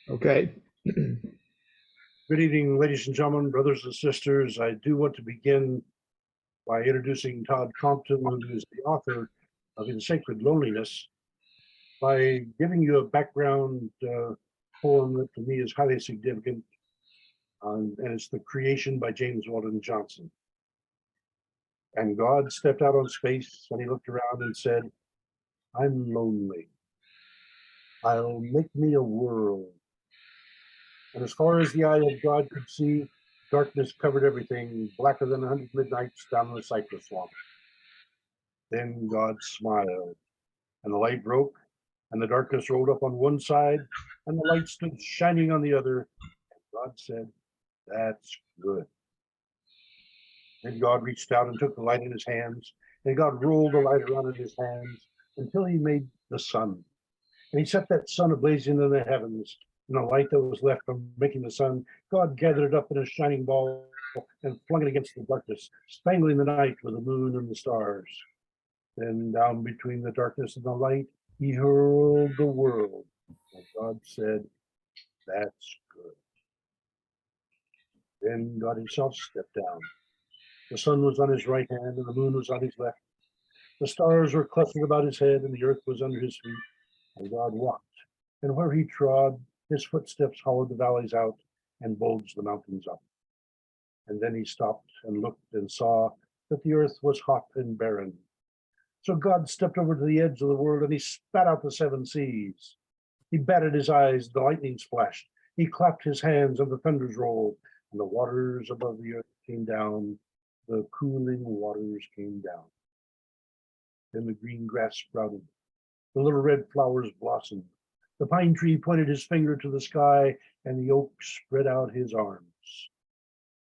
Okay. Good evening, ladies and gentlemen, brothers and sisters. I do want to begin by introducing Todd Compton, who is the author of In Sacred Loneliness, by giving you a background poem that to me is highly significant, and it's The Creation by James Weldon Johnson. And God stepped out on space and he looked around and said, "I'm lonely. I'll make me a world." And as far as the eye of God could see, darkness covered everything, blacker than 100 midnights down the cypress swamp. Then God smiled, and the light broke, and the darkness rolled up on one side, and the light stood shining on the other. And God said, "That's good." Then God reached out and took the light in his hands, and God rolled the light around in his hands until he made the sun. And he set that sun ablazing in the heavens. And the light that was left from making the sun, God gathered it up in a shining ball and flung it against the darkness, spangling the night with the moon and the stars. Then down between the darkness and the light, he hurled the world. And God said, "That's good." Then God himself stepped down. The sun was on his right hand and the moon was on his left. The stars were clustered about his head and the earth was under his feet. And God walked. And where he trod, his footsteps hollowed the valleys out and bulged the mountains up. And then he stopped and looked and saw that the earth was hot and barren. So God stepped over to the edge of the world and he spat out the seven seas. He batted his eyes, the lightnings flashed. He clapped his hands and the thunders rolled, and the waters above the earth came down. The cooling waters came down. Then the green grass sprouted. The little red flowers blossomed. The pine tree pointed his finger to the sky, and the oak spread out his arms.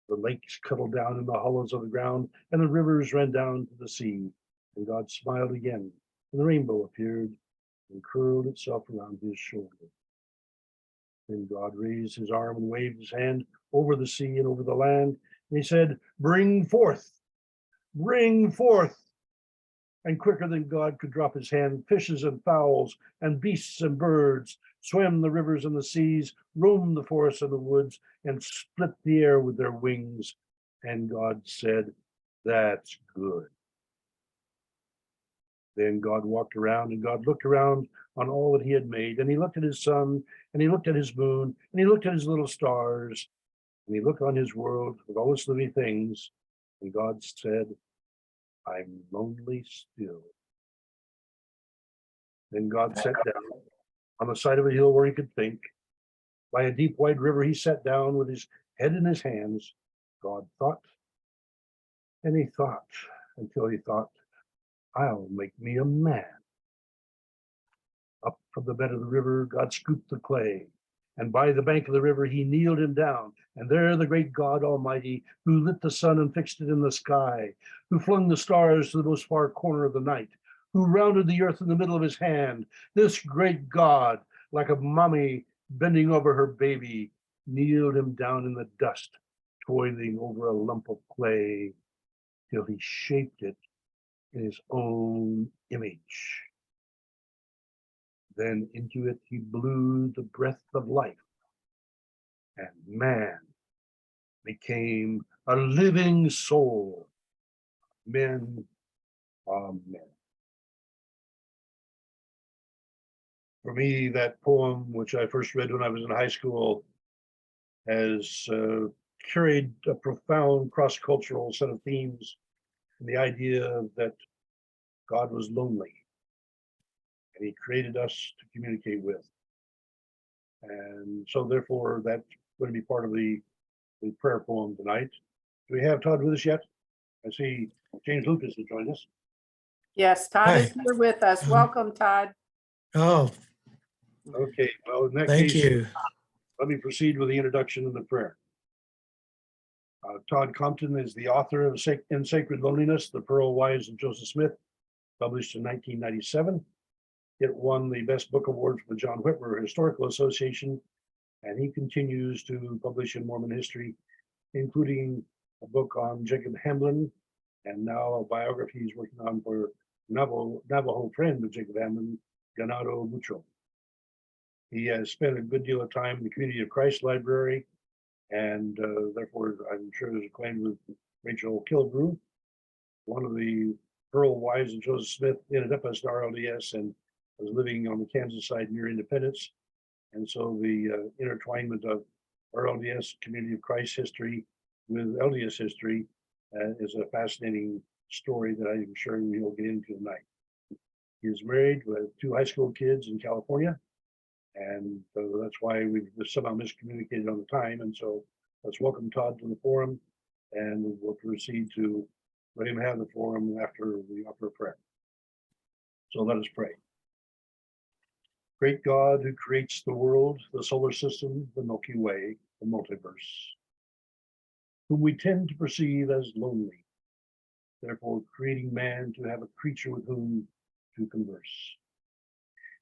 The lakes cuddled down in the hollows of the ground, and the rivers ran down to the sea. And God smiled again, and the rainbow appeared and curled itself around his shoulder. Then God raised his arm and waved his hand over the sea and over the land, and he said, "Bring forth, bring forth." And quicker than God could drop his hand, fishes and fowls and beasts and birds swam the rivers and the seas, roamed the forests and the woods, and split the air with their wings. And God said, "That's good." Then God walked around and God looked around on all that he had made. And he looked at his sun and he looked at his moon and he looked at his little stars and he looked on his world with all its living things. And God said, "I'm lonely still." Then God sat down on the side of a hill where he could think. By a deep, wide river, he sat down with his head in his hands. God thought, and he thought until he thought, "I'll make me a man." Up from the bed of the river, God scooped the clay, and by the bank of the river, he kneeled him down. And there the great God Almighty, who lit the sun and fixed it in the sky, who flung the stars to the most far corner of the night, who rounded the earth in the middle of his hand, this great God, like a mummy bending over her baby, kneeled him down in the dust, toiling over a lump of clay, till he shaped it in his own image. Then into it he blew the breath of life, and man became a living soul. Men are men. For me, that poem, which I first read when I was in high school, has carried a profound cross-cultural set of themes, and the idea that God was lonely and he created us to communicate with. And so therefore that's going to be part of the prayer poem tonight. Do we have Todd with us yet? I see James Lucas has joined us. Yes, Todd Hi. is here with us. Welcome, Todd. Oh, Okay, well, in that thank case, you. let me proceed with the introduction and the prayer. Todd Compton is the author of In Sacred Loneliness, The Pearl Wives of Joseph Smith, published in 1997. It won the Best Book Award from the John Whitmer Historical Association, and he continues to publish in Mormon history, including a book on Jacob Hamblin, and now a biography he's working on for Navajo friend of Jacob Hamblin, Ganado Mucho. He has spent a good deal of time in the Community of Christ Library, and therefore I'm sure there's a claim with Rachel Kilgrew, one of the Pearl wives of Joseph Smith, ended up as an RLDS and was living on the Kansas side near Independence. And so the intertwinement of RLDS Community of Christ history with LDS history is a fascinating story that I'm sure we'll get into tonight. He is married with 2 high school kids in California, and that's why we've somehow miscommunicated on the time. And so let's welcome Todd to the forum, and we'll proceed to let him have the forum after we offer a prayer. So let us pray. Great God, who creates the world, the solar system, the Milky Way, the multiverse, whom we tend to perceive as lonely, therefore creating man to have a creature with whom to converse.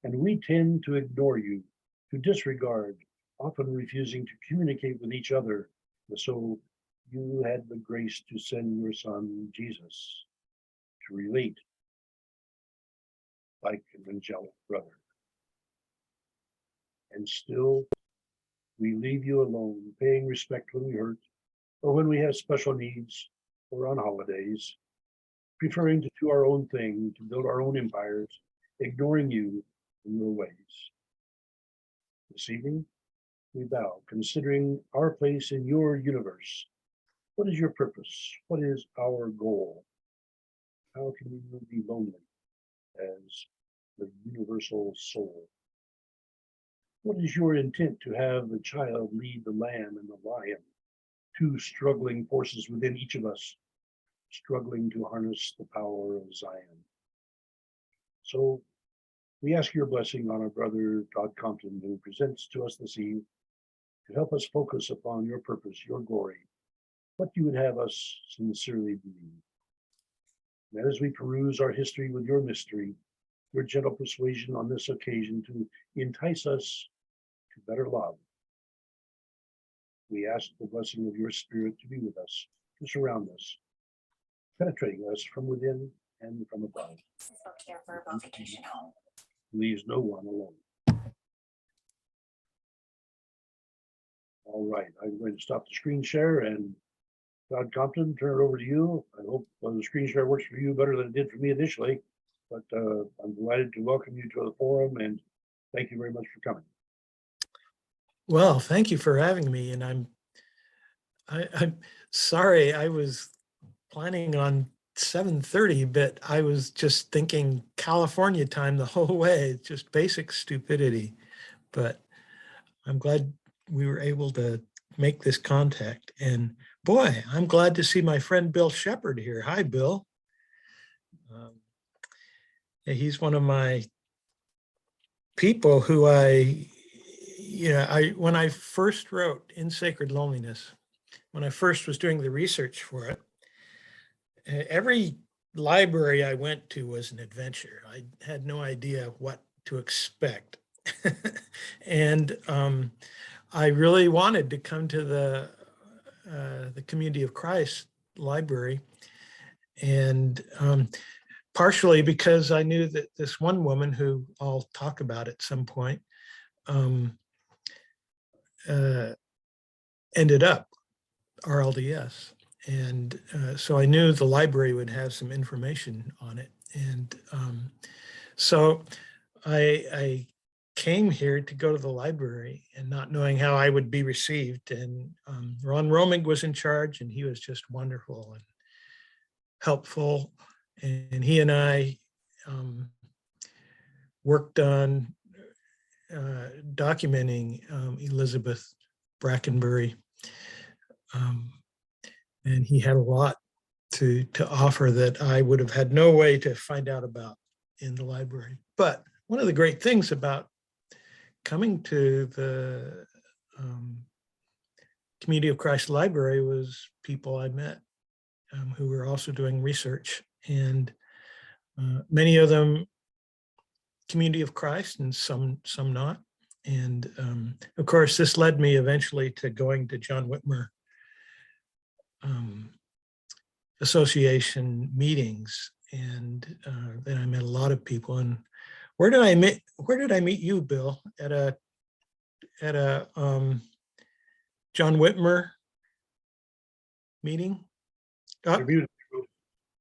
And we tend to ignore you, to disregard, often refusing to communicate with each other. And so you had the grace to send your son, Jesus, to relate like an angelic brother. And still, we leave you alone, paying respect when we hurt, or when we have special needs, or on holidays, preferring to do our own thing, to build our own empires, ignoring you in your ways. This evening, we bow, considering our place in your universe. What is your purpose? What is our goal? How can we be lonely as the universal soul? What is your intent to have the child lead the lamb and the lion, 2 struggling forces within each of us, struggling to harness the power of Zion? So we ask your blessing on our brother Todd Compton, who presents to us this evening, to help us focus upon your purpose, your glory, what you would have us sincerely believe. And as we peruse our history with your mystery, your gentle persuasion on this occasion to entice us to better love, we ask the blessing of your Spirit to be with us, to surround us, penetrating us from within and from above. Leaves no one alone. All right, I'm going to stop the screen share, and Todd Compton, turn it over to you. I hope the screen share works for you better than it did for me initially, but I'm delighted to welcome you to the forum, and thank you very much for coming. Well, thank you for having me, and I'm sorry, I was planning on 7:30, but I was just thinking California time the whole way, just basic stupidity. But I'm glad we were able to make this contact. And boy, I'm glad to see my friend Bill Shepard here. Hi, Bill. Yeah, he's one of my people who when I first wrote In Sacred Loneliness, when I first was doing the research for it, every library I went to was an adventure. I had no idea what to expect. And I really wanted to come to the Community of Christ library, and partially because I knew that this one woman, who I'll talk about at some point, ended up RLDS. And so I knew the library would have some information on it. And so I came here to go to the library, and not knowing how I would be received. And Ron Romig was in charge, and he was just wonderful and helpful. And he and I worked on documenting Elizabeth Brackenbury. And he had a lot to offer that I would have had no way to find out about in the library. But one of the great things about coming to the Community of Christ Library was people I met who were also doing research, and many of them Community of Christ and some not. And of course, this led me eventually to going to John Whitmer Association meetings, and then I met a lot of people. And where did I meet you, Bill? At a at a John Whitmer meeting? Oh, You're muted.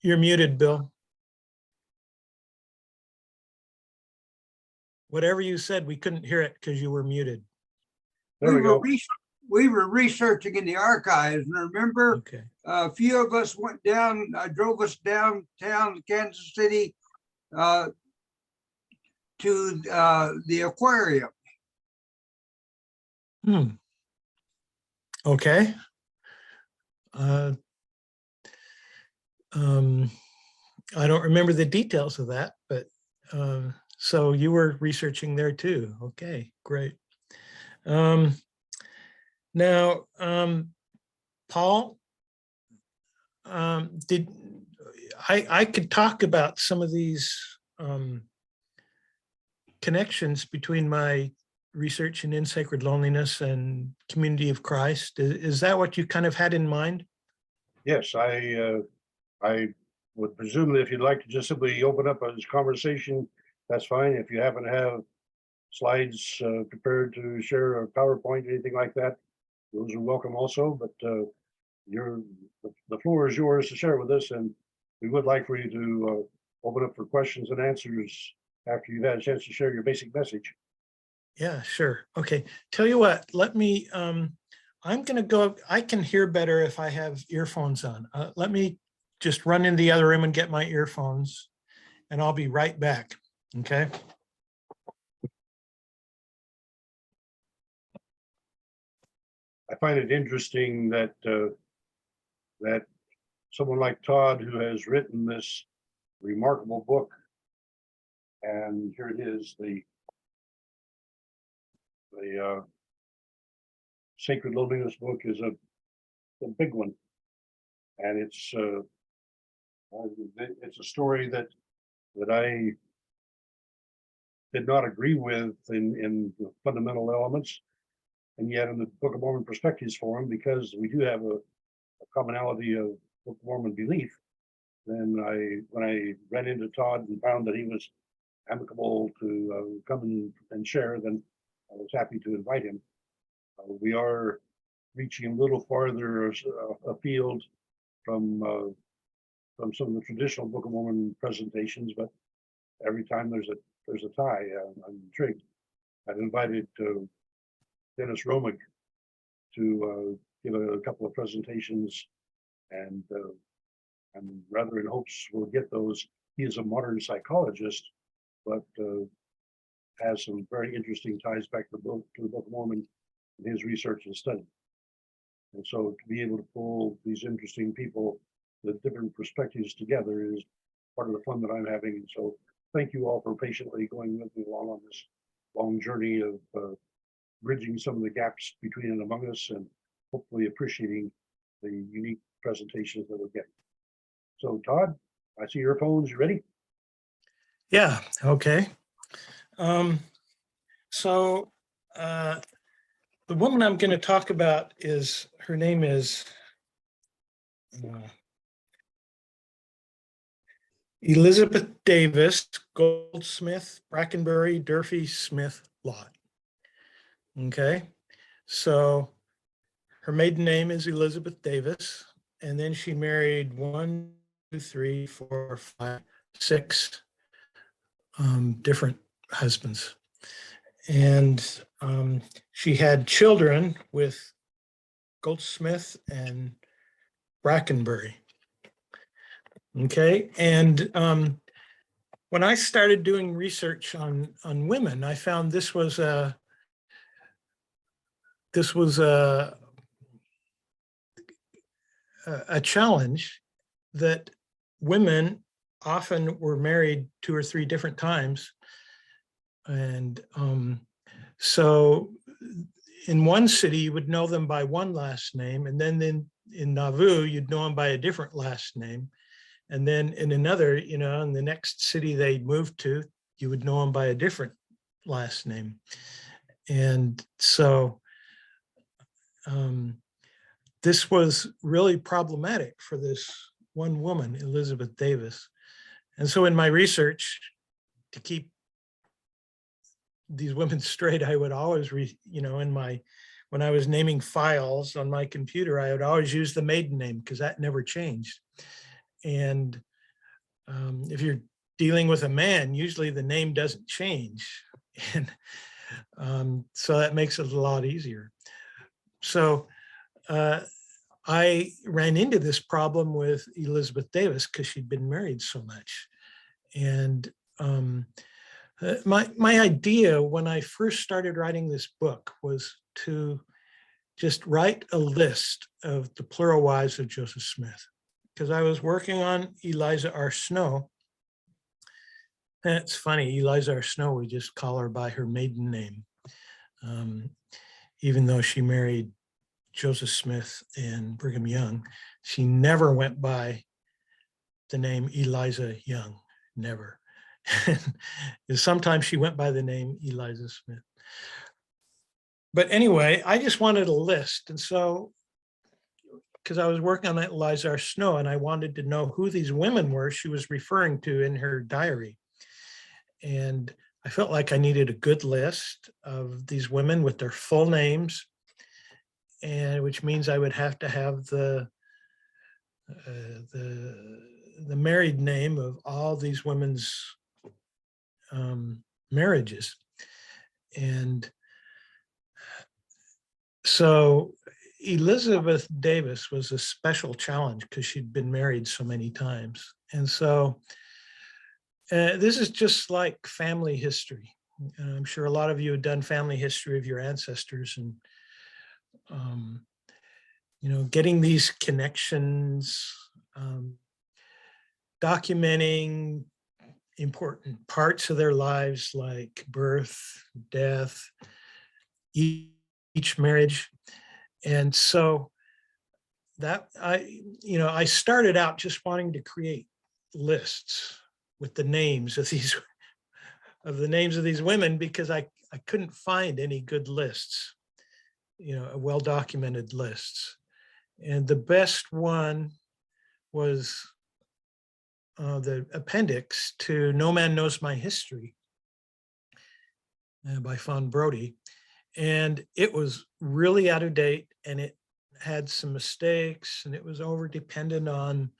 you're muted, Bill. Whatever you said, we couldn't hear it because you were muted. There we go. We were researching in the archives, and remember, Okay. a few of us went down, drove us downtown Kansas City to the aquarium. Okay. I don't remember the details of that, but so you were researching there too. Okay, great. Now, Paul, did I could talk about some of these connections between my research in Sacred Loneliness and Community of Christ. Is that what you kind of had in mind? Yes, I would presume that if you'd like to just simply open up a conversation, that's fine. If you happen to have slides prepared to share a PowerPoint, anything like that, those are welcome also. But the floor is yours to share with us, and we would like for you to open up for questions and answers after you've had a chance to share your basic message. Yeah, sure. Okay. Tell you what, let me, I'm going to go, I can hear better if I have earphones on. Let me just run in the other room and get my earphones, and I'll be right back. Okay. I find it interesting that that someone like Todd, who has written this remarkable book, and here it is, the Sacred Loneliness book is a big one, and it's a story that I did not agree with in the fundamental elements, and yet in the Book of Mormon Perspectives Forum, because we do have a commonality of Book of Mormon belief. Then when I ran into Todd and found that he was amicable to come and share, then I was happy to invite him. We are reaching a little farther afield from some of the traditional Book of Mormon presentations, but every time there's a tie, I'm intrigued. I've invited Dennis Romig to give a couple of presentations, and I'm rather in hopes we'll get those. He is a modern psychologist, but has some very interesting ties back to the Book of Mormon in his research and study. And so to be able to pull these interesting people with different perspectives together is part of the fun that I'm having. And so thank you all for patiently going with me along on this long journey of bridging some of the gaps between and among us, and hopefully appreciating the unique presentations that we're getting. So Todd, I see your phones. You ready? Yeah. Okay. So the woman I'm going to talk about her name is Elizabeth Davis, Goldsmith, Brackenbury, Durfee, Smith, Lott. Okay. So her maiden name is Elizabeth Davis, and then she married 1, 2, 3, 4, 5, 6 different husbands. And she had children with Goldsmith and Brackenbury. Okay. And when I started doing research on women, I found this was a challenge, that women often were married 2 or 3 different times. And so in one city, you would know them by one last name, and then in Nauvoo, you'd know them by a different last name. And then in another, in the next city they moved to, you would know them by a different last name. And so this was really problematic for this one woman, Elizabeth Davis. And so in my research, to keep these women straight, I would always when I was naming files on my computer, I would always use the maiden name because that never changed. And if you're dealing with a man, usually the name doesn't change. And so that makes it a lot easier. So I ran into this problem with Elizabeth Davis because she'd been married so much. And my idea when I first started writing this book was to just write a list of the plural wives of Joseph Smith, because I was working on Eliza R. Snow. And it's funny, Eliza R. Snow, we just call her by her maiden name, even though she married Joseph Smith and Brigham Young. She never went by the name Eliza Young, never. And sometimes she went by the name Eliza Smith. But anyway, I just wanted a list. And so, because I was working on that Eliza R. Snow, and I wanted to know who these women were she was referring to in her diary. And I felt like I needed a good list of these women with their full names, and which means I would have to have the married name of all these women's marriages. And so Elizabeth Davis was a special challenge because she'd been married so many times. And so this is just like family history. I'm sure a lot of you have done family history of your ancestors, and getting these connections, documenting important parts of their lives like birth, death, each marriage. And so that I started out just wanting to create lists with the names of these women, because I couldn't find any good lists, well-documented lists. And the best one was the appendix to No Man Knows My History by Fawn Brody. And it was really out of date, and it had some mistakes, and it was over dependent on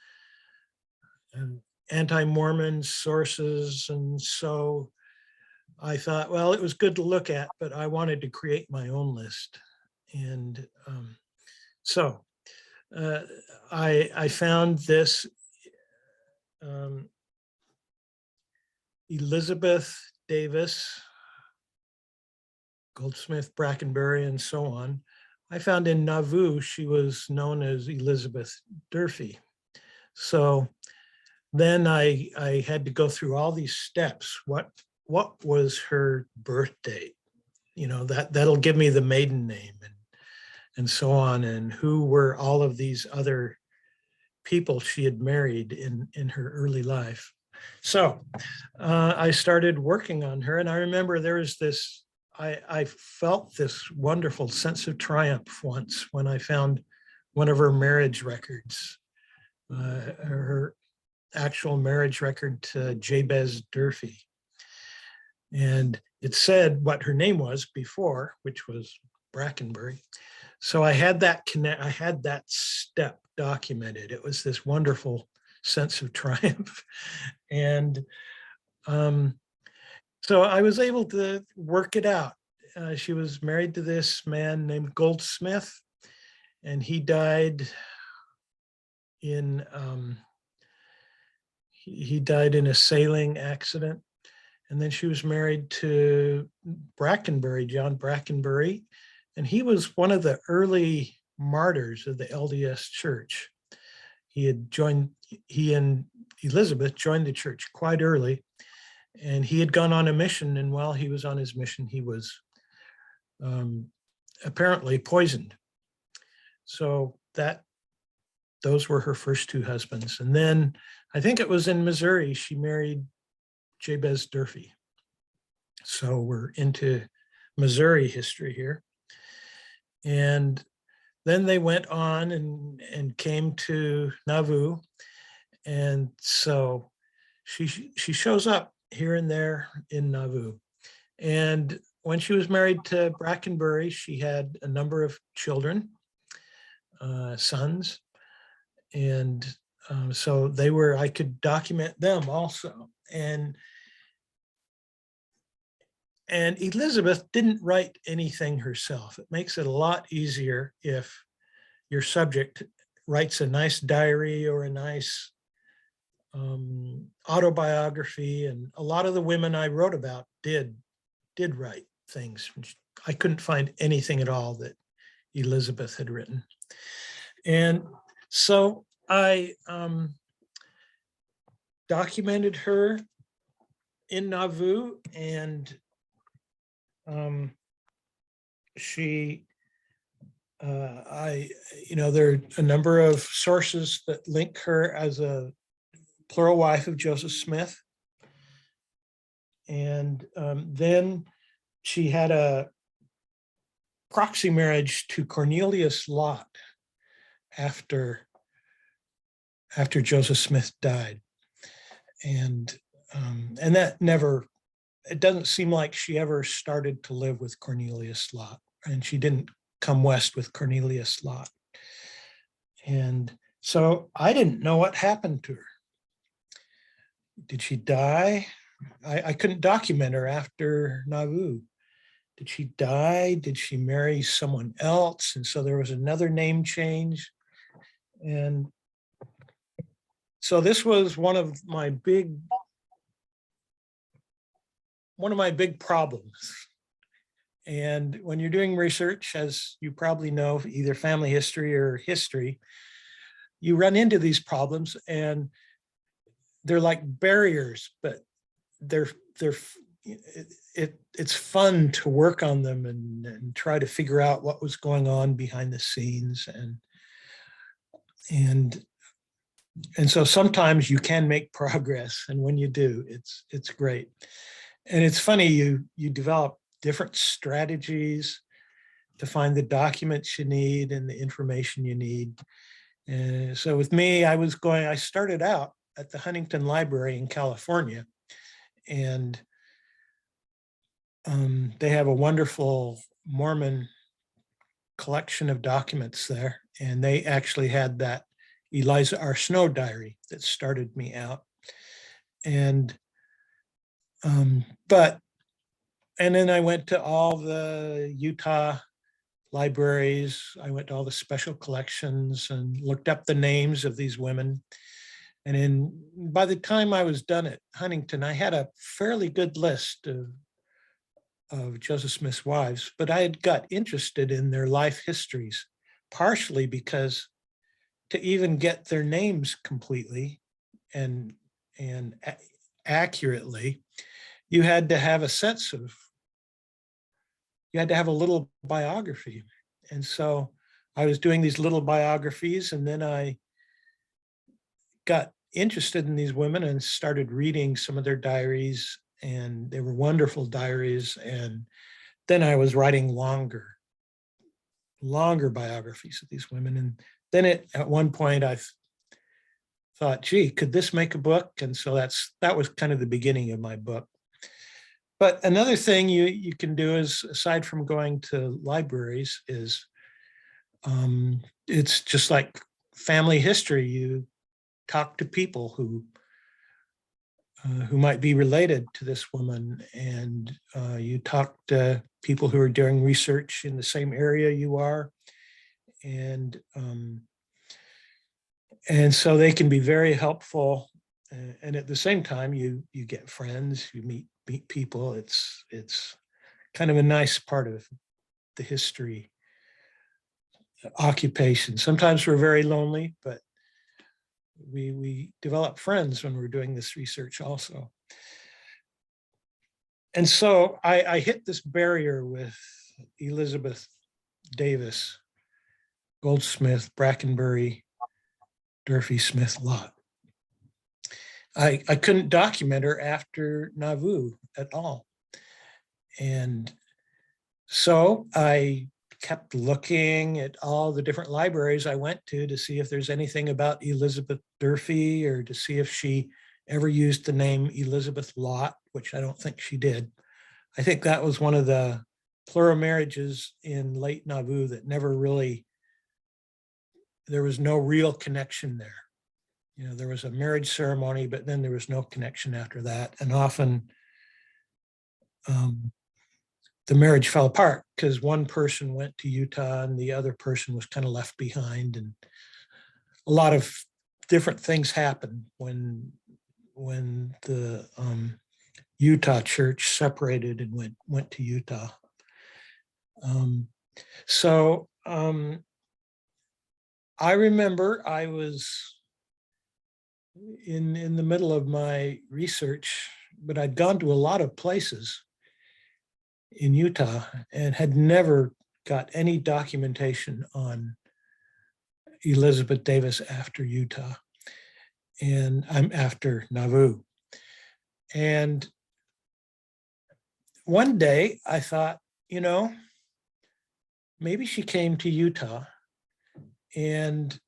anti-Mormon sources. And so I thought, well, it was good to look at, but I wanted to create my own list. And so I found this Elizabeth Davis, Goldsmith, Brackenbury, and so on. I found in Nauvoo, she was known as Elizabeth Durfee. So then I had to go through all these steps. What was her birth date? That'll give me the maiden name and so on. And who were all of these other people she had married in her early life. So I started working on her, and I remember there was this, I felt this wonderful sense of triumph once when I found one of her marriage records, her actual marriage record to Jabez Durfee. And it said what her name was before, which was Brackenbury. So I had that step documented. It was this wonderful sense of triumph. And so I was able to work it out. She was married to this man named Goldsmith, and he died in a sailing accident. And then she was married to Brackenbury, John Brackenbury, and he was one of the early martyrs of the LDS Church. He and Elizabeth joined the church quite early, and he had gone on a mission. And while he was on his mission, he was apparently poisoned. So those were her first two husbands. And then I think it was in Missouri, she married Jabez Durfee. So we're into Missouri history here. And then they went on and came to Nauvoo. And so she shows up here and there in Nauvoo. And when she was married to Brackenbury, she had a number of children, sons. And so they were, I could document them also. And Elizabeth didn't write anything herself. It makes it a lot easier if your subject writes a nice diary or a nice autobiography. And a lot of the women I wrote about did write things. I couldn't find anything at all that Elizabeth had written. And so I documented her in Nauvoo, and there are a number of sources that link her as a plural wife of Joseph Smith. And then she had a proxy marriage to Cornelius Lott after Joseph Smith died. And that never, it doesn't seem like she ever started to live with Cornelius Lott, and she didn't come west with Cornelius Lott. And so I didn't know what happened to her. Did she die? I couldn't document her after Nauvoo. Did she die? Did she marry someone else? And so there was another name change. And so this was one of my big problems. And when you're doing research, as you probably know, either family history or history, you run into these problems, and they're like barriers, but it's fun to work on them and try to figure out what was going on behind the scenes. And so sometimes you can make progress, and when you do, it's great. And it's funny, you develop different strategies to find the documents you need and the information you need. And so with me, I started out at the Huntington Library in California, and they have a wonderful Mormon collection of documents there. And they actually had that Eliza R. Snow diary that started me out. And then I went to all the Utah libraries. I went to all the special collections and looked up the names of these women. And by the time I was done at Huntington, I had a fairly good list of Joseph Smith's wives, but I had got interested in their life histories, partially because to even get their names completely and accurately, you had to have a little biography. And so I was doing these little biographies, and then I got interested in these women and started reading some of their diaries, and they were wonderful diaries. And then I was writing longer biographies of these women. And then at one point I thought, gee, could this make a book? And so that was kind of the beginning of my book. But another thing you can do is, aside from going to libraries, is it's just like family history. You talk to people who might be related to this woman, and you talk to people who are doing research in the same area you are, and so they can be very helpful. And at the same time, you get friends, you meet people. It's kind of a nice part of the history occupation. Sometimes we're very lonely, but we develop friends when we're doing this research also. And so I hit this barrier with Elizabeth Davis, Goldsmith, Brackenbury, Durfee, Smith, Lott. I couldn't document her after Nauvoo at all. And so I kept looking at all the different libraries I went to see if there's anything about Elizabeth Durfee, or to see if she ever used the name Elizabeth Lott, which I don't think she did. I think that was one of the plural marriages in late Nauvoo that never really, there was no real connection there. You know, there was a marriage ceremony, but then there was no connection after that. And often the marriage fell apart because one person went to Utah and the other person was kind of left behind. And a lot of different things happened when the Utah church separated and went to Utah. So I remember I was in the middle of my research, but I'd gone to a lot of places in Utah and had never got any documentation on Elizabeth Davis after Utah, and I'm after Nauvoo. And one day I thought, you know, maybe she came to Utah and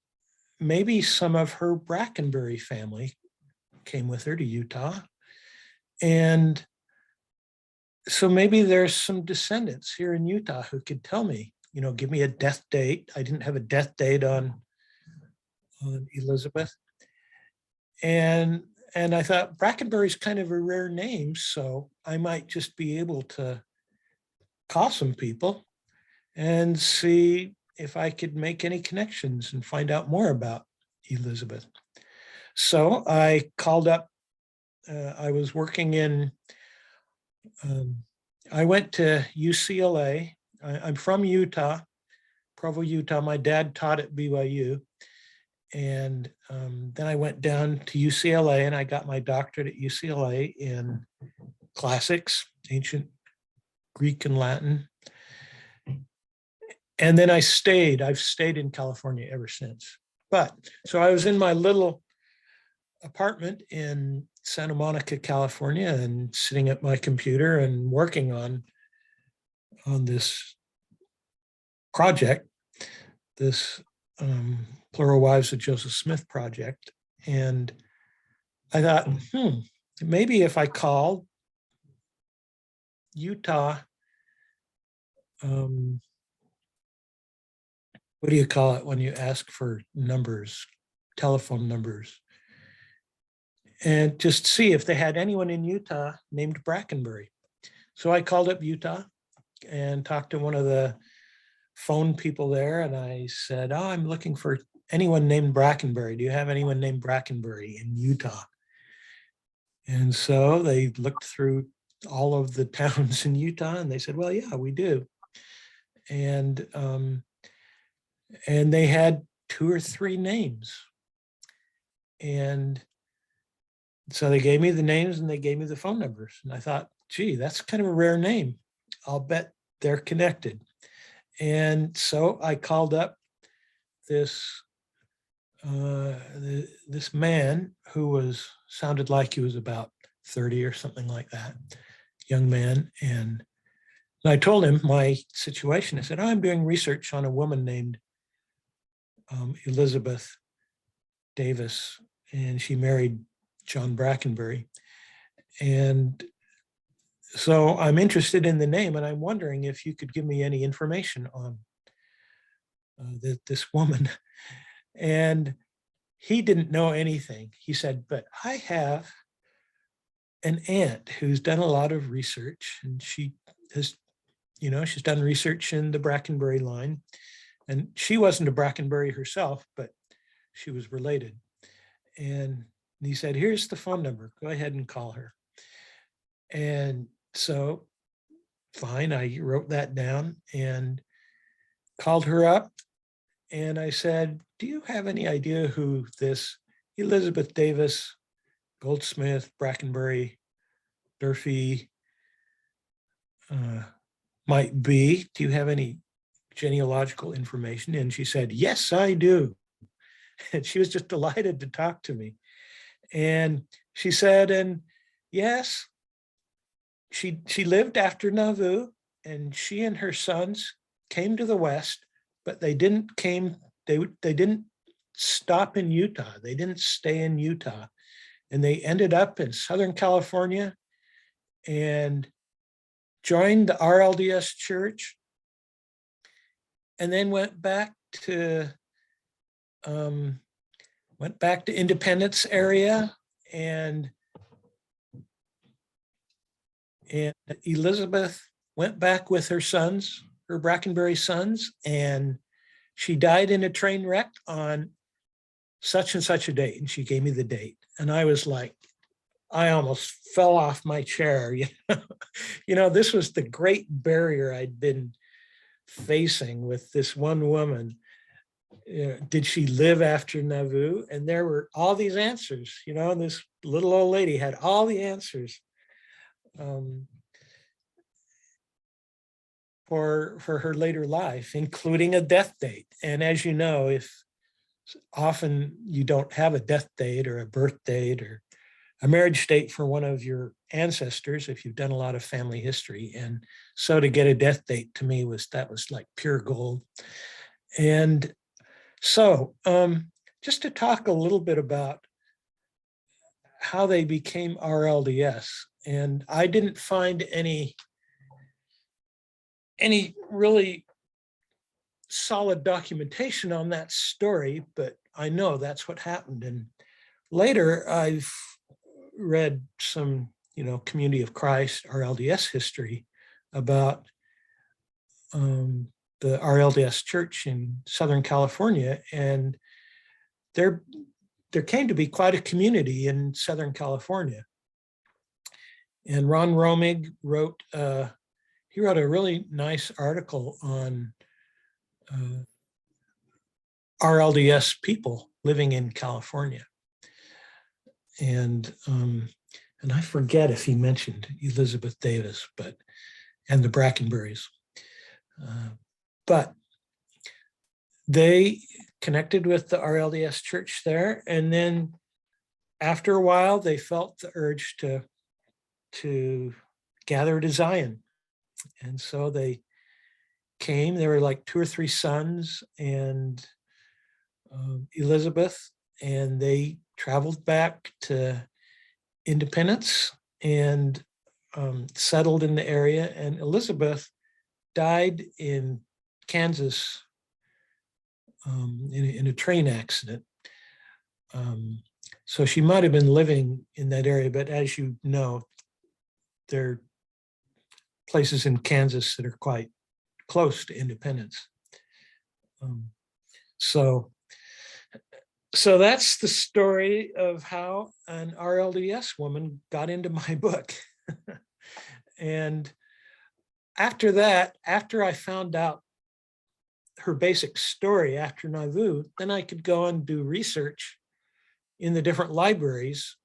maybe some of her Brackenbury family came with her to Utah. And so maybe there's some descendants here in Utah who could tell me, you know, give me a death date. I didn't have a death date on Elizabeth. And I thought Brackenbury's kind of a rare name, so I might just be able to call some people and see if I could make any connections and find out more about Elizabeth. So I called up, I was working in, I went to UCLA. I'm from Utah, Provo, Utah. My dad taught at BYU. And then I went down to UCLA and I got my doctorate at UCLA in classics, ancient Greek and Latin. And then I've stayed in California ever since. But so I was in my little apartment in Santa Monica, California, and sitting at my computer and working on this project, this Plural Wives of Joseph Smith project. And I thought, maybe if I called Utah, what do you call it when you ask for numbers, telephone numbers, and just see if they had anyone in Utah named Brackenbury. So I called up Utah and talked to one of the phone people there. And I said, oh, I'm looking for anyone named Brackenbury. Do you have anyone named Brackenbury in Utah? And so they looked through all of the towns in Utah and they said, well, yeah, we do. And they had 2 or 3 names. And so they gave me the names and they gave me the phone numbers. And I thought, gee, that's kind of a rare name. I'll bet they're connected. And so I called up this this man who sounded like he was about 30 or something like that, young man. And I told him my situation. I said, oh, I'm doing research on a woman named Elizabeth Davis, and she married John Brackenbury. And so I'm interested in the name, and I'm wondering if you could give me any information on this woman. And he didn't know anything. He said, but I have an aunt who's done a lot of research, and she has, you know, she's done research in the Brackenbury line. And she wasn't a Brackenbury herself, but she was related. And he said, here's the phone number. Go ahead and call her. And so, fine, I wrote that down and called her up. And I said, do you have any idea who this Elizabeth Davis, Goldsmith, Brackenbury, Durfee might be? Do you have any genealogical information? And she said, yes, I do. And she was just delighted to talk to me. And she said, and yes, she lived after Nauvoo, and she and her sons came to the West, but they didn't stop in Utah. They didn't stay in Utah. And they ended up in Southern California. And joined the RLDS church, and then went back to Independence area, and Elizabeth went back with her sons, her Brackenbury sons, and she died in a train wreck on such and such a date. And she gave me the date. And I was like, I almost fell off my chair. This was the great barrier I'd been facing with this one woman. Did she live after Nauvoo? And there were all these answers, and this little old lady had all the answers for her later life, including a death date. And as you know, if often you don't have a death date or a birth date or a marriage date for one of your ancestors, if you've done a lot of family history. And so to get a death date to me was like pure gold. And so just to talk a little bit about how they became RLDS. And I didn't find any really solid documentation on that story, but I know that's what happened. And later I've read some, Community of Christ, RLDS history about the RLDS church in Southern California. And there came to be quite a community in Southern California. And Ron Romig wrote a really nice article on RLDS people living in California. And I forget if he mentioned Elizabeth Davis, and the Brackenburys. But they connected with the RLDS church there. And then after a while, they felt the urge to gather to Zion. And so they came. There were like 2 or 3 sons and Elizabeth, and they traveled back to Independence and settled in the area. And Elizabeth died in Kansas in a train accident. So she might have been living in that area, but as you know, there are places in Kansas that are quite close to Independence. So that's the story of how an RLDS woman got into my book. And after that, after I found out her basic story after Nauvoo, then I could go and do research in the different libraries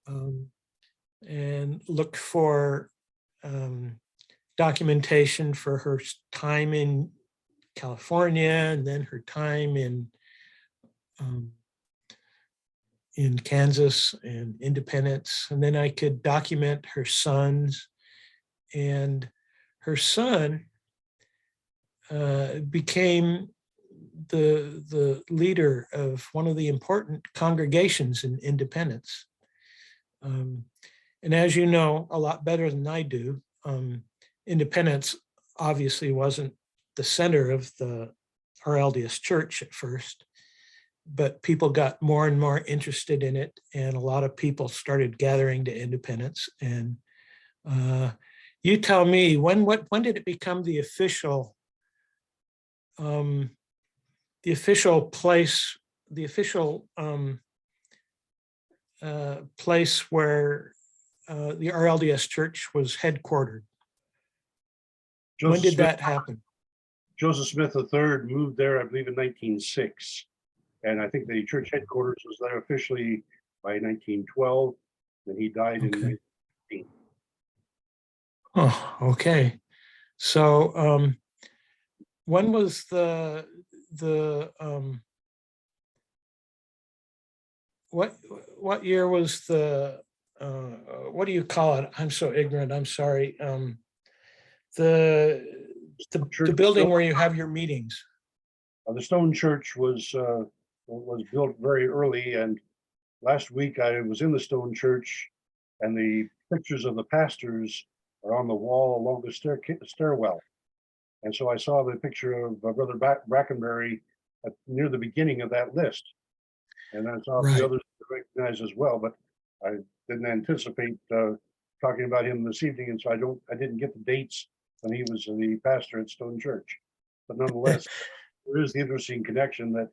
and look for documentation for her time in California and then her time in Kansas and Independence. And then I could document her sons. And her son became the leader of one of the important congregations in Independence. And as you know, a lot better than I do, Independence obviously wasn't the center of the RLDS church at first, but people got more and more interested in it, and a lot of people started gathering to Independence. And you tell me, when did it become the official place, the official place where the RLDS church was headquartered? When did that happen? Joseph Smith III moved there, I believe, in 1906. And I think the church headquarters was there officially by 1912. And he died in 1918. Oh, okay. So when was what year was the what do you call it? I'm so ignorant. I'm sorry. The building where you have your meetings. The stone church was built very early, and last week I was in the stone church, and the pictures of the pastors are on the wall along the stairwell. And so I saw the picture of Brother Brackenbury near the beginning of that list. And I saw a few Right. others to recognize as well, but I didn't anticipate talking about him this evening, and so I didn't get the dates when he was the pastor at Stone Church. But nonetheless, there is the interesting connection that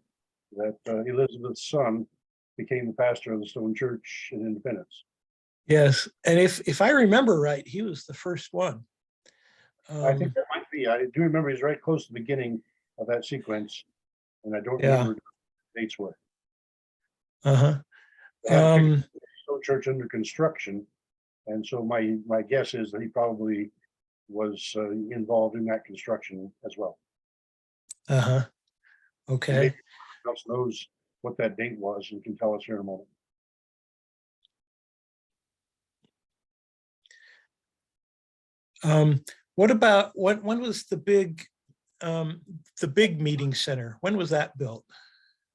Elizabeth's son became the pastor of the Stone Church in Independence. Yes. And if I remember right, he was the first one. I think that might be. I do remember he's right close to the beginning of that sequence, and I don't remember what the dates were. Uh-huh. I have a picture of the Stone Church under construction, and so my guess is that he probably was involved in that construction as well. Uh-huh. And Okay. maybe someone else knows what that date was and can tell us here in a moment. What about when was the big meeting center? When was that built?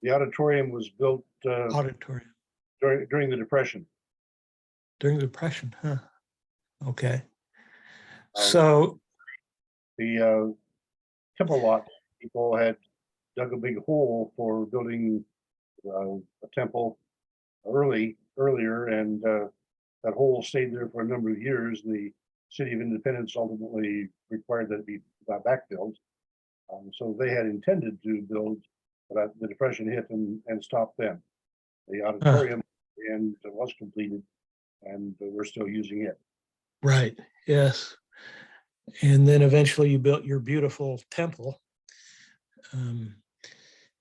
The auditorium was built Auditorium during the Depression. during the Depression, huh? Okay. So The temple lot people had dug a big hole for building a temple earlier, and that hole stayed there for a number of years. The city of Independence ultimately required that it be backfilled. So they had intended to build, but the Depression hit and stopped them. The auditorium and was completed, and we're still using it. right, yes. And then eventually you built your beautiful temple in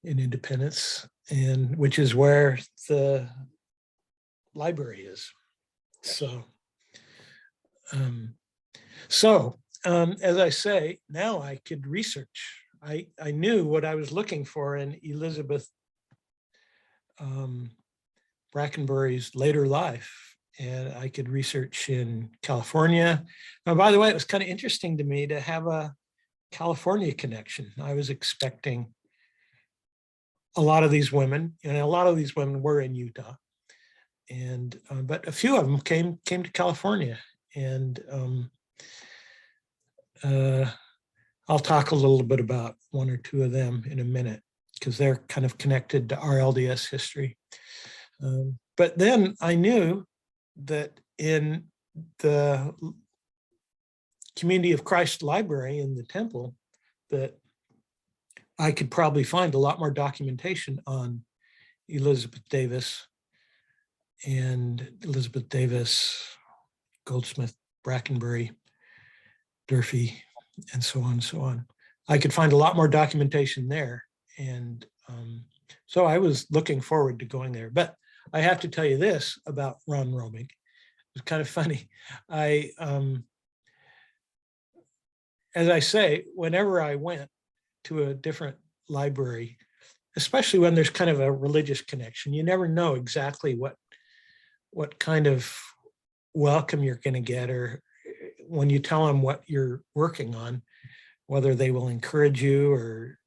Independence, and which is where the library is. So, as I say, now I could research. I knew what I was looking for in Elizabeth Brackenbury's later life, and I could research in California. Now, by the way, it was kind of interesting to me to have a California connection. I was expecting a lot of these women, and a lot of these women were in Utah, and but a few of them came to California, and I'll talk a little bit about one or two of them in a minute because they're kind of connected to our LDS history. But then I knew that in the Community of Christ library in the temple that I could probably find a lot more documentation on Elizabeth Davis, Goldsmith, Brackenbury, Durfee, and so on and so on. I could find a lot more documentation there. And so I was looking forward to going there. But I have to tell you this about Ron Romig. It's kind of funny. As I say, whenever I went to a different library, especially when there's kind of a religious connection, you never know exactly what kind of welcome you're going to get, or when you tell them what you're working on, whether they will encourage you or,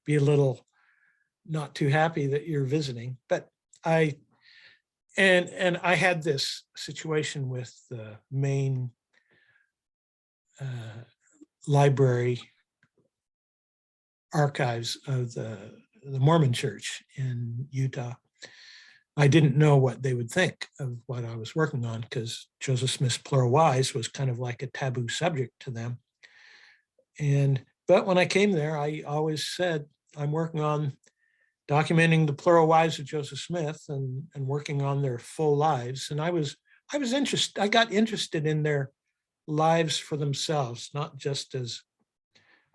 be a little not too happy that you're visiting. But I had this situation with the main library archives of the Mormon Church in Utah. I didn't know what they would think of what I was working on because Joseph Smith's Plural Wise was kind of like a taboo subject to them. But when I came there, I always said, I'm working on documenting the plural wives of Joseph Smith and working on their full lives. And I was interested, I got interested in their lives for themselves, not just as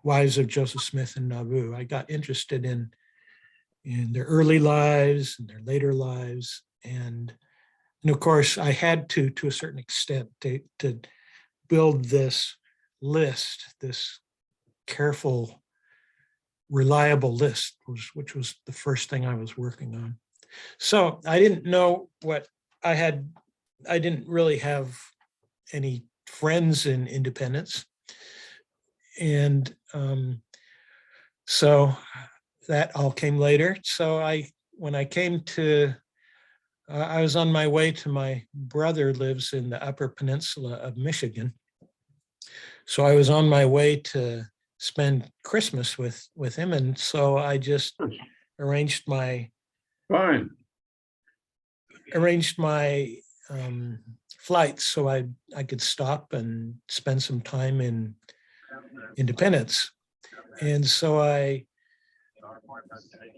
wives of Joseph Smith and Nauvoo. I got interested in their early lives and their later lives. And of course, I had to a certain extent, to build this list, this careful, reliable list, which was the first thing I was working on. So I didn't know what I didn't really have any friends in Independence. And so that all came later. So when I came to I was on my way to my brother lives in the Upper Peninsula of Michigan. So I was on my way to spend Christmas with him. And so I just arranged my Fine. flights so I could stop and spend some time in Independence. And so I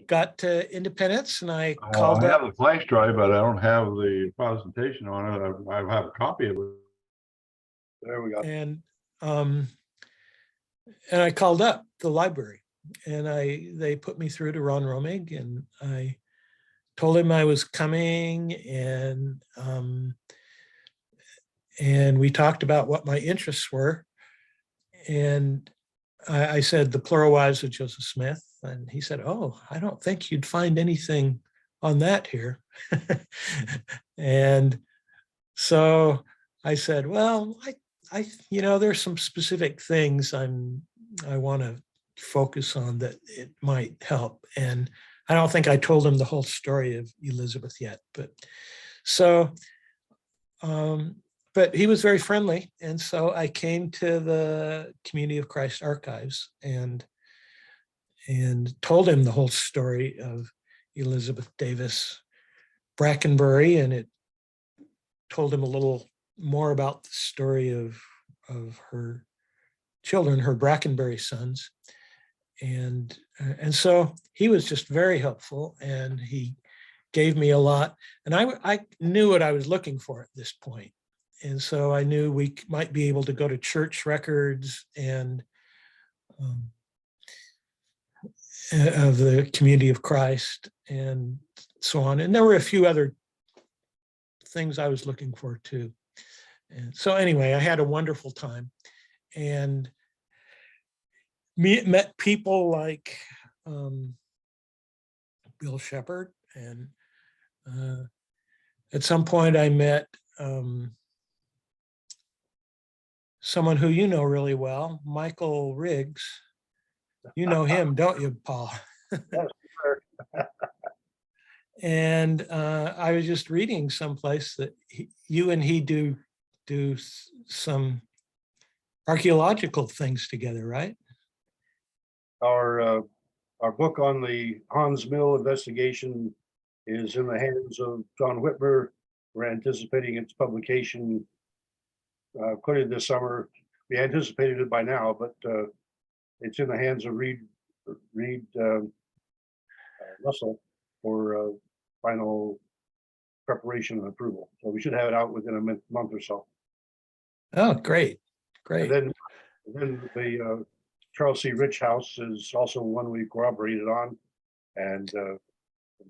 got to Independence and I called I up. have the flash drive, but I don't have the presentation on it. I have a copy of it. There we go. And I called up the library and they put me through to Ron Romig, and I told him I was coming, and we talked about what my interests were. And I said, the plural wives of Joseph Smith. And he said, oh, I don't think you'd find anything on that here. And so I said, well, I there's some specific things I want to focus on that it might help. And I don't think I told him the whole story of Elizabeth yet, but so, but he was very friendly. And so I came to the Community of Christ Archives and told him the whole story of Elizabeth Davis Brackenbury, and it told him a little more about the story of her children, her Brackenbury sons. And so he was just very helpful, and he gave me a lot. And I knew what I was looking for at this point. And so I knew we might be able to go to church records and of the Community of Christ and so on. And there were a few other things I was looking for too. And so anyway, I had a wonderful time and met people like Bill Shepard. And at some point I met someone who you know really well, Michael Riggs. You know him, don't you, Paul? And I was just reading someplace that you and he do some archaeological things together, right? Our book on the Hans Mill investigation is in the hands of John Whitmer. We're anticipating its publication clearly this summer. We anticipated it by now, but it's in the hands of Reed Russell for final preparation and approval. So we should have it out within a month or so. Oh, great, great. And then the Charles C. Rich House is also one we corroborated on, and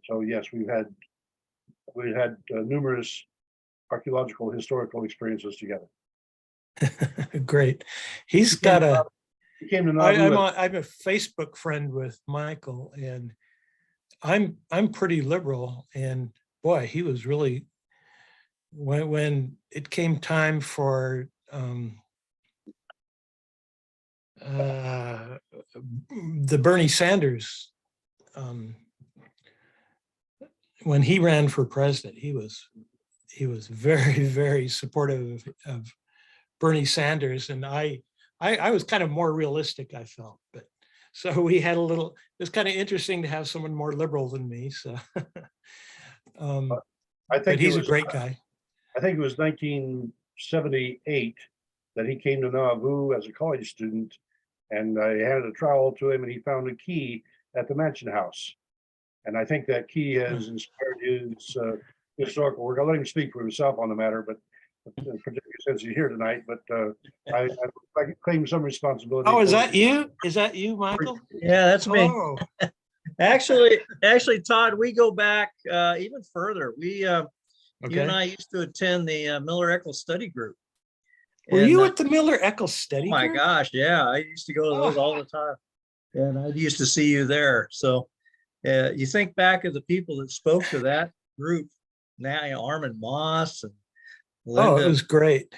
so yes, we've had numerous archaeological historical experiences together. Great. He's got a. He came to I'm Nauvoo. I'm a Facebook friend with Michael, and I'm pretty liberal, and boy, he was really when it came time for the Bernie Sanders, when he ran for president, he was very, very supportive of Bernie Sanders, and I was kind of more realistic, I felt, but so we had a little. It was kind of interesting to have someone more liberal than me. So, I think but he's a great guy. I think it was 1978 that he came to Nauvoo as a college student, and I handed a trowel to him, and he found a key at the Mansion House. And I think that key has inspired his historical work. I'll let him speak for himself on the matter, but particularly since he's here tonight. But I claim some responsibility. Oh, is that you? Is that you, Michael? Yeah, that's me. Oh, Actually, Todd, we go back even further. You and I used to attend the Miller Eccles study group. Were And, you at the Miller Eccles study oh my group? gosh, yeah, I used to go to those all the time, and I used to see you there. So you think back of the people that spoke to that group. Now, Armin Moss and Linda, Oh, it was great.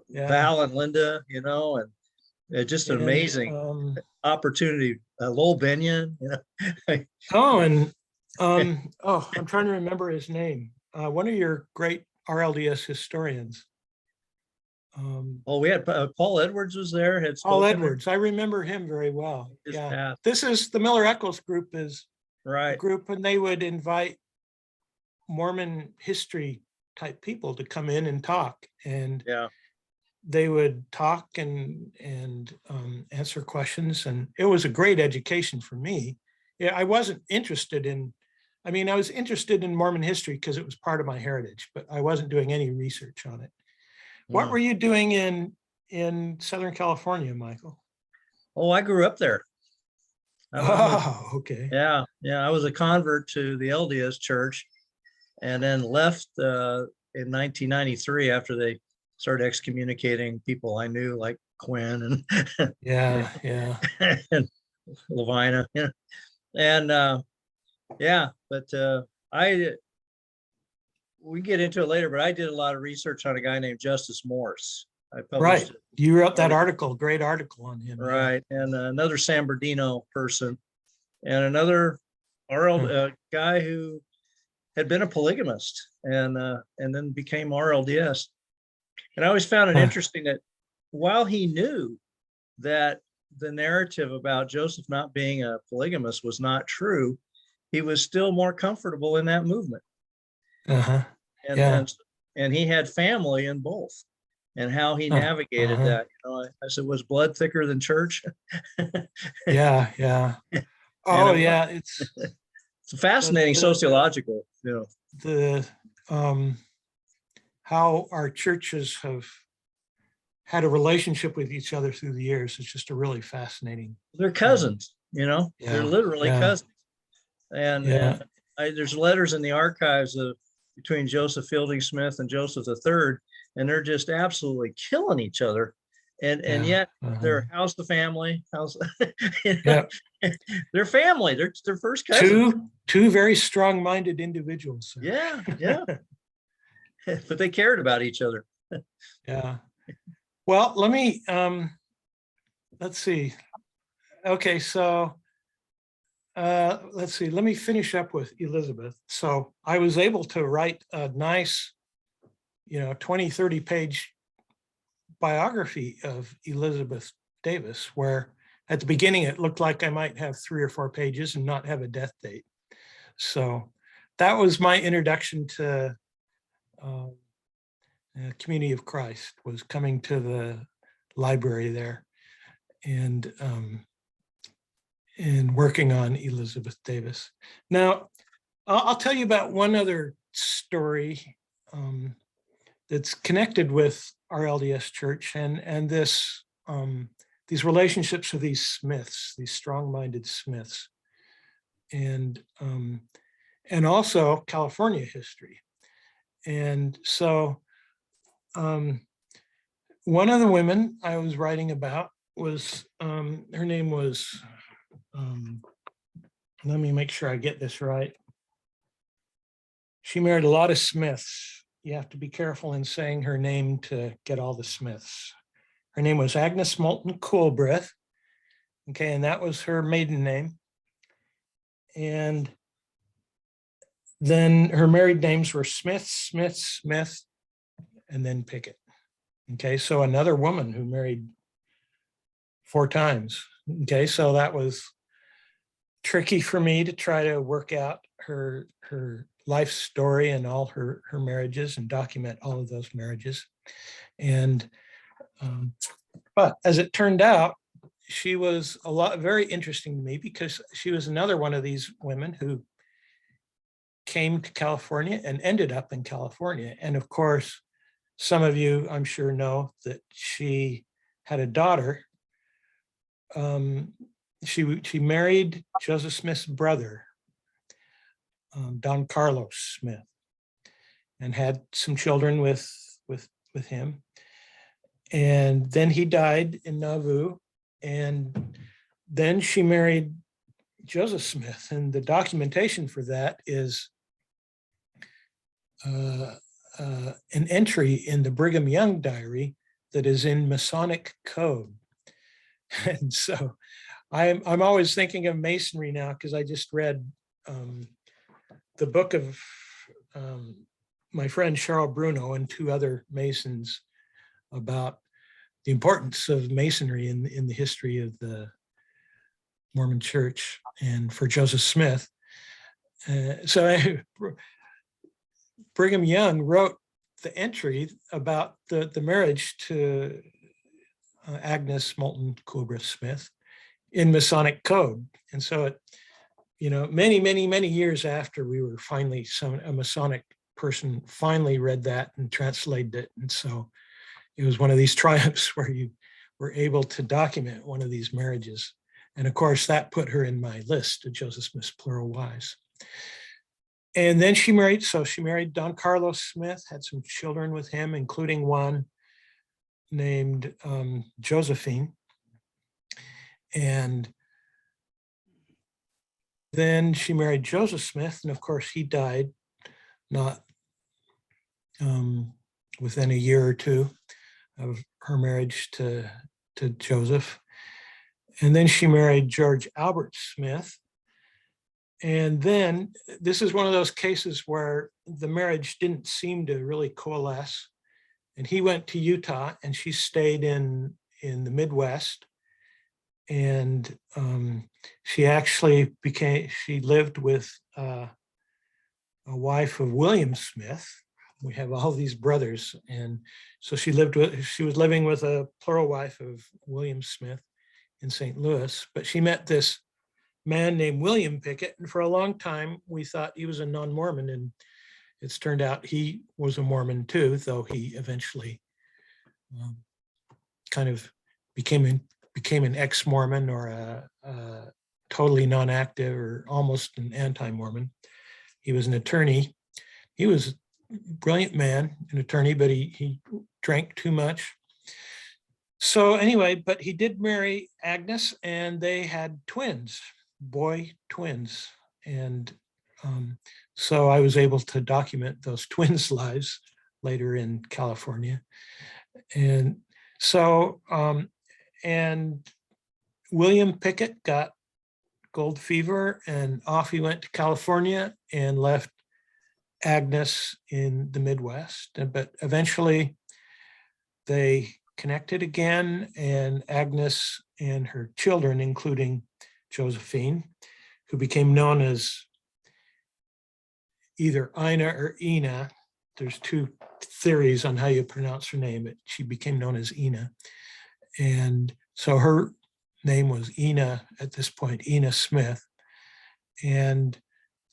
Yeah. Val and Linda, and just an And, amazing opportunity. Lowell Benyon, Oh, and I'm trying to remember his name. one of your great RLDS historians. We had Paul Edwards was there, had Paul spoken. Edwards. I remember him very well. Just Yeah. passed. This is the Miller Eccles group is a Right. group, and they would invite Mormon history type people to come in and talk, and Yeah. they would talk and answer questions, and it was a great education for me. Yeah, I wasn't interested in, I mean, I was interested in Mormon history because it was part of my heritage, but I wasn't doing any research on it. What Mm. were you doing in Southern California, Michael? Oh, I grew up there. Oh, okay. Yeah. I was a convert to the LDS church and then left in 1993 after they started excommunicating people I knew like Quinn and, Yeah. and Levina. Yeah. And we get into it later, but I did a lot of research on a guy named Justice Morse. I published Right. You wrote that article, great article on him. yeah. right, and another San Bernardino person, and another RL guy who had been a polygamist and then became RLDS. And I always found it interesting that while he knew that the narrative about Joseph not being a polygamist was not true, he was still more comfortable in that movement. Uh-huh. And Yeah. and he had family in both, and how he navigated Uh-huh. that. You know, I said, was blood thicker than church? Yeah. Oh, yeah. It's It's fascinating sociological, you know. the how our churches have had a relationship with each other through the years. It's just a really fascinating. They're cousins, you know, they're Yeah, literally yeah. cousins. And, Yeah. there's letters in the archives between Joseph Fielding Smith and Joseph III, and they're just absolutely killing each other. And Yeah, yet they're how's the family? Yeah. They're family. They're first cousins. Two very strong-minded individuals. Yeah. But they cared about each other. Yeah. Well, let me, let's see. Okay, so let's see, let me finish up with Elizabeth. So I was able to write a nice, 20, 30 page biography of Elizabeth Davis, where at the beginning it looked like I might have 3 or 4 pages and not have a death date. So that was my introduction to Community of Christ, was coming to the library there and working on Elizabeth Davis. Now, I'll tell you about one other story that's connected with our LDS Church and this these relationships with these Smiths, these strong-minded Smiths, and also California history. And so one of the women I was writing about was, her name was, let me make sure I get this right. She married a lot of Smiths. You have to be careful in saying her name to get all the Smiths. Her name was Agnes Moulton Coolbrith. Okay, and that was her maiden name. And then her married names were Smith, and then Pickett. Okay, so another woman who married 4 times. Okay, so that was tricky for me to try to work out her life story and all her marriages and document all of those marriages. And but as it turned out, she was very interesting to me because she was another one of these women who came to California and ended up in California. And of course, some of you, I'm sure, know that she had a daughter. She married Joseph Smith's brother, Don Carlos Smith, and had some children with him. And then he died in Nauvoo, and then she married Joseph Smith, and the documentation for that is an entry in the Brigham Young diary that is in Masonic code. And so I'm always thinking of Masonry now because I just read the book of my friend Charles Bruno and two other Masons about the importance of Masonry in the history of the Mormon Church and for Joseph Smith. Brigham Young wrote the entry about the marriage to Agnes Moulton Cobra Smith in Masonic code. And so it, many years after we were finally, a Masonic person finally read that and translated it. And so it was one of these triumphs where you were able to document one of these marriages. And of course, that put her in my list of Joseph Smith's plural wives. And then she married Don Carlos Smith, had some children with him, including one named Josephine. And then she married Joseph Smith, and of course he died not within a year or two of her marriage to Joseph. And then she married George Albert Smith. And then this is one of those cases where the marriage didn't seem to really coalesce. And he went to Utah and she stayed in the Midwest. And she actually she lived with a wife of William Smith. We have all these brothers. And so she was living with a plural wife of William Smith in St. Louis, but she met this man named William Pickett. And for a long time, we thought he was a non-Mormon, and it's turned out he was a Mormon too, though he eventually kind of became an ex-Mormon or a totally non-active or almost an anti-Mormon. He was an attorney. He was a brilliant man, an attorney, but he drank too much. So anyway, but he did marry Agnes, and they had twins, boy twins. And so I was able to document those twins' lives later in California. And so, and William Pickett got gold fever, and off he went to California and left Agnes in the Midwest. But eventually they connected again, and Agnes and her children, including Josephine, who became known as either Ina or Ina. There's two theories on how you pronounce her name, but she became known as Ina. And so her name was Ina at this point, Ina Smith. And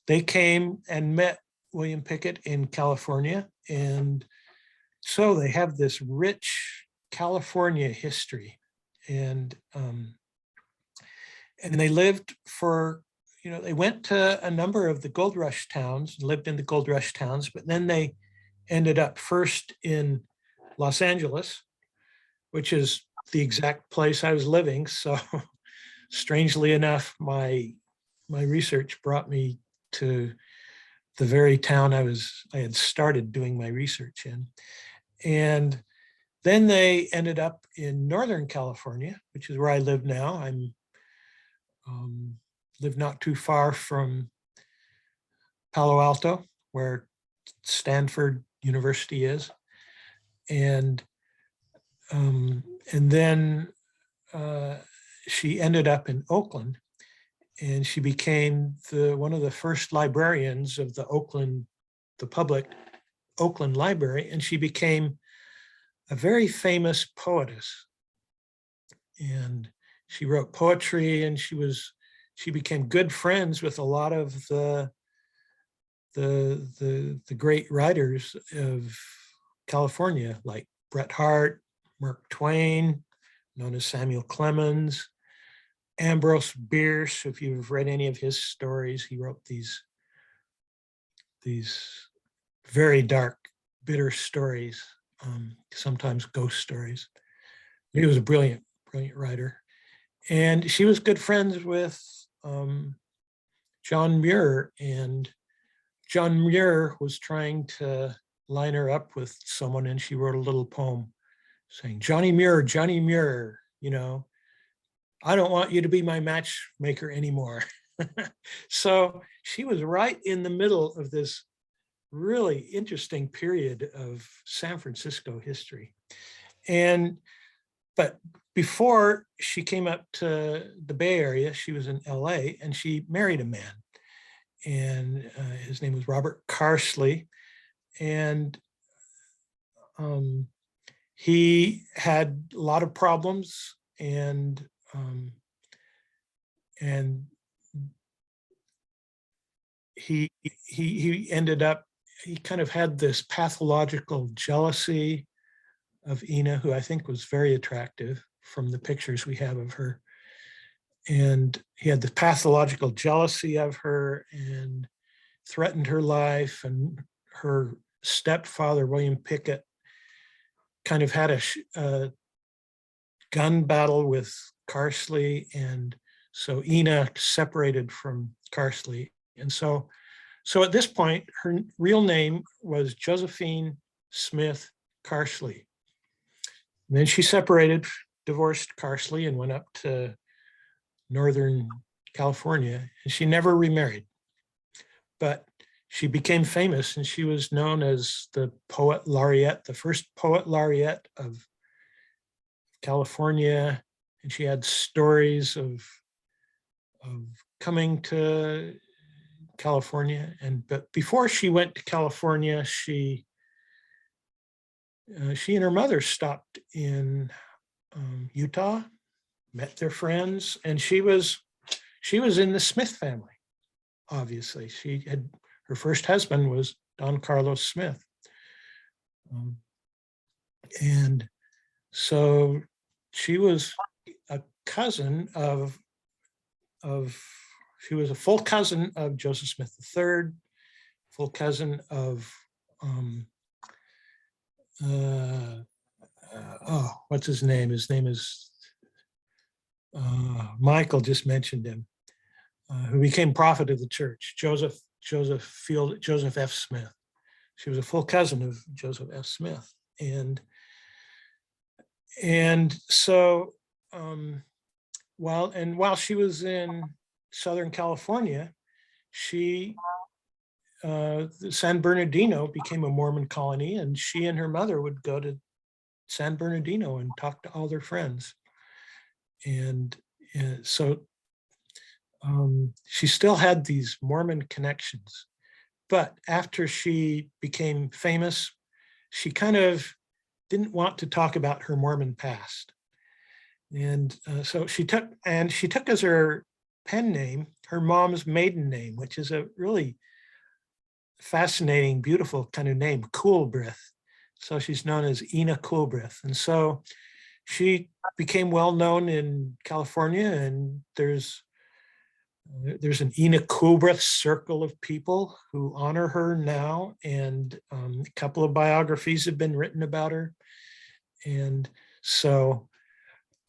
they came and met William Pickett in California. And so they have this rich California history. And they lived for, they went to a number of the gold rush towns, lived in the gold rush towns, but then they ended up first in Los Angeles, which is the exact place I was living. So strangely enough, my research brought me to the very town I had started doing my research in. And then they ended up in Northern California, which is where I live now. I'm live not too far from Palo Alto, where Stanford University is. And then she ended up in Oakland, and she became one of the first librarians of the public Oakland Library, and she became a very famous poetess. And she wrote poetry, and she became good friends with a lot of the great writers of California, like Bret Harte, Mark Twain, known as Samuel Clemens, Ambrose Bierce. If you've read any of his stories, he wrote these very dark, bitter stories, sometimes ghost stories. He was a brilliant writer. And she was good friends with John Muir, and John Muir was trying to line her up with someone, and she wrote a little poem saying, Johnny Muir, I don't want you to be my matchmaker anymore. So she was right in the middle of this really interesting period of San Francisco history. But before she came up to the Bay Area, she was in LA and she married a man. And his name was Robert Carsley. And he had a lot of problems, and he ended up, he kind of had this pathological jealousy of Ina, who I think was very attractive from the pictures we have of her. And he had the pathological jealousy of her and threatened her life. And her stepfather, William Pickett, kind of had a gun battle with Carsley. And so Ina separated from Carsley. And so at this point, her real name was Josephine Smith Carsley. And then she separated, divorced Carsley, and went up to Northern California, and she never remarried. But she became famous, and she was known as the poet laureate, the first poet laureate of California. And she had stories of coming to California. But before she went to California, she and her mother stopped in Utah, met their friends, and she was in the Smith family. Obviously, her first husband was Don Carlos Smith, and so she was a cousin of she was a full cousin of Joseph Smith III, full cousin of what's his name? His name is Michael just mentioned him, who became prophet of the church, Joseph F. Smith. She was a full cousin of Joseph F. Smith. And so while she was in Southern California, San Bernardino became a Mormon colony, and she and her mother would go to San Bernardino and talk to all their friends. And so she still had these Mormon connections. But after she became famous, she kind of didn't want to talk about her Mormon past. And so she took as her pen name her mom's maiden name, which is a really fascinating, beautiful kind of name, Coolbrith. So she's known as Ina Coolbrith. And so she became well known in California, and there's an Ina Coolbrith circle of people who honor her now, and a couple of biographies have been written about her. And so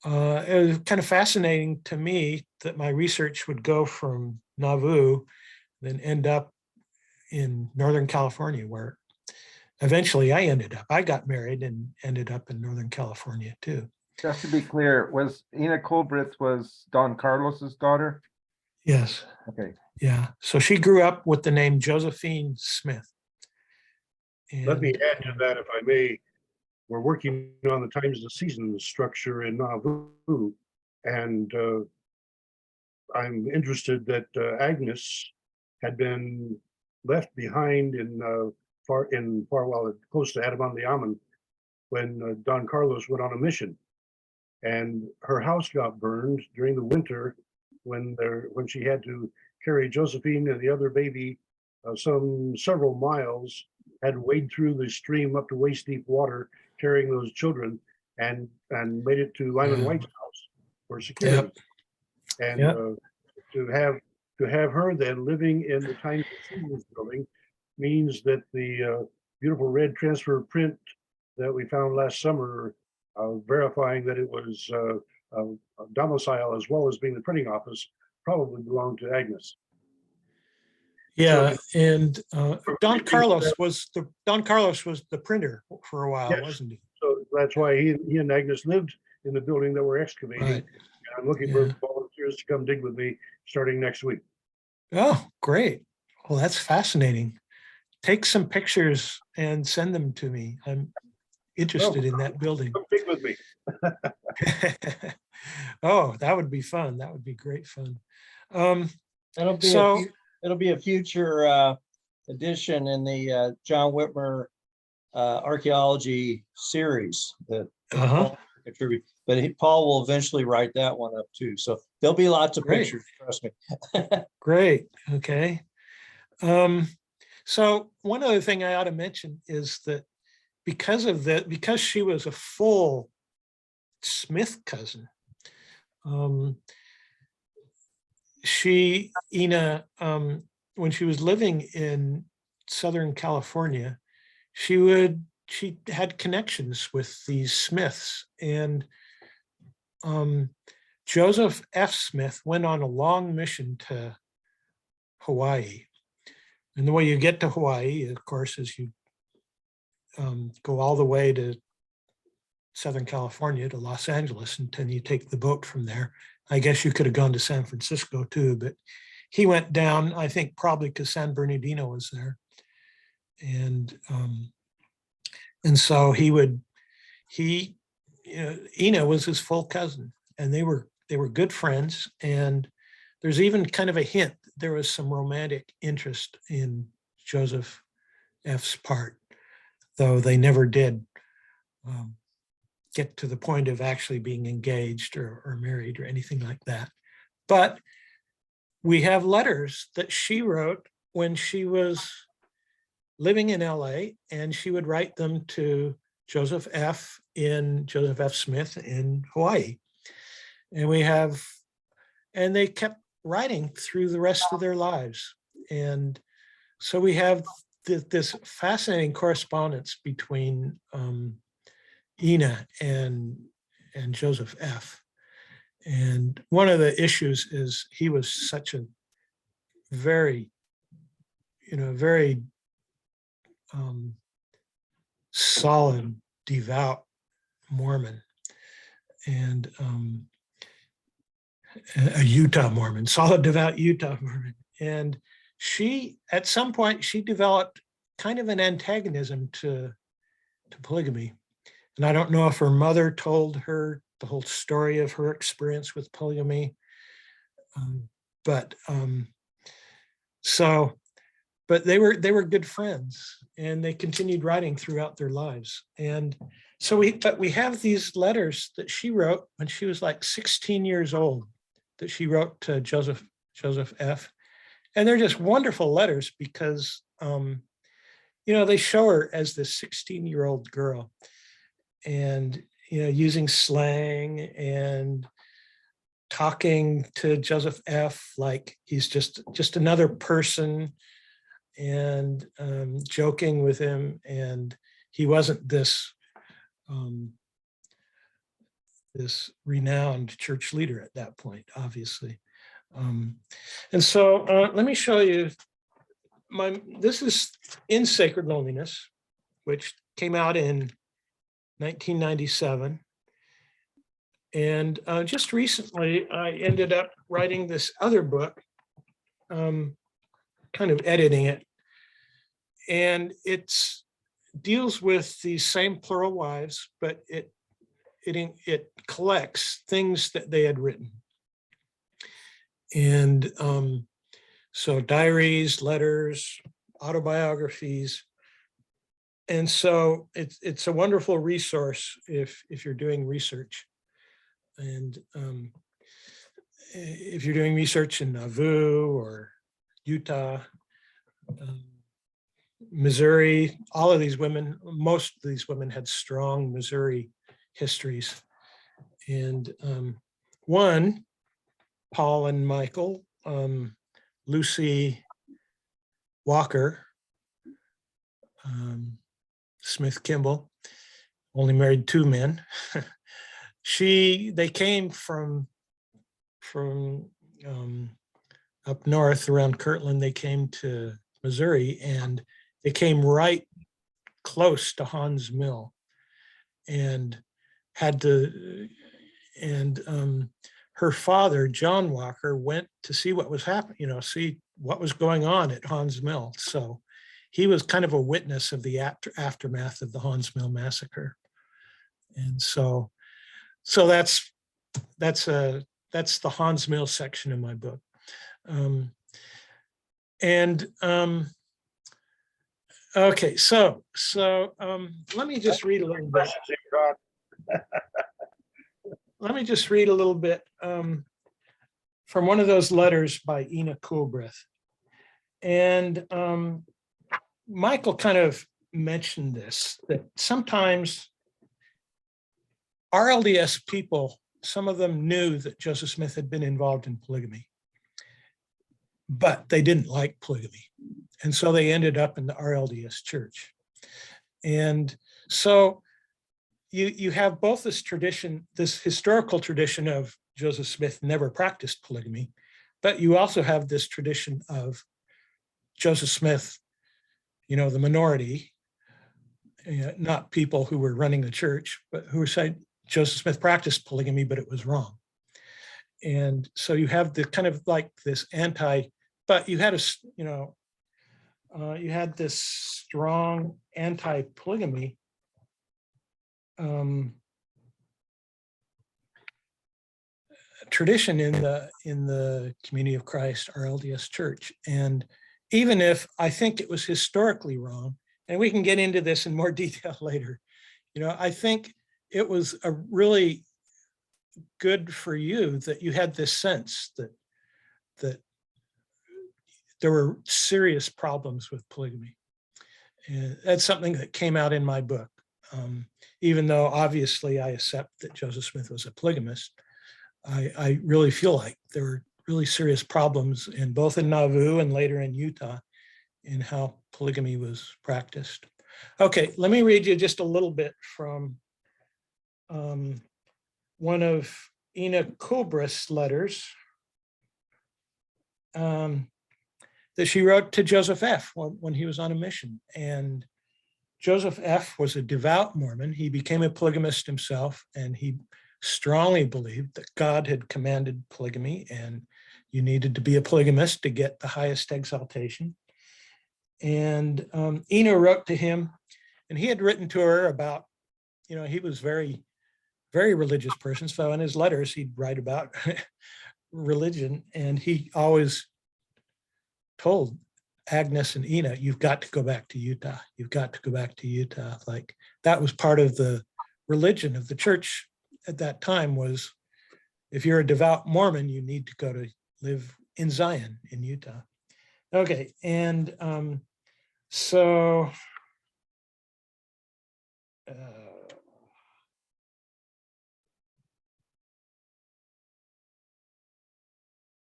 it was kind of fascinating to me that my research would go from Nauvoo, then end up in Northern California, where eventually I ended up. I got married and ended up in Northern California too. Just to be clear, was Ina Coolbrith was Don Carlos's daughter? Yes. Okay. Yeah. So she grew up with the name Josephine Smith. Let me add to that, if I may. We're working on the times of the season structure in Nauvoo, and I'm interested that Agnes had been left behind in Farwell, close to Adamantiaman, when Don Carlos went on a mission, and her house got burned during the winter when she had to carry Josephine and the other baby several miles, had to wade through the stream up to waist deep water carrying those children, and made it to Lyman White's house for security. And to have her then living in the Times of Seasons building means that the beautiful red transfer print that we found last summer, verifying that it was a domicile as well as being the printing office, probably belonged to Agnes. Yeah, and Don Carlos was the printer for a while, Yes. Wasn't he? So that's why he and Agnes lived in the building that we're excavating. Right. And I'm looking for volunteers to come dig with me starting next week. Oh, great. Well, that's fascinating. take some pictures and send them to me. I'm interested in that building. Come pick with me. Oh, that would be fun. That would be great fun. Um, It'll be So- it'll be a future edition in the John Whitmer archaeology series that Uh-huh. Paul contribute. But Paul will eventually write that one up too. So there'll be lots of Great. pictures, trust me. Great. Okay. So one other thing I ought to mention is that because she was a full Smith cousin, Ina, when she was living in Southern California, she had connections with these Smiths, and Joseph F. Smith went on a long mission to Hawaii. And the way you get to Hawaii, of course, is you go all the way to Southern California to Los Angeles, and then you take the boat from there. I guess you could have gone to San Francisco too, but he went down, I think probably because San Bernardino was there. And so Ina was his full cousin, and they were good friends. And there's even kind of a hint there was some romantic interest in Joseph F.'s part, though they never did get to the point of actually being engaged or married or anything like that. But we have letters that she wrote when she was living in LA, and she would write them to Joseph F. Smith in Hawaii. And they kept writing through the rest of their lives. And so we have this fascinating correspondence between Ina and Joseph F. And one of the issues is he was such a very solid, devout Mormon, and a Utah Mormon, solid, devout Utah Mormon. And at some point, she developed kind of an antagonism to polygamy. And I don't know if her mother told her the whole story of her experience with polygamy. But they were good friends, and they continued writing throughout their lives. And so we have these letters that she wrote when she was like 16 years old, that she wrote to Joseph F. And they're just wonderful letters because they show her as this 16-year-old girl, and using slang and talking to Joseph F. like he's just another person, and joking with him. And he wasn't this renowned church leader at that point, obviously. And so let me show you this is In Sacred Loneliness, which came out in 1997. And just recently, I ended up writing this other book, kind of editing it. And it deals with these same plural wives, but it collects things that they had written. And so diaries, letters, autobiographies. And so it's a wonderful resource if you're doing research. And if you're doing research in Nauvoo or Utah, Missouri, all of these women, most of these women had strong Missouri histories. And one, Paul and Michael, Lucy Walker, Smith Kimball, only married 2 men. They came from up north around Kirtland. They came to Missouri, and they came right close to Hans Mill, and her father, John Walker, went to see what was happening, see what was going on at Hans Mill. So he was kind of a witness of the aftermath of the Hans Mill massacre. And so that's the Hans Mill section in my book. Okay, so let me just read a little bit. Let me just read a little bit from one of those letters by Ina Coolbrith. And Michael kind of mentioned this, that sometimes RLDS people, some of them knew that Joseph Smith had been involved in polygamy, but they didn't like polygamy. And so they ended up in the RLDS church. And so you have both this tradition, this historical tradition of Joseph Smith never practiced polygamy, but you also have this tradition of Joseph Smith, the minority, not people who were running the church, but who were saying Joseph Smith practiced polygamy, but it was wrong. And so you have the kind of like this but you had you had this strong anti-polygamy tradition in the Community of Christ, our LDS church. And even if I think it was historically wrong, and we can get into this in more detail later, I think it was a really good for you that you had this sense that there were serious problems with polygamy. And that's something that came out in my book. Even though obviously I accept that Joseph Smith was a polygamist, I really feel like there were really serious problems in both in Nauvoo and later in Utah in how polygamy was practiced. Okay, let me read you just a little bit from one of Ina Coolbrith's letters that she wrote to Joseph F. when he was on a mission. And Joseph F. was a devout Mormon. He became a polygamist himself, and he strongly believed that God had commanded polygamy, and you needed to be a polygamist to get the highest exaltation. And Ina wrote to him, and he had written to her about, he was very, very religious person. So in his letters, he'd write about religion, and he always told Agnes and Ina, you've got to go back to Utah. You've got to go back to Utah. Like that was part of the religion of the church at that time was, if you're a devout Mormon, you need to go to live in Zion in Utah. Okay, and so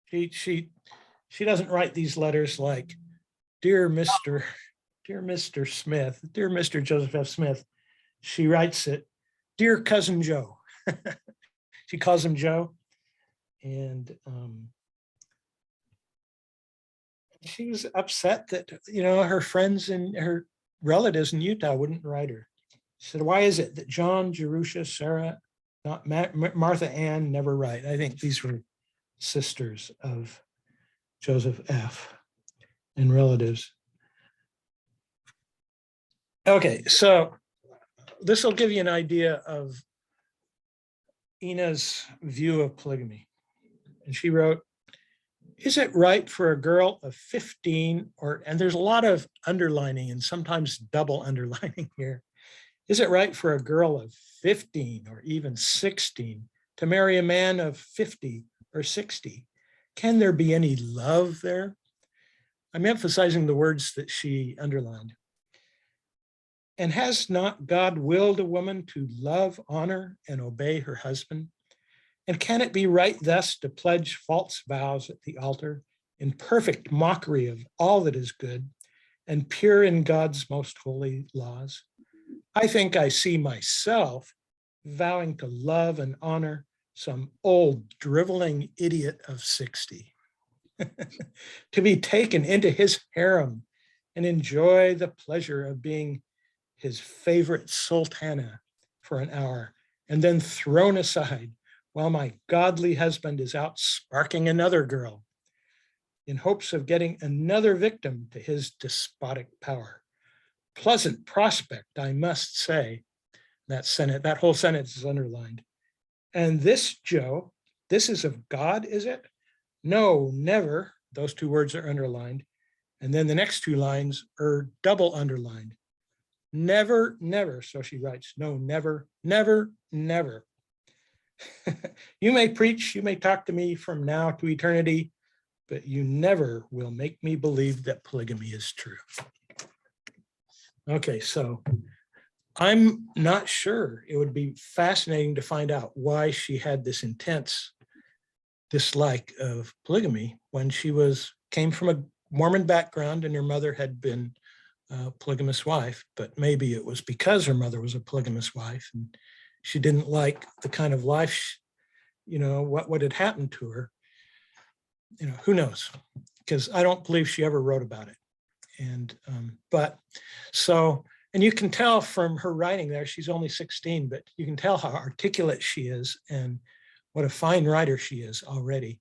she doesn't write these letters like, Dear Mr. Smith, dear Mr. Joseph F. Smith. She writes it, Dear Cousin Joe. She calls him Joe. And she was upset that, her friends and her relatives in Utah wouldn't write her. She said, why is it that John, Jerusha, Sarah, not Martha Ann never write? I think these were sisters of Joseph F. and relatives. Okay, so this will give you an idea of Ina's view of polygamy. And she wrote, is it right for a girl of 15, and there's a lot of underlining and sometimes double underlining here. Is it right for a girl of 15 or even 16 to marry a man of 50 or 60? Can there be any love there? I'm emphasizing the words that she underlined. And has not God willed a woman to love, honor, and obey her husband? And can it be right thus to pledge false vows at the altar in perfect mockery of all that is good and pure in God's most holy laws? I think I see myself vowing to love and honor some old driveling idiot of 60, to be taken into his harem and enjoy the pleasure of being his favorite sultana for an hour, and then thrown aside while my godly husband is out sparking another girl in hopes of getting another victim to his despotic power. pleasant prospect, I must say. That whole sentence is underlined. And this, Joe, this is of God, is it? No, never. Those two words are underlined. And then the next two lines are double underlined. Never, never. So she writes, no, never, never, never. You may preach, you may talk to me from now to eternity, but you never will make me believe that polygamy is true. Okay, so I'm not sure. It would be fascinating to find out why she had this intense dislike of polygamy when she came from a Mormon background and her mother had been a polygamous wife, but maybe it was because her mother was a polygamous wife and she didn't like the kind of life, what had happened to her. Who knows? Because I don't believe she ever wrote about it. And and you can tell from her writing there, she's only 16, but you can tell how articulate she is and what a fine writer she is already.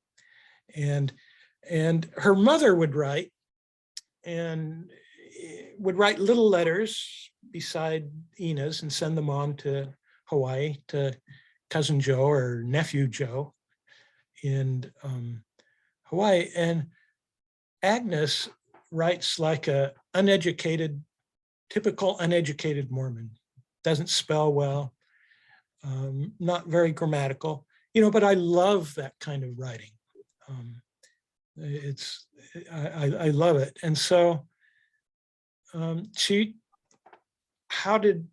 And her mother would write little letters beside Ina's and send them on to Hawaii to cousin Joe or nephew Joe in Hawaii. And Agnes writes like a typical uneducated Mormon, doesn't spell well, not very grammatical, but I love that kind of writing. I love it. And so how did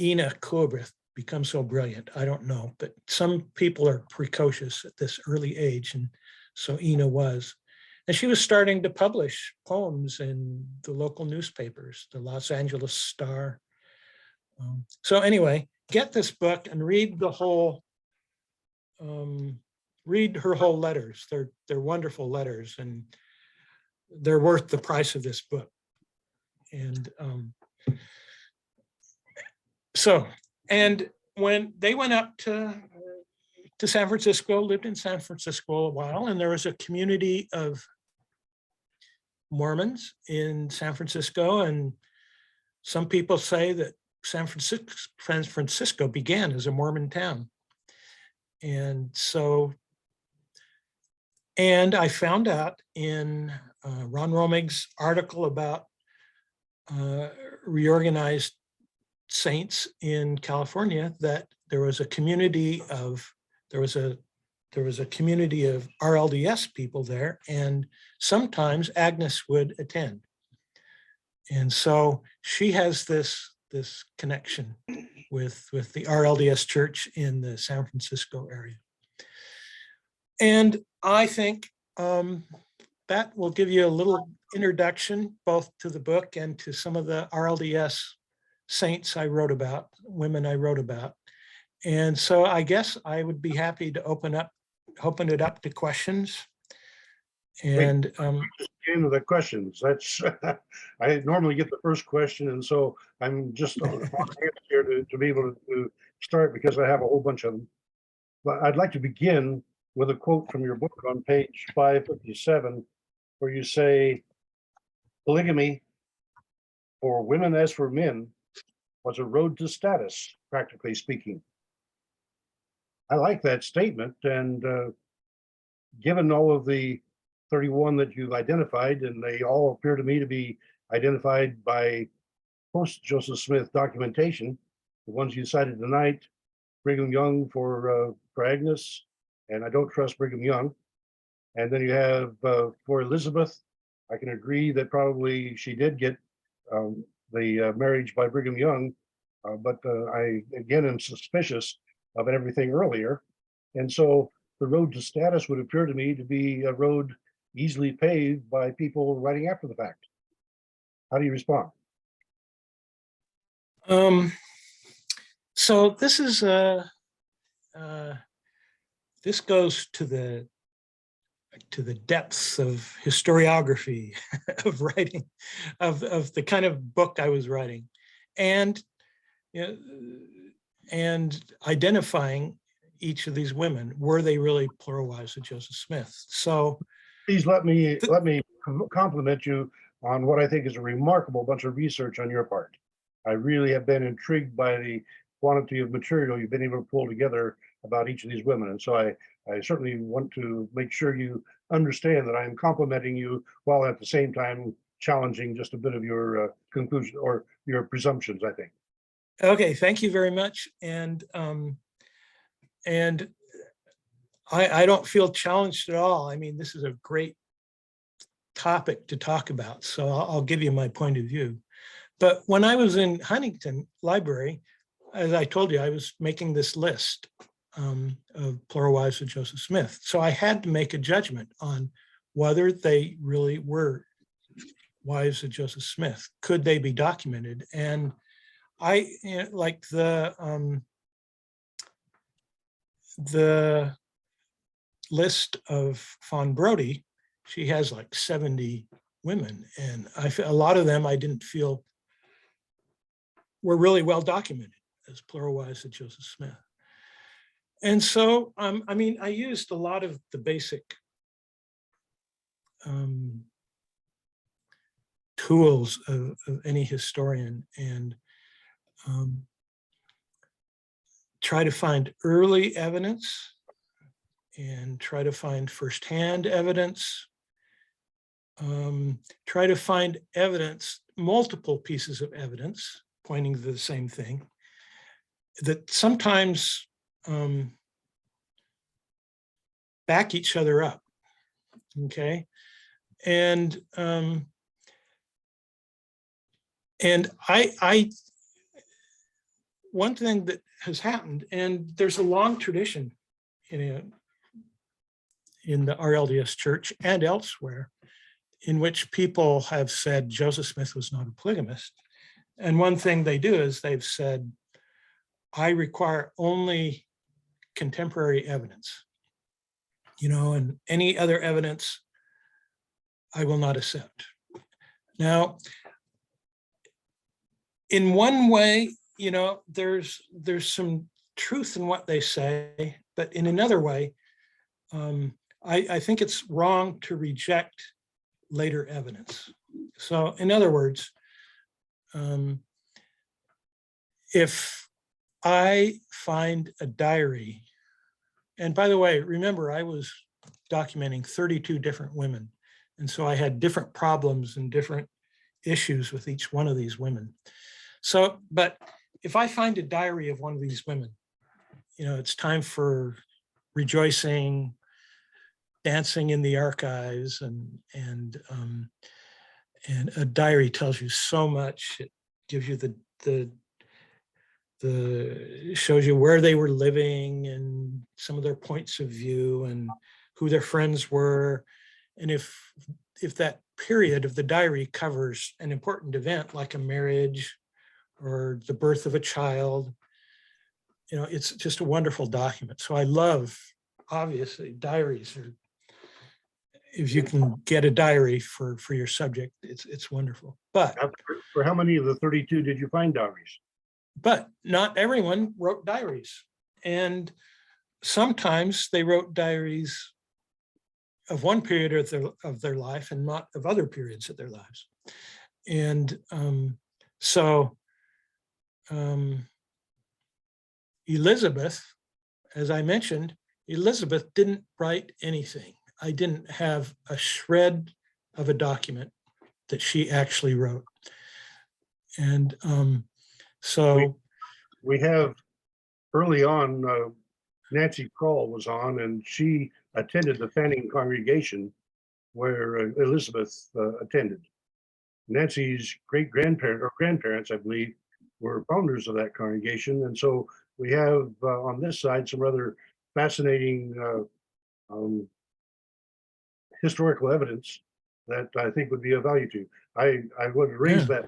Ina Cobreth become so brilliant? I don't know, but some people are precocious at this early age, and so Ina was. And she was starting to publish poems in the local newspapers, the Los Angeles Star. So anyway, get this book and read her whole letters. They're wonderful letters, and they're worth the price of this book. And and when they went up to San Francisco, lived in San Francisco a while, and there was a community of Mormons in San Francisco, and some people say that San Francisco began as a Mormon town. And I found out in Ron Romig's article about reorganized saints in California that there was a community of RLDS people there, and sometimes Agnes would attend. And so she has this connection with the RLDS church in the San Francisco area. And I think that will give you a little introduction both to the book and to some of the RLDS saints I wrote about, women I wrote about. And so I guess I would be happy to open it up to questions. And Into the questions. That's I normally get the first question, and so I'm just on here to be able to start because I have a whole bunch of them. But I'd like to begin with a quote from your book on page 557, where you say, polygamy for women as for men was a road to status, practically speaking. I like that statement, and given all of the 31 that you've identified, and they all appear to me to be identified by post-Joseph Smith documentation, the ones you cited tonight, Brigham Young for Agnes, and I don't trust Brigham Young. And then you have for Elizabeth, I can agree that probably she did get the marriage by Brigham Young, but I again am suspicious of everything earlier. And so the road to status would appear to me to be a road easily paved by people writing after the fact. How do you respond? So this is this goes to the depths of historiography of writing, of the kind of book I was writing, and identifying each of these women. Were they really plural wives of Joseph Smith? So Please let me compliment you on what I think is a remarkable bunch of research on your part. I really have been intrigued by the quantity of material you've been able to pull together about each of these women. And so I certainly want to make sure you understand that I am complimenting you while at the same time challenging just a bit of your conclusion or your presumptions, I think. Okay, thank you very much. And I don't feel challenged at all. I mean, this is a great topic to talk about, so I'll give you my point of view. But when I was in Huntington Library, as I told you, I was making this list of plural wives of Joseph Smith. So I had to make a judgment on whether they really were wives of Joseph Smith. Could they be documented? And like the list of Fawn Brody, she has like 70 women, and a lot of them I didn't feel were really well documented as plural wives of Joseph Smith. And so, I mean, I used a lot of the basic tools of any historian, and try to find early evidence and try to find firsthand evidence, try to find evidence, multiple pieces of evidence pointing to the same thing, that sometimes back each other up, okay? And I one thing that has happened, and there's a long tradition in the RLDS Church and elsewhere, in which people have said Joseph Smith was not a polygamist. And one thing they do is they've said, I require only contemporary evidence, and any other evidence I will not accept. Now, in one way, there's some truth in what they say, but in another way, I think it's wrong to reject later evidence. So in other words, if I find a diary, and by the way, remember I was documenting 32 different women, and so I had different problems and different issues with each one of these women. So, but if I find a diary of one of these women, it's time for rejoicing, dancing in the archives, and a diary tells you so much. It gives you shows you where they were living and some of their points of view and who their friends were. And if that period of the diary covers an important event like a marriage or the birth of a child, it's just a wonderful document. So I love, obviously, diaries. If you can get a diary for your subject, it's wonderful. But For how many of the 32 did you find diaries? But not everyone wrote diaries. And sometimes they wrote diaries of one period of their life and not of other periods of their lives. And so Elizabeth, as I mentioned, Elizabeth didn't write anything. I didn't have a shred of a document that she actually wrote. And so we have early on, Nancy Kroll was on, and she attended the Fanning congregation where Elizabeth attended. Nancy's grandparents, I believe, were founders of that congregation. And so we have on this side some rather fascinating historical evidence that I think would be of value to you. I would raise that.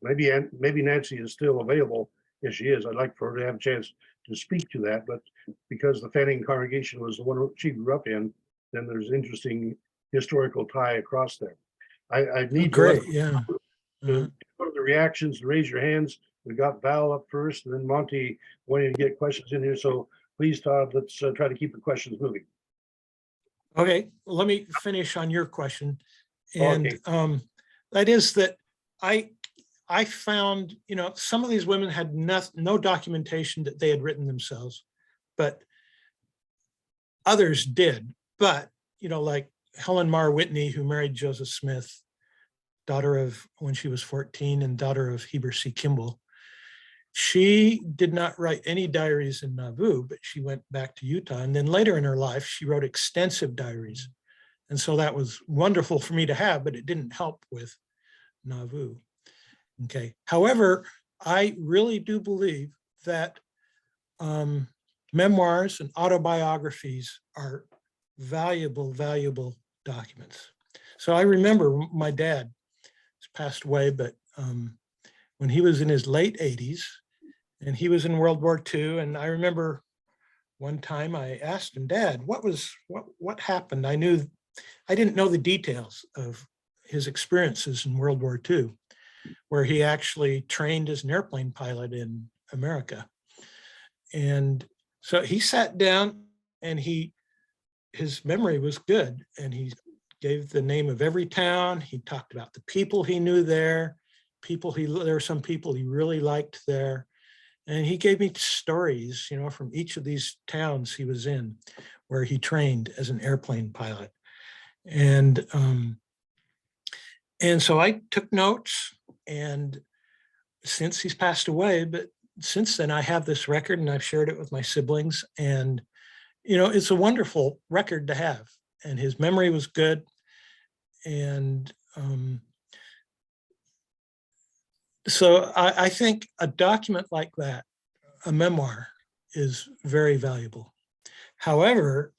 Maybe Nancy is still available. If she is, I'd like for her to have a chance to speak to that. But because the Fanning congregation was the one she grew up in, then there's interesting historical tie across there. I need great, to go to the reactions, raise your hands. We got Val up first, and then Monty wanting to get questions in here. So please, Todd, let's try to keep the questions moving. Okay, let me finish on your question. And Okay. that is that I found, some of these women had no documentation that they had written themselves, but others did. But, like Helen Mar Whitney, who married Joseph Smith, daughter of, when she was 14, and daughter of Heber C. Kimball. She did not write any diaries in Nauvoo, but she went back to Utah. And then later in her life, she wrote extensive diaries. And so that was wonderful for me to have, but it didn't help with Nauvoo. Okay. However, I really do believe that memoirs and autobiographies are valuable documents. So I remember my dad has passed away, but when he was in his late 80s and he was in World War II, and I remember one time I asked him, Dad, what happened? I didn't know the details of his experiences in World War II, where he actually trained as an airplane pilot in America. And so he sat down and his memory was good. And he gave the name of every town. He talked about the people he knew there, there were some people he really liked there. And he gave me stories, from each of these towns he was in, where he trained as an airplane pilot. And so I took notes, and since he's passed away, but since then I have this record and I've shared it with my siblings, and, it's a wonderful record to have. And his memory was good. And so I think a document like that, a memoir, is very valuable. However,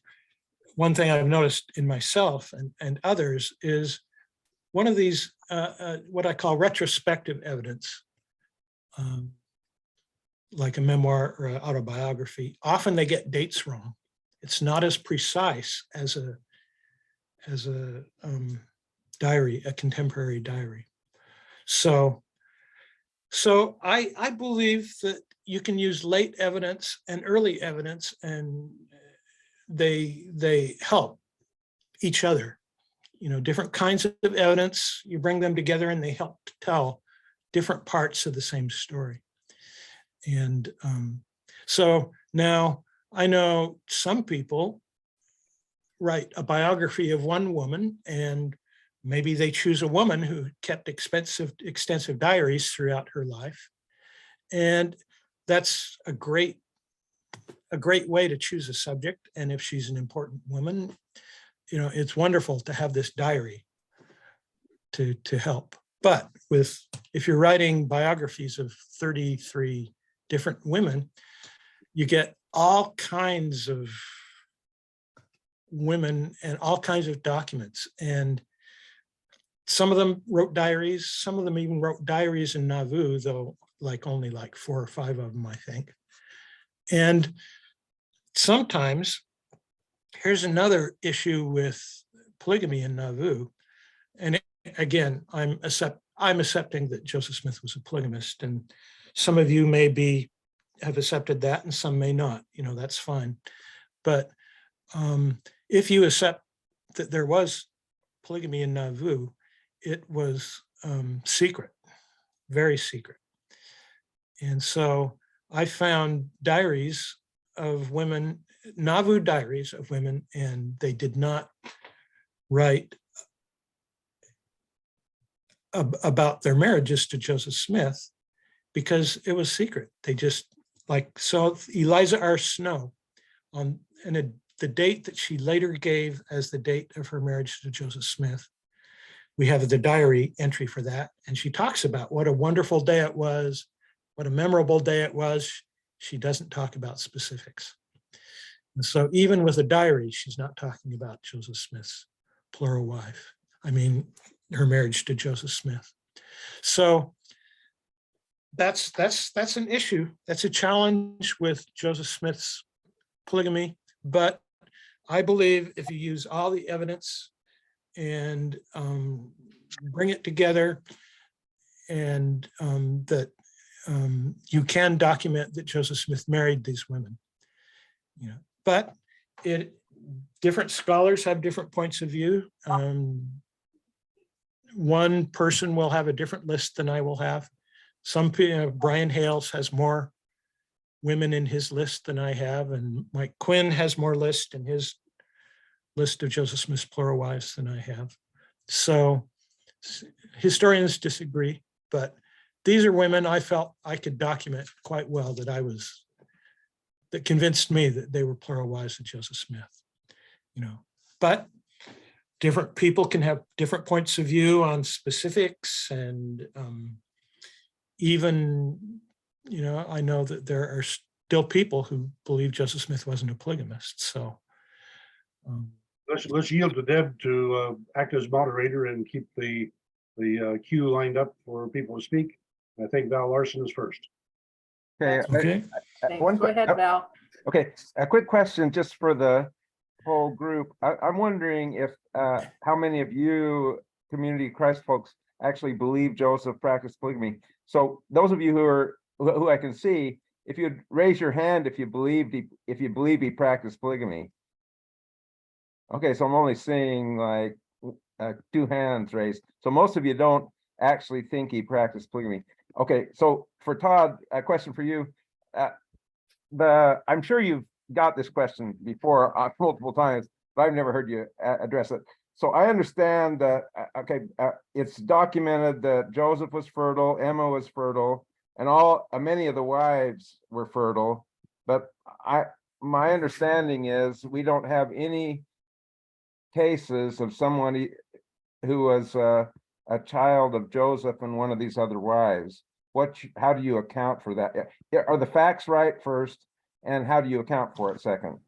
one thing I've noticed in myself and others is one of these, what I call retrospective evidence, like a memoir or an autobiography, often they get dates wrong. It's not as precise as a diary, a contemporary diary. So I believe that you can use late evidence and early evidence, and they help each other. Different kinds of evidence, you bring them together and they help to tell different parts of the same story. And so now I know some people write a biography of one woman, and maybe they choose a woman who kept extensive diaries throughout her life. And that's a great way to choose a subject. And if she's an important woman, it's wonderful to have this diary to help. But if you're writing biographies of 33 different women, you get all kinds of women and all kinds of documents. And some of them wrote diaries, some of them even wrote diaries in Nauvoo, though only 4 or 5 of them, I think. And sometimes, here's another issue with polygamy in Nauvoo. And again, I'm accepting that Joseph Smith was a polygamist, and some of you have accepted that and some may not, that's fine. But if you accept that there was polygamy in Nauvoo, it was secret, very secret. And so I found diaries of women, Nauvoo diaries of women, and they did not write about their marriages to Joseph Smith because it was secret. They just so Eliza R. Snow, the date that she later gave as the date of her marriage to Joseph Smith, we have the diary entry for that. And she talks about what a wonderful day it was, what a memorable day it was. She doesn't talk about specifics. And so even with a diary, she's not talking about Joseph Smith's plural wife. I mean, her marriage to Joseph Smith. So that's an issue. That's a challenge with Joseph Smith's polygamy. But I believe if you use all the evidence and bring it together, and that you can document that Joseph Smith married these women. But different scholars have different points of view. One person will have a different list than I will have. Brian Hales has more women in his list than I have, and Mike Quinn has more list in his list of Joseph Smith's plural wives than I have. So historians disagree, but these are women I felt I could document quite well that convinced me that they were plural wives of Joseph Smith, but different people can have different points of view on specifics, and even, I know that there are still people who believe Joseph Smith wasn't a polygamist. So Let's yield to Deb to act as moderator and keep the queue lined up for people to speak. I think Val Larson is first. Okay. okay. Thanks. Go ahead, Val. Okay, a quick question just for the whole group. I'm wondering if how many of you Community of Christ folks actually believe Joseph practiced polygamy. So those of you who I can see, if you'd raise your hand if you believe he practiced polygamy. Okay, so I'm only seeing like 2 hands raised. So most of you don't actually think he practiced polygamy. Okay, so for Todd, a question for you. I'm sure you've got this question before multiple times, but I've never heard you address it. So I understand that, it's documented that Joseph was fertile, Emma was fertile, and many of the wives were fertile. But my understanding is we don't have any cases of someone who was a child of Joseph and one of these other wives. How do you account for that? Are the facts right first, and how do you account for it second?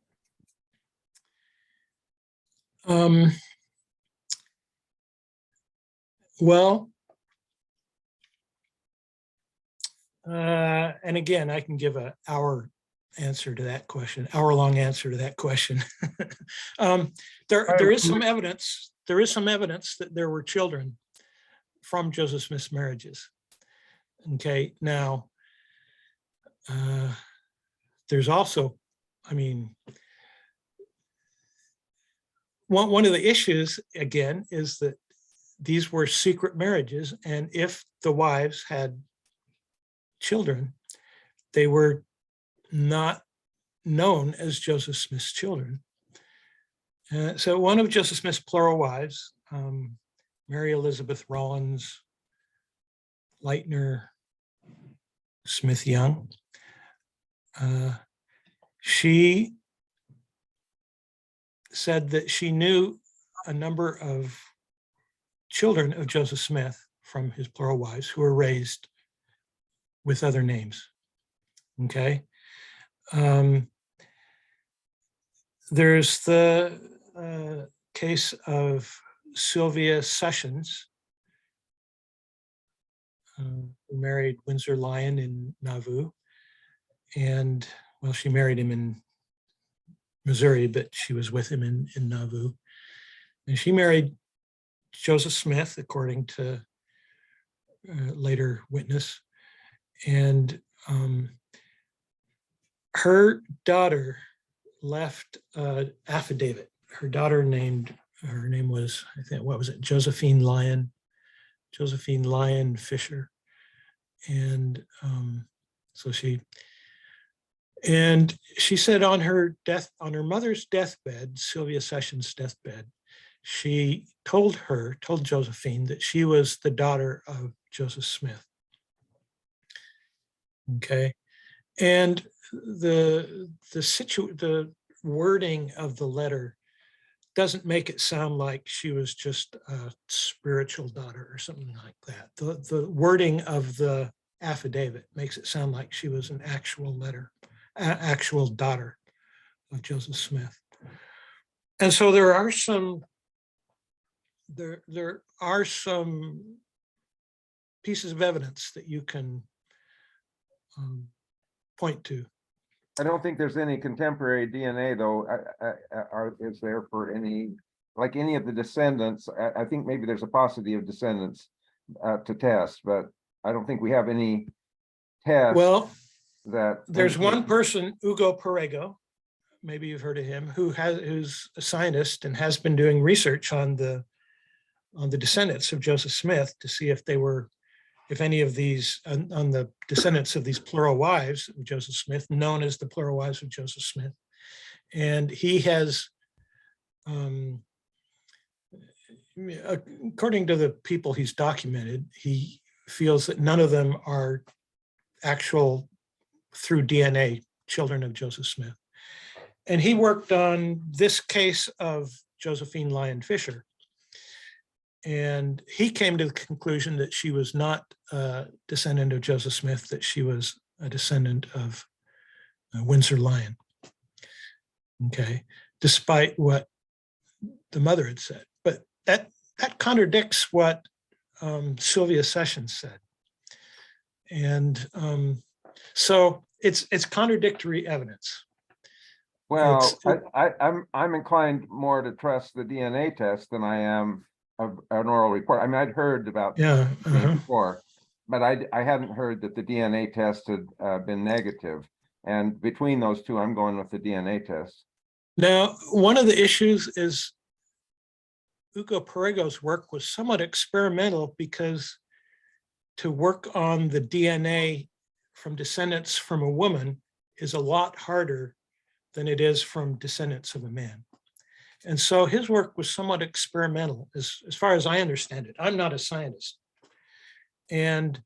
Well, and again, I can give an hour-long answer to that question. There is some evidence. There is some evidence that there were children from Joseph Smith's marriages. Okay, now there's also, one of the issues again is that these were secret marriages, and if the wives had children, they were not known as Joseph Smith's children. So one of Joseph Smith's plural wives, Mary Elizabeth Rollins Leitner Smith Young, she said that she knew a number of children of Joseph Smith from his plural wives who were raised with other names. Okay. There's the case of Sylvia Sessions, who married Windsor Lyon in Nauvoo. And well, she married him in Missouri, but she was with him in Nauvoo. And she married Joseph Smith, according to later witness. And her daughter left an affidavit. Her name was, I think, what was it? Josephine Lyon Fisher. And so she said on her mother's deathbed, Sylvia Sessions' deathbed, she told Josephine that she was the daughter of Joseph Smith. Okay. And the wording of the letter doesn't make it sound like she was just a spiritual daughter or something like that. The wording of the affidavit makes it sound like she was an actual daughter of Joseph Smith. And so there are some pieces of evidence that you can point to. I don't think there's any contemporary DNA though. Is there for any of the descendants? I think maybe there's a paucity of descendants to test, but I don't think we have any tests. Well, that there's one person, Hugo Perego, maybe you've heard of him, who's a scientist and has been doing research on the descendants of Joseph Smith to see if any of these, on the descendants of these plural wives of Joseph Smith, known as the plural wives of Joseph Smith. And he has, according to the people he's documented, he feels that none of them are actual, through DNA, children of Joseph Smith. And he worked on this case of Josephine Lyon Fisher. And he came to the conclusion that she was not a descendant of Joseph Smith, that she was a descendant of Windsor Lyon. Okay, despite what the mother had said. But that contradicts what Sylvia Sessions said. And so it's contradictory evidence. Well, I'm inclined more to trust the DNA test than I am of an oral report. I mean, I'd heard about Yeah. things before, but I hadn't heard that the DNA test had been negative. And between those two, I'm going with the DNA test. Now, one of the issues is Ugo Perrego's work was somewhat experimental, because to work on the DNA from descendants from a woman is a lot harder than it is from descendants of a man. And so his work was somewhat experimental, as far as I understand it. I'm not a scientist. And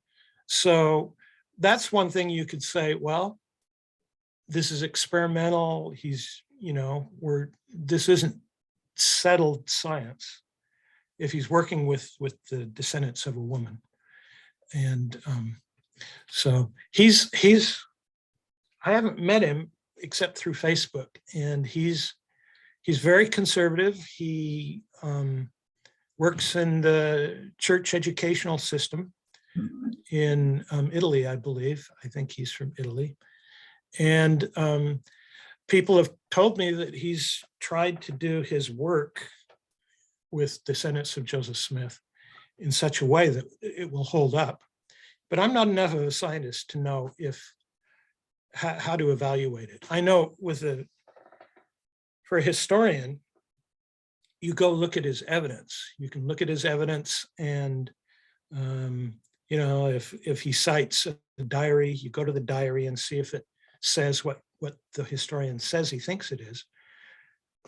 so that's one thing you could say, well, this is experimental. This isn't settled science if he's working with the descendants of a woman. And so I haven't met him except through Facebook, and he's very conservative. He works in the church educational system in Italy, I believe. I think he's from Italy. And people have told me that he's tried to do his work with descendants of Joseph Smith in such a way that it will hold up. But I'm not enough of a scientist to know how to evaluate it. I know for a historian, you go look at his evidence. You can look at his evidence, and if he cites a diary, you go to the diary and see if it says what the historian says he thinks it is.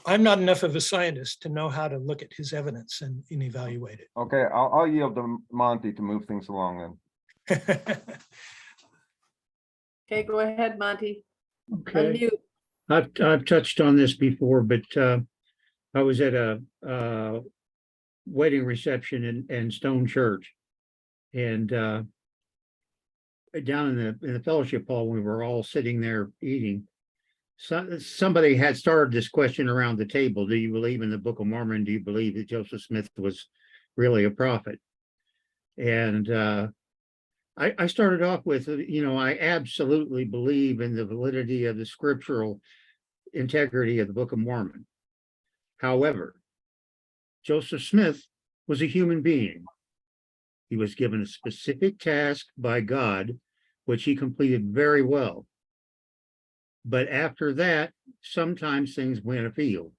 I'm not enough of a scientist to know how to look at his evidence and evaluate it. Okay, I'll yield to Monty to move things along then. Okay, go ahead, Monty. Okay, Unmute. I've touched on this before, but I was at a wedding reception in Stone Church, and down in the fellowship hall, we were all sitting there eating. Somebody had started this question around the table: do you believe in the Book of Mormon? Do you believe that Joseph Smith was really a prophet? And I started off with, I absolutely believe in the validity of the scriptural integrity of the Book of Mormon. However, Joseph Smith was a human being. He was given a specific task by God, which he completed very well. But after that, sometimes things went afield.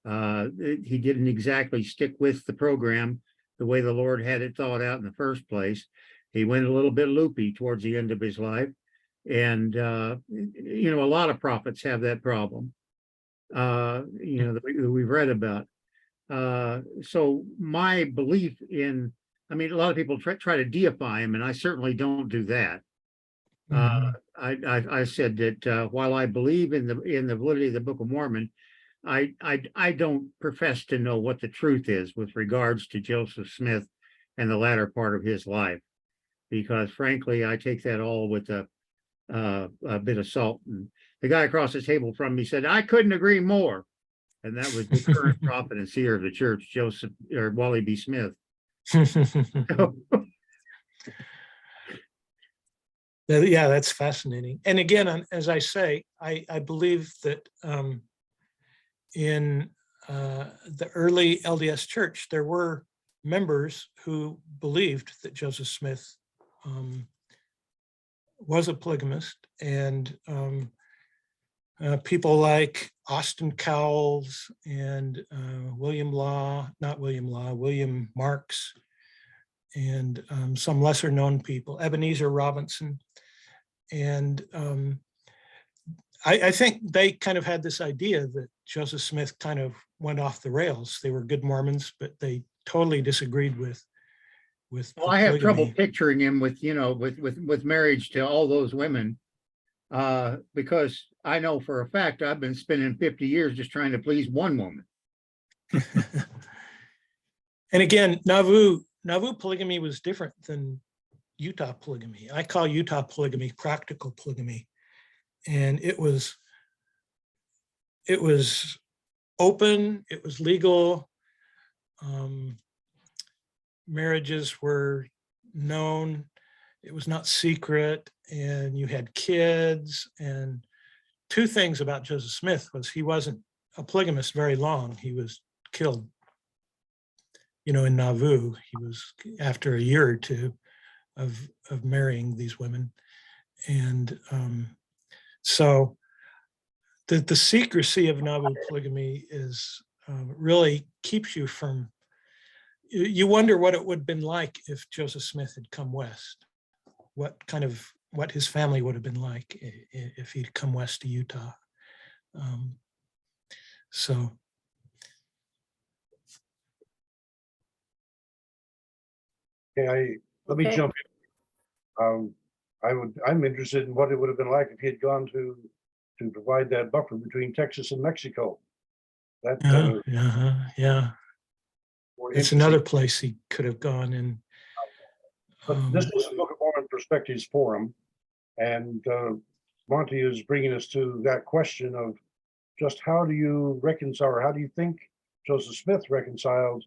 He didn't exactly stick with the program the way the Lord had it thought out in the first place. He went a little bit loopy towards the end of his life. And, a lot of prophets have that problem, that we've read about. So my belief a lot of people try to deify him, and I certainly don't do that. I said that while I believe in the validity of the Book of Mormon, I don't profess to know what the truth is with regards to Joseph Smith and the latter part of his life, because frankly, I take that all with a bit of salt. And the guy across the table from me said, "I couldn't agree more," and that was the current prophet and seer of the church, Joseph or Wally B. Smith. Yeah, that's fascinating. And again, as I say, I believe that in the early LDS church, there were members who believed that Joseph Smith was a polygamist, and people like Austin Cowles and William Marks, and some lesser known people, Ebenezer Robinson. And I think they kind of had this idea that Joseph Smith kind of went off the rails. They were good Mormons, but they totally disagreed with Well, I have trouble polygamy. picturing him with, you know, with marriage to all those women. Because I know for a fact I've been spending 50 years just trying to please one woman. And again, Nauvoo polygamy was different than Utah polygamy. I call Utah polygamy practical polygamy. And it was open, it was legal. Marriages were known, it was not secret, and you had kids. And two things about Joseph Smith was he wasn't a polygamist very long. He was killed, you know, in Nauvoo. He was after a year or two of marrying these women. And so the secrecy of Nauvoo polygamy is really keeps you from, you wonder what it would have been like if Joseph Smith had come west, what his family would have been like if he'd come west to Utah. So. Okay, let me Okay. jump in. I'm interested in what it would have been like if he had gone to provide that buffer between Texas and Mexico. That Yeah. more It's interesting. another place he could have gone. And But this is the Book of Mormon Perspectives Forum, and Monty is bringing us to that question of just how do you reconcile, or how do you think Joseph Smith reconciled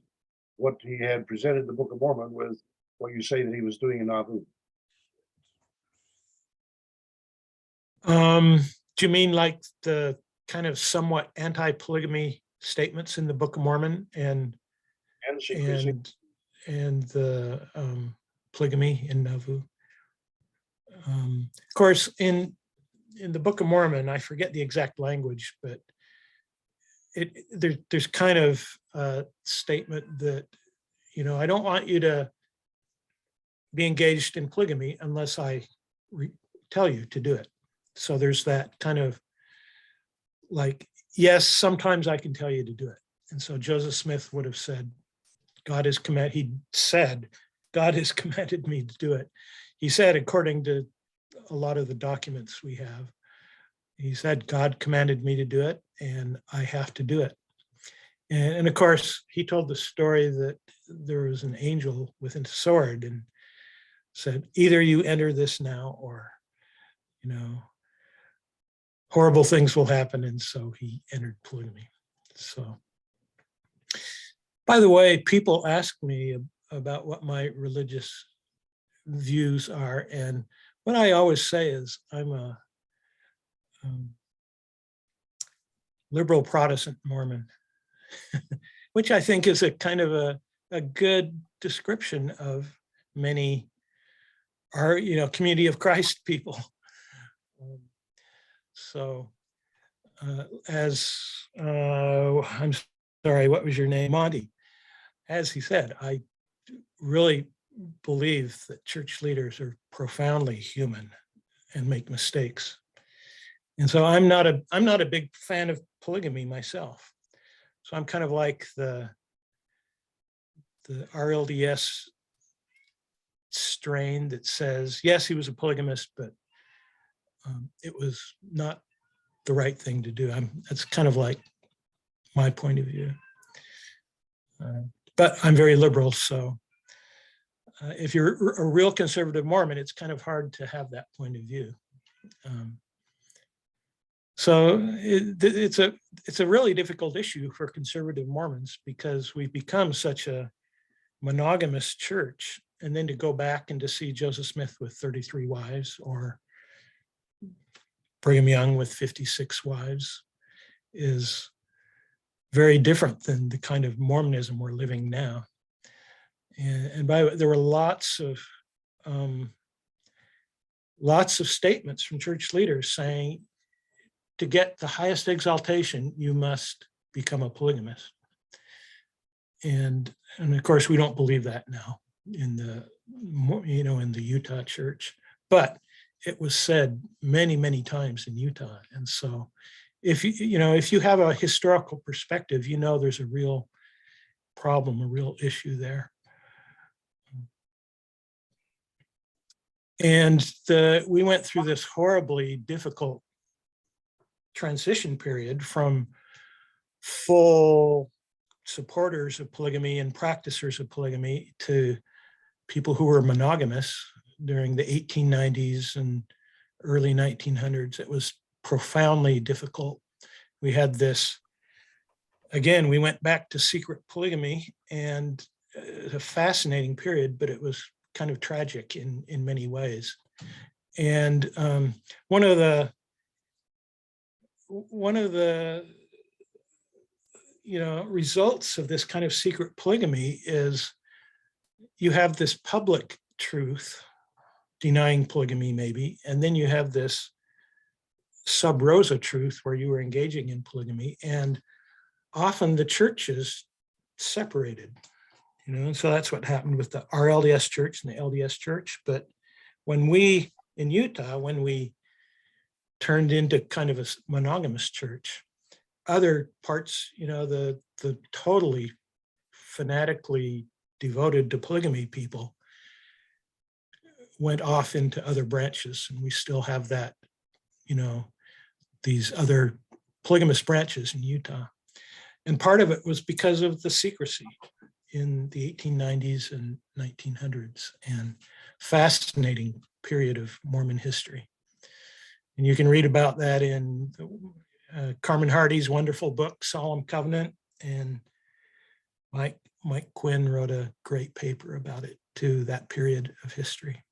what he had presented in the Book of Mormon with what you say that he was doing in Nauvoo? Do you mean like the kind of somewhat anti-polygamy statements in the Book of Mormon and secrecy. and the polygamy in Nauvoo? Of course, in the Book of Mormon, I forget the exact language, but there's kind of a statement that, you know, I don't want you to be engaged in polygamy unless I tell you to do it. So there's that kind of like, yes, sometimes I can tell you to do it. And so Joseph Smith would have said, God has commanded me to do it. He said, according to a lot of the documents we have, he said, God commanded me to do it and I have to do it. And of course, he told the story that there was an angel with a sword and said, either you enter this now or, you know, horrible things will happen. And so he entered polygamy. So, by the way, people ask me about what my religious views are. And what I always say is I'm a liberal Protestant Mormon, which I think is a kind of a good description of many our, you know, community of Christ people. So I'm sorry, what was your name? Monty. As he said, I really believe that church leaders are profoundly human and make mistakes. And so I'm not a big fan of polygamy myself. So I'm kind of like the RLDS strain that says, yes, he was a polygamist, but it was not the right thing to do. That's kind of like my point of view. But I'm very liberal, so if you're a real conservative Mormon, it's kind of hard to have that point of view. So it's a really difficult issue for conservative Mormons because we've become such a monogamous church, and then to go back and to see Joseph Smith with 33 wives or Brigham Young with 56 wives is very different than the kind of Mormonism we're living now. And by the way, there were lots of statements from church leaders saying, to get the highest exaltation, you must become a polygamist. And of course, we don't believe that now in in the Utah church, but it was said many, many times in Utah. And so if you have a historical perspective, there's a real problem, a real issue there. And we went through this horribly difficult transition period from full supporters of polygamy and practicers of polygamy to people who were monogamous during the 1890s and early 1900s. It was profoundly difficult. We had this, again, we went back to secret polygamy, and a fascinating period, but it was kind of tragic in many ways. And one of the results of this kind of secret polygamy is you have this public truth denying polygamy maybe, and then you have this sub rosa truth where you were engaging in polygamy, and often the church is separated. And so that's what happened with the RLDS church and the LDS church. But when we, in Utah, when we turned into kind of a monogamous church, other parts, the totally fanatically devoted to polygamy people went off into other branches, and we still have that, these other polygamous branches in Utah. And part of it was because of the secrecy in the 1890s and 1900s, and fascinating period of Mormon history. And you can read about that in Carmen Hardy's wonderful book, Solemn Covenant, and Mike Quinn wrote a great paper about it too, that period of history.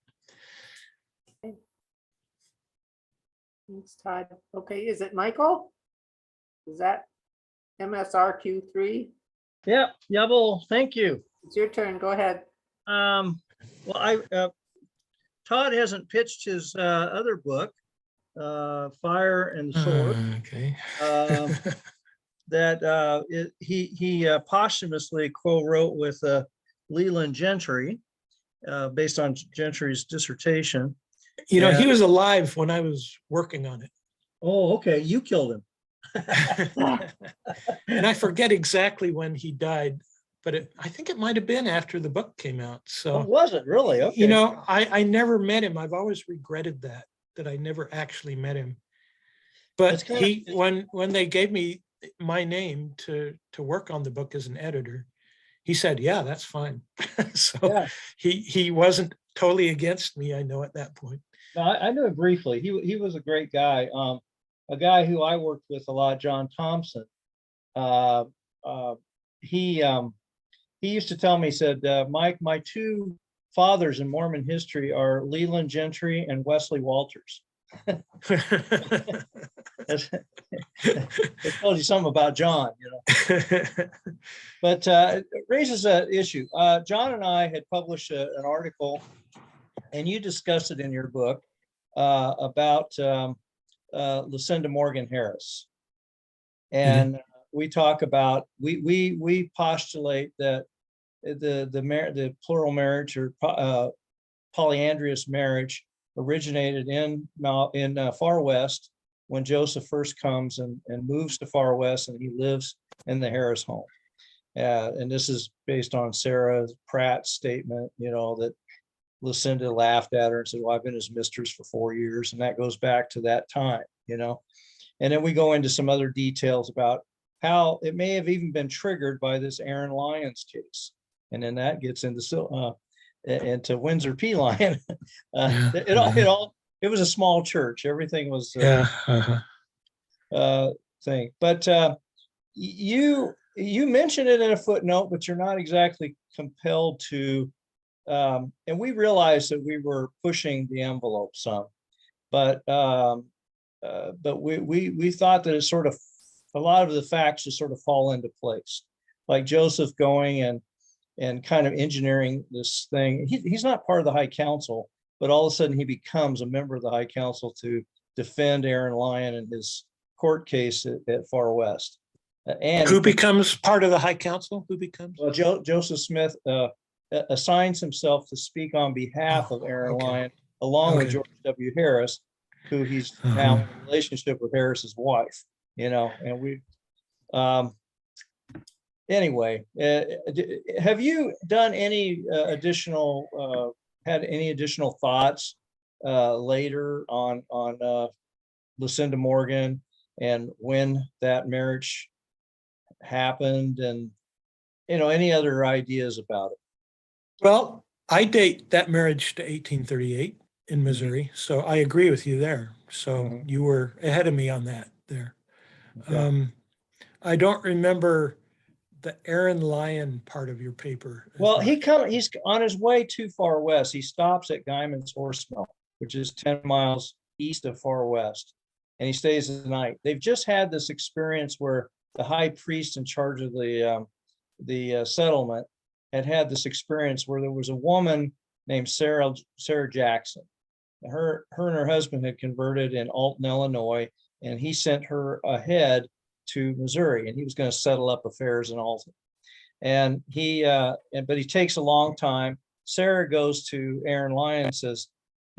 Thanks, Todd. Okay, is it Michael? Is that MSRQ3? Yeah, well, thank you. It's your turn. Go ahead. Well, Todd hasn't pitched his other book, Fire and the Sword. Okay. That he posthumously co-wrote with Leland Gentry, based on Gentry's dissertation. He was alive when I was working on it. Oh, okay. You killed him. And I forget exactly when he died, but I think it might have been after the book came out. So was it really? Okay. I never met him. I've always regretted that I never actually met him. But when they gave me my name to work on the book as an editor, he said, yeah, that's fine. So yeah. He wasn't totally against me, I know, at that point. No, I knew him briefly. He was a great guy. A guy who I worked with a lot, John Thompson. He used to tell me, he said, Mike, my two fathers in Mormon history are Leland Gentry and Wesley Walters. It tells you something about John, But it raises an issue. John and I had published an article, and you discussed it in your book, about Lucinda Morgan Harris. And we talk about, we postulate that the plural marriage or polyandrous marriage originated in Far West when Joseph first comes and moves to Far West, and he lives in the Harris home. And this is based on Sarah Pratt's statement, that Lucinda laughed at her and said, well, I've been his mistress for 4 years. And that goes back to that time, And then we go into some other details about how it may have even been triggered by this Aaron Lyons case. And then that gets into Windsor P. Lyon. It was a small church. Everything was thing. But you mentioned it in a footnote, but you're not exactly compelled to. And we realized that we were pushing the envelope some, but we thought that it's sort of a lot of the facts just sort of fall into place, like Joseph going and kind of engineering this thing. He's not part of the High Council, but all of a sudden he becomes a member of the High Council to defend Aaron Lyon and his court case at Far West. And Who becomes part of the High Council? Who becomes? well, Joseph Smith assigns himself to speak on behalf of Aaron okay. Lyon, along with Okay. George W. Harris, who he's Uh-huh. now in a relationship with Harris's wife, you know, and we, anyway, have you done any had any additional thoughts later on Lucinda Morgan and when that marriage happened, and you know, any other ideas about it? Well, I date that marriage to 1838 in Missouri, so I agree with you there. So Mhm. you were ahead of me on that there. Okay. I don't remember the Aaron Lyon part of your paper. as Well, much. he's on his way to Far West. He stops at Guyman's Horse Mill, which is 10 miles east of Far West, and he stays the night. They've just had this experience where the high priest in charge of the settlement had this experience where there was a woman named Sarah Jackson. Her and her husband had converted in Alton, Illinois, and he sent her ahead to Missouri, and he was going to settle up affairs in Alton. And but he takes a long time. Sarah goes to Aaron Lyon and says,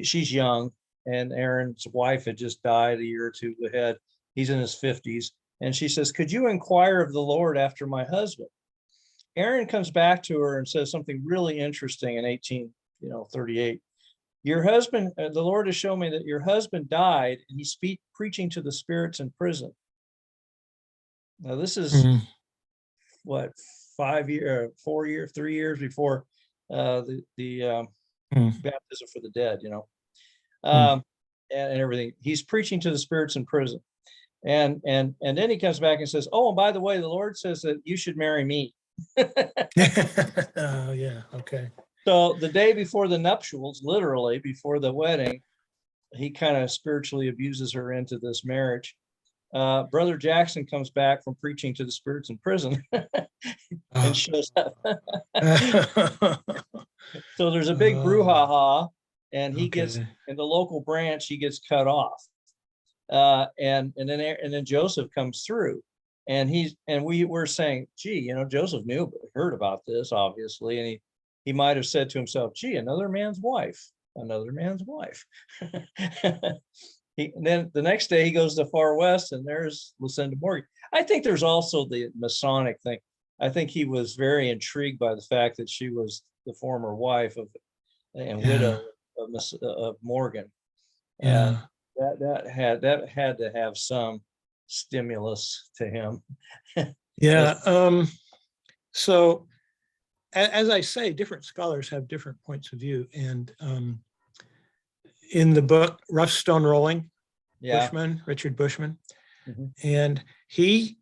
she's young, and Aaron's wife had just died a year or two ahead. He's in his 50s. And she says, could you inquire of the Lord after my husband? Aaron comes back to her and says something really interesting in 1838. Your husband, the Lord has shown me that your husband died, and he's preaching to the spirits in prison. Now, this is Mhm. what, 4 years, 3 years before the baptism for the dead, you know, and everything. He's preaching to the spirits in prison, and then he comes back and says, "Oh, and by the way, the Lord says that you should marry me." Oh, yeah. Okay. So the day before the nuptials, literally before the wedding, he kind of spiritually abuses her into this marriage. Brother Jackson comes back from preaching to the spirits in prison and shows up. So there's a big brouhaha, and he gets Okay. in the local branch, he gets cut off. And then Joseph comes through, and we were saying, gee, you know, Joseph heard about this, obviously, and he might have said to himself, gee, another man's wife. And then the next day he goes to Far West, and there's Lucinda Morgan. I think there's also the Masonic thing. I think he was very intrigued by the fact that she was the former wife and widow of Morgan. And that had to have some stimulus to him. Yeah. So as I say, different scholars have different points of view. And in the book, Rough Stone Rolling, Richard Bushman, and he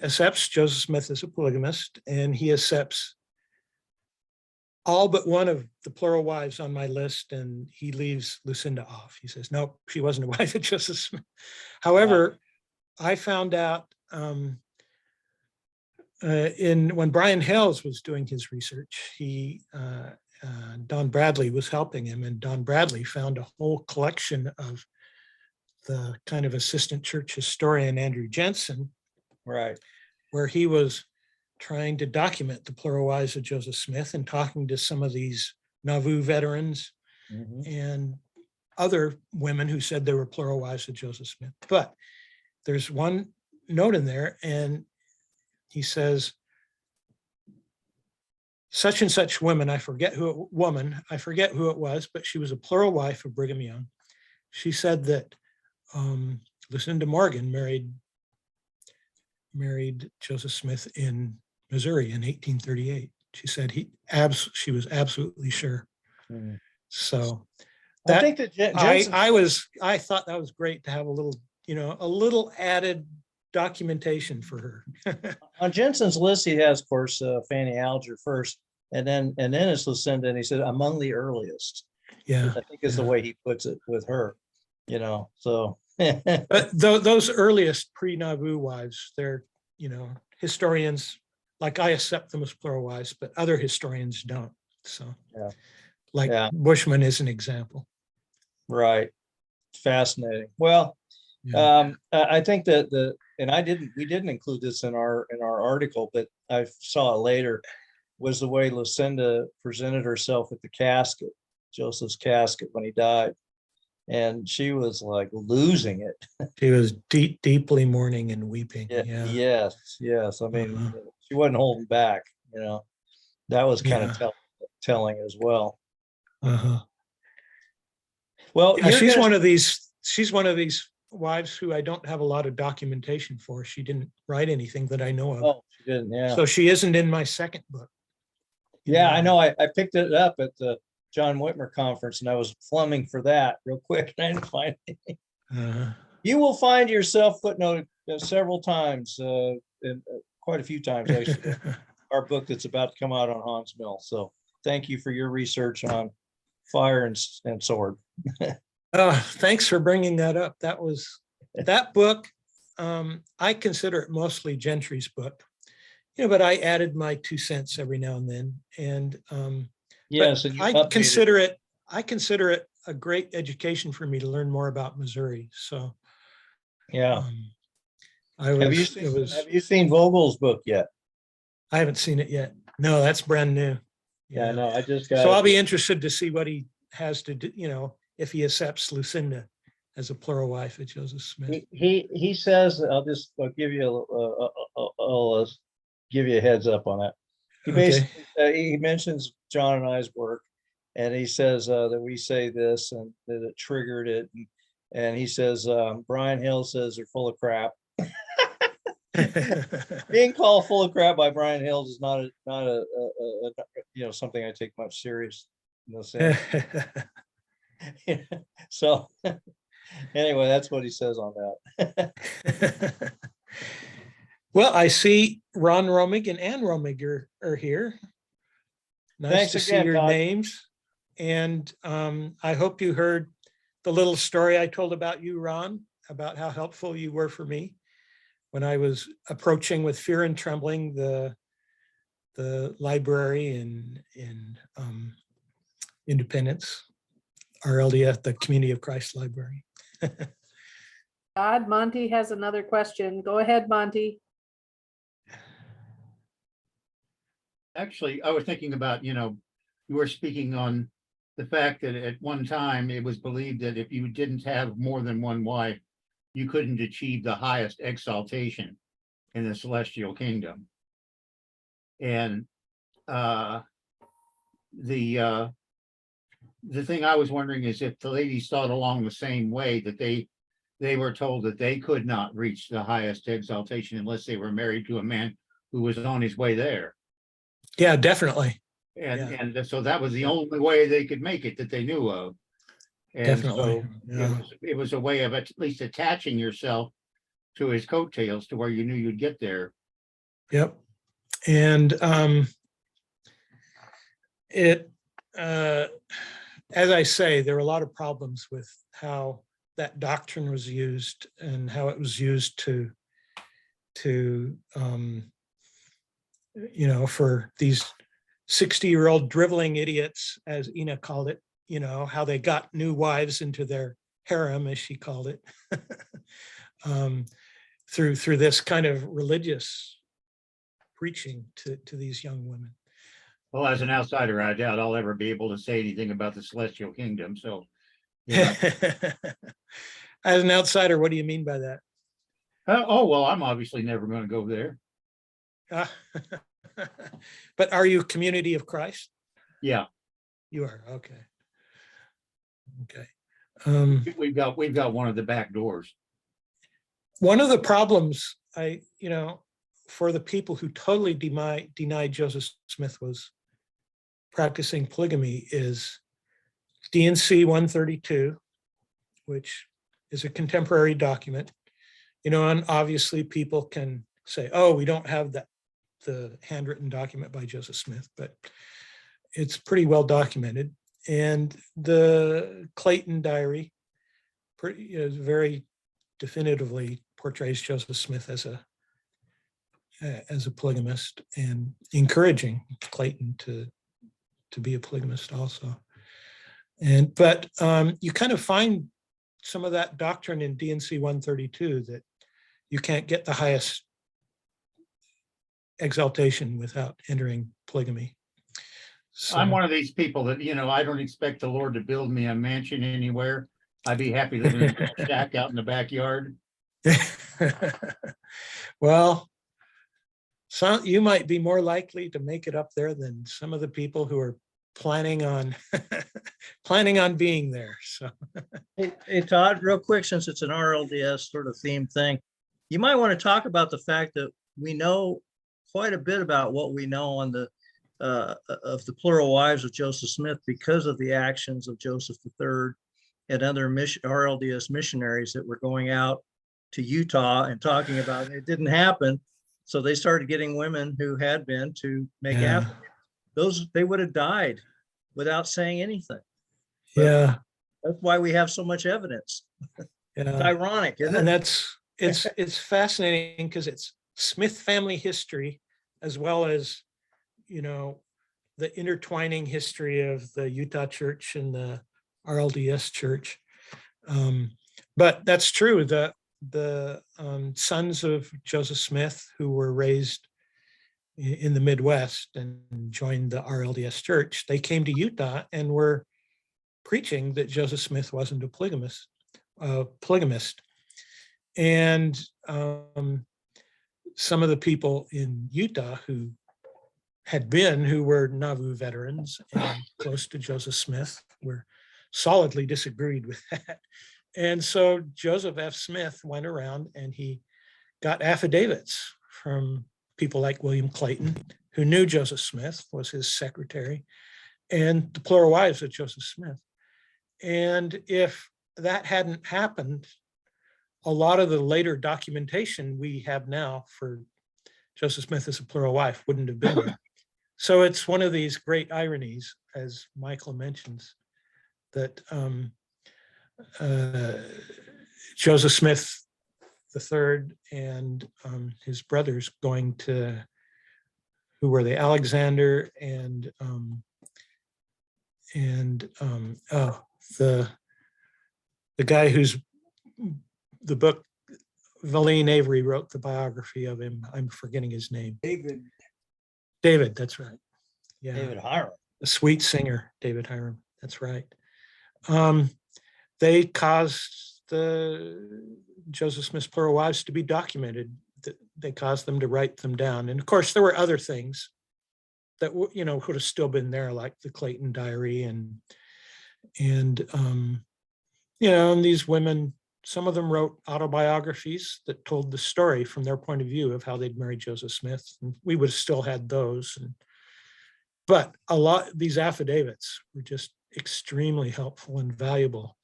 accepts Joseph Smith as a polygamist, and he accepts all but one of the plural wives on my list, and he leaves Lucinda off. He says, nope, she wasn't a wife of Joseph Smith. However, I found out when Brian Hales was doing his research, Don Bradley was helping him, and Don Bradley found a whole collection of the kind of assistant church historian Andrew Jensen, right, where he was trying to document the plural wives of Joseph Smith and talking to some of these Nauvoo veterans and other women who said they were plural wives of Joseph Smith. But there's one note in there, and he says, such and such women, I forget who it was, but she was a plural wife of Brigham Young. She said that Lucinda Morgan married Joseph Smith in Missouri in 1838. She said she was absolutely sure. So that, I think that Jensen, I thought that was great to have a little added documentation for her. on Jensen's list, he has, of course, Fanny Alger first, and then it's Lucinda, and he said among the earliest. Yeah, I think is the way he puts it with her, you know. So, but those earliest pre-Nauvoo wives, they're, you know, historians, like I accept them as plural wives, but other historians don't. So, Bushman is an example. Right. Fascinating. Well, Yeah. I think that we didn't include this in our article, but I saw it later, was the way Lucinda presented herself at the casket, Joseph's casket when he died. And she was like losing it. She was deeply mourning and weeping. Yeah, Yeah. yes. I mean, Uh-huh. she wasn't holding back, you know. That was kind Yeah. of telling as well. Uh-huh. Well, Yeah, you're she's gonna, one of these wives who I don't have a lot of documentation for. She didn't write anything that I know of. oh, she didn't, yeah. So she isn't in my second book. Yeah, I know. I picked it up at the John Whitmer conference and I was plumbing for that real quick. And I didn't find it. Uh-huh. You will find yourself footnoted several times, quite a few times actually, our book that's about to come out on Hans Mill. So thank you for your research on fire and sword. Thanks for bringing that up. That book. I consider it mostly Gentry's book, but I added my 2 cents every now and then. And Yes, but and you I updated. consider it a great education for me to learn more about Missouri. So Yeah. Have you seen Vogel's book yet? I haven't seen it yet. No, that's brand new. Yeah, no, I just got. So I'll it. be interested to see what he has to do, if he accepts Lucinda as a plural wife of Joseph Smith. He says, I'll give you I'll give you a heads up on that. He Okay. basically he mentions John and I's work, and he says that we say this and that it triggered it, and he says Brian Hill says they're full of crap. Being called full of crap by Brian Hills is not a something I take much serious. No sense. So anyway, that's what he says on that. Well, I see Ron Romig and Ann Romig are here. Nice Thanks to again, see your Todd. names. And I hope you heard the little story I told about you, Ron, about how helpful you were for me when I was approaching with fear and trembling the library in Independence, RLDF, the Community of Christ Library. Todd, Monty has another question. Go ahead, Monty. Actually, I was thinking about, you were speaking on the fact that at one time it was believed that if you didn't have more than one wife, you couldn't achieve the highest exaltation in the celestial kingdom. And the thing I was wondering is if the ladies thought along the same way, that they were told that they could not reach the highest exaltation unless they were married to a man who was on his way there. Yeah, definitely. And so that was the only way they could make it that they knew of. And Definitely. so Yeah. it was a way of at least attaching yourself to his coattails to where you knew you'd get there. Yep. And as I say, there are a lot of problems with how that doctrine was used and how it was used to for these 60-year-old driveling idiots, as Ina called it, how they got new wives into their harem, as she called it, through this kind of religious preaching to these young women. Well, as an outsider, I doubt I'll ever be able to say anything about the celestial kingdom. So, As an outsider, what do you mean by that? well, I'm obviously never going to go there. But are you Community of Christ? Yeah, You are. Okay. Okay. we've got one of the back doors. One of the problems for the people who totally denied Joseph Smith was practicing polygamy is DNC 132, which is a contemporary document, and obviously people can say, oh, we don't have the handwritten document by Joseph Smith, but it's pretty well documented. And the Clayton diary very definitively portrays Joseph Smith as a polygamist and encouraging Clayton to be a polygamist also. But you kind of find some of that doctrine in D&C 132 that you can't get the highest exaltation without entering polygamy. I'm So- one of these people that, I don't expect the Lord to build me a mansion anywhere. I'd be happy living in a shack out in the backyard. Well, you might be more likely to make it up there than some of the people who are planning on planning on being there. So Hey, Todd, real quick, since it's an RLDS sort of theme thing, you might want to talk about the fact that we know quite a bit about what we know on the of the plural wives of Joseph Smith because of the actions of Joseph III and other RLDS missionaries that were going out to Utah and talking about it. It didn't happen. So they started getting women who had been to make yeah, affidavits. They would have died without saying anything. But yeah, that's why we have so much evidence. It's yeah. ironic, isn't And it? it's fascinating because it's Smith family history as well as, the intertwining history of the Utah church and the RLDS church. But that's true. The sons of Joseph Smith who were raised in the Midwest and joined the RLDS church, they came to Utah and were preaching that Joseph Smith wasn't a polygamist. And some of the people in Utah who were Nauvoo veterans and close to Joseph Smith were solidly disagreed with that. And so Joseph F. Smith went around and he got affidavits from people like William Clayton, who knew Joseph Smith, was his secretary, and the plural wives of Joseph Smith. And if that hadn't happened, a lot of the later documentation we have now for Joseph Smith as a plural wife wouldn't have been there. So it's one of these great ironies, as Michael mentions, that Joseph Smith III and his brothers going to, who were they, Alexander and the guy who's the book, Valine Avery wrote the biography of him. I'm forgetting his name. David, that's right. Yeah. David Hiram. The sweet singer, David Hiram. That's right. They caused the Joseph Smith's plural wives to be documented. They caused them to write them down. And of course, there were other things that would have still been there, like the Clayton Diary and these women, some of them wrote autobiographies that told the story from their point of view of how they'd married Joseph Smith. And we would have still had those. But these affidavits were just extremely helpful and valuable.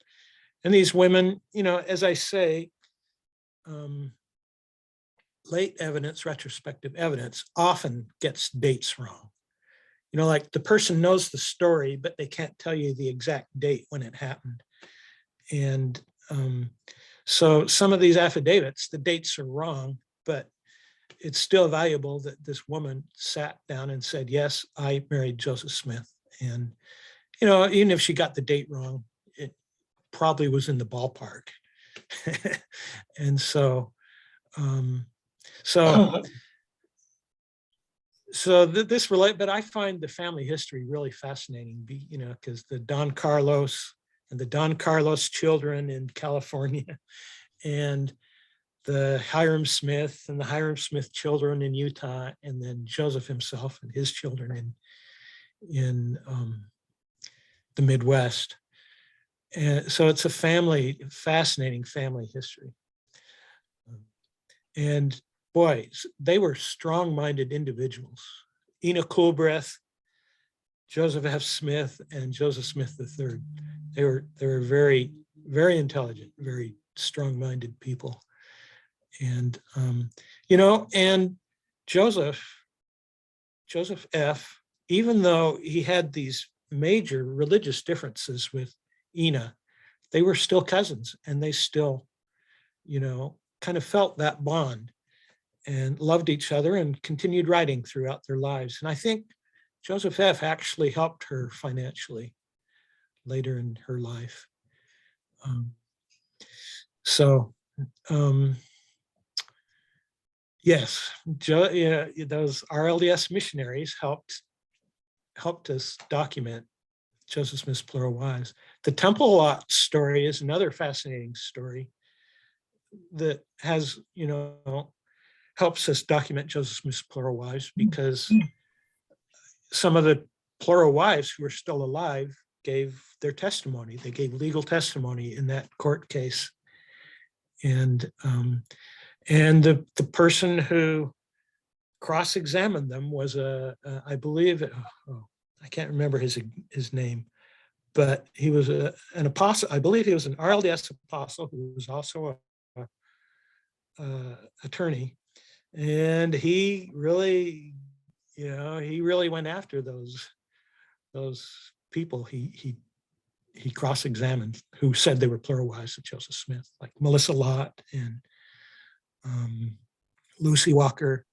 And these women, as I say, late evidence, retrospective evidence often gets dates wrong. Like the person knows the story, but they can't tell you the exact date when it happened. And so some of these affidavits, the dates are wrong, but it's still valuable that this woman sat down and said, yes, I married Joseph Smith. And, even if she got the date wrong, it probably was in the ballpark. And this relate, but I find the family history really fascinating, because the Don Carlos and the Don Carlos children in California and the Hiram Smith and the Hiram Smith children in Utah, and then Joseph himself and his children in the Midwest. And so it's a fascinating family history. And boy, they were strong-minded individuals. Ena Coolbrith, Joseph F. Smith, and Joseph Smith III. They were very, very intelligent, very strong-minded people. And, and Joseph F., even though he had these major religious differences with Ena, they were still cousins, and they still, kind of felt that bond and loved each other and continued writing throughout their lives. And I think Joseph F. actually helped her financially later in her life. So, yes, yeah, those RLDS missionaries helped us document Joseph Smith's plural wives. The Temple Lot story is another fascinating story that has, helps us document Joseph Smith's plural wives, because some of the plural wives who are still alive gave their testimony. They gave legal testimony in that court case. And the person who cross-examined them was I believe, I can't remember his name, but he was an apostle. I believe he was an RLDS apostle who was also a attorney, and he really went after those people he cross-examined, who said they were plural wives of Joseph Smith, like Melissa Lott and Lucy Walker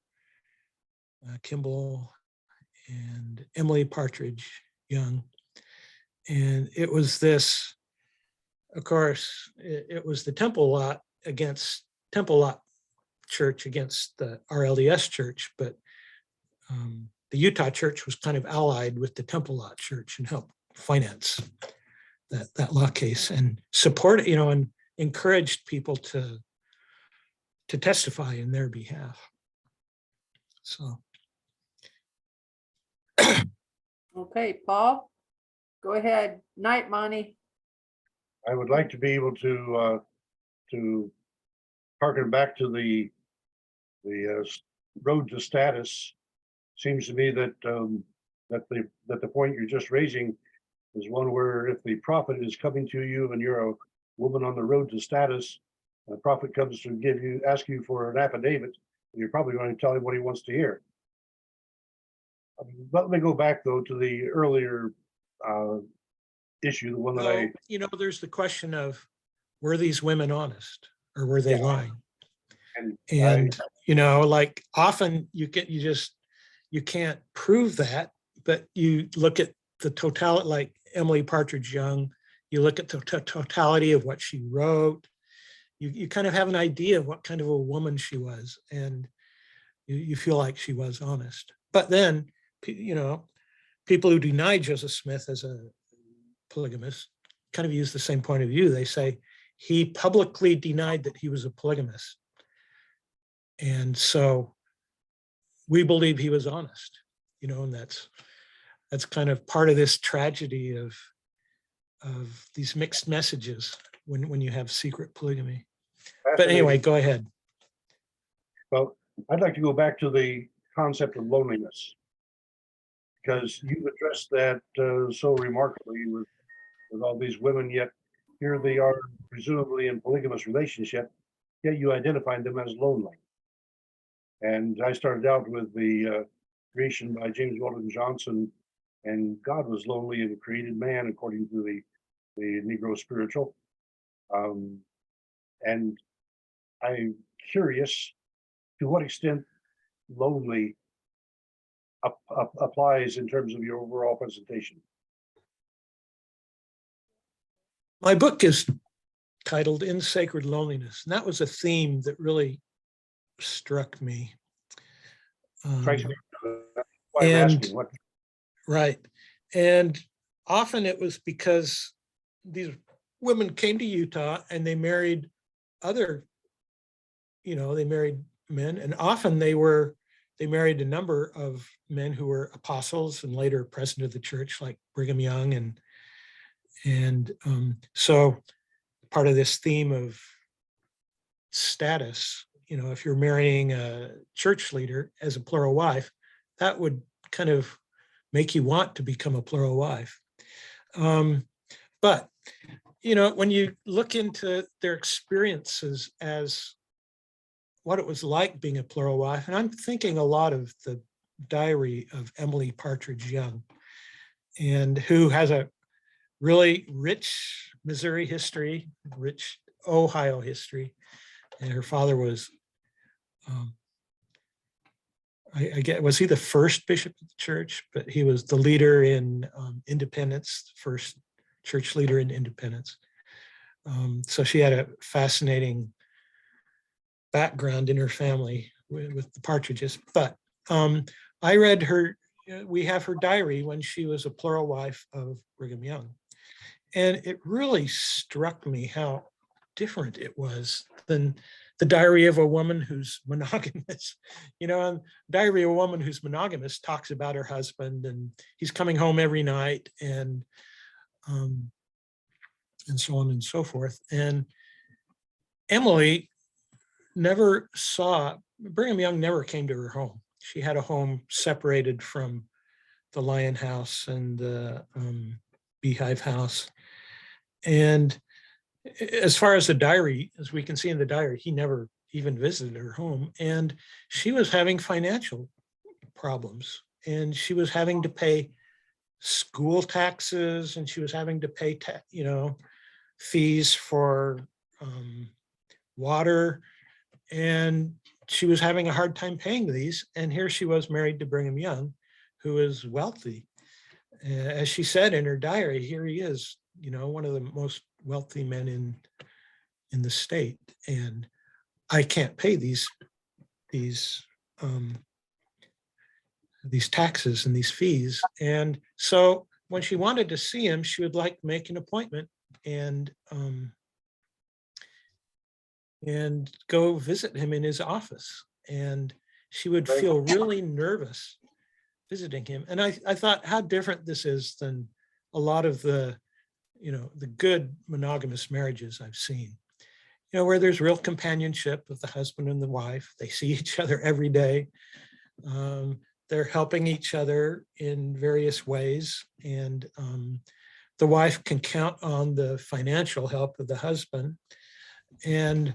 Kimball and Emily Partridge Young. And it was this, of course, it was the Temple Lot Church against the RLDS Church, but the Utah Church was kind of allied with the Temple Lot Church and helped finance that law case and support, and encouraged people to testify in their behalf. So. Okay, Paul, go ahead. Night, Monty. I would like to be able to harken back to the road to status. Seems to me that the point you're just raising is one where if the prophet is coming to you and you're a woman on the road to status, and the prophet comes to ask you for an affidavit, you're probably going to tell him what he wants to hear. Let me go back though to the earlier issue, the one that there's the question of, were these women honest or were they lying? And like often you can't prove that, but you look at the totality, like Emily Partridge Young, you look at the totality of what she wrote, you kind of have an idea of what kind of a woman she was, and you feel like she was honest. But then, people who deny Joseph Smith as a polygamist kind of use the same point of view. They say he publicly denied that he was a polygamist. And so we believe he was honest, and that's kind of part of this tragedy of these mixed messages when you have secret polygamy. But anyway, go ahead. Well, I'd like to go back to the concept of loneliness, because you've addressed that so remarkably with all these women, yet here they are presumably in polygamous relationship, yet you identified them as lonely. And I started out with the creation by James Weldon Johnson, and God was lonely and created man according to the Negro spiritual. And I'm curious to what extent lonely applies in terms of your overall presentation. My book is titled In Sacred Loneliness, and that was a theme that really struck me. Right. And often it was because these women came to Utah and they married they married men, and often they married a number of men who were apostles and later president of the church, like Brigham Young, and so part of this theme of status, if you're marrying a church leader as a plural wife, that would kind of make you want to become a plural wife. But when you look into their experiences as what it was like being a plural wife, and I'm thinking a lot of the diary of Emily Partridge Young, and who has a really rich Missouri history, rich Ohio history, and her father was, was he the first bishop of the church? But he was the leader in Independence, the first church leader in Independence. So she had a fascinating background in her family with the Partridges. But I read her, we have her diary when she was a plural wife of Brigham Young. And it really struck me how different it was than the diary of a woman who's monogamous. And diary of a woman who's monogamous talks about her husband and he's coming home every night and so on and so forth. And Emily Brigham Young never came to her home. She had a home separated from the Lion House and the Beehive House. And as far as the diary, as we can see in the diary, he never even visited her home. And she was having financial problems and she was having to pay school taxes and she was having to pay, fees for water. And she was having a hard time paying these. And here she was married to Brigham Young, who is wealthy. As she said in her diary, here he is, one of the most wealthy men in the state. And I can't pay these taxes and these fees. And so when she wanted to see him, she would like make an appointment and go visit him in his office. And she would feel really nervous visiting him. And I thought how different this is than a lot of the good monogamous marriages I've seen, where there's real companionship with the husband and the wife. They see each other every day. They're helping each other in various ways. And the wife can count on the financial help of the husband. And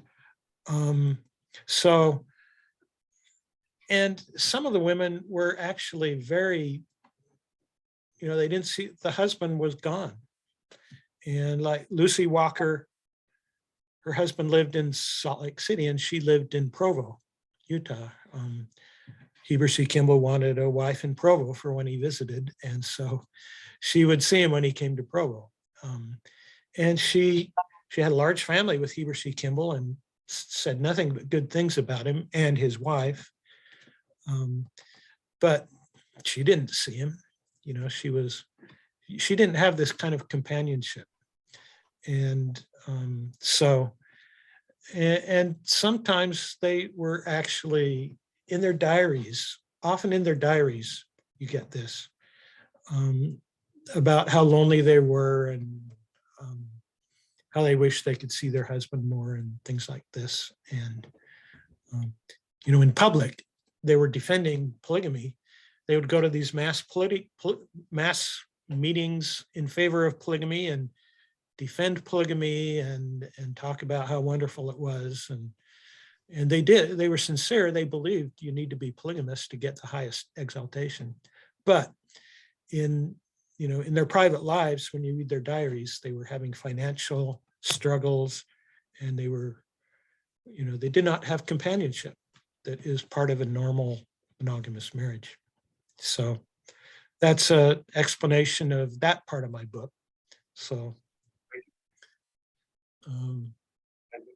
and some of the women were actually very, they didn't see, the husband was gone. And like Lucy Walker, her husband lived in Salt Lake City and she lived in Provo, Utah. Heber C. Kimball wanted a wife in Provo for when he visited. And so she would see him when he came to Provo. And she had a large family with Heber C. Kimball and said nothing but good things about him and his wife. But she didn't see him. She didn't have this kind of companionship. And and sometimes they were actually in their diaries, often in their diaries, you get this, about how lonely they were and how they wish they could see their husband more and things like this. And, in public, they were defending polygamy. They would go to these mass meetings in favor of polygamy and defend polygamy and talk about how wonderful it was. And they did, they were sincere. They believed you need to be polygamous to get the highest exaltation. But in their private lives, when you read their diaries, they were having financial struggles and they were, they did not have companionship that is part of a normal monogamous marriage. So that's an explanation of that part of my book. So,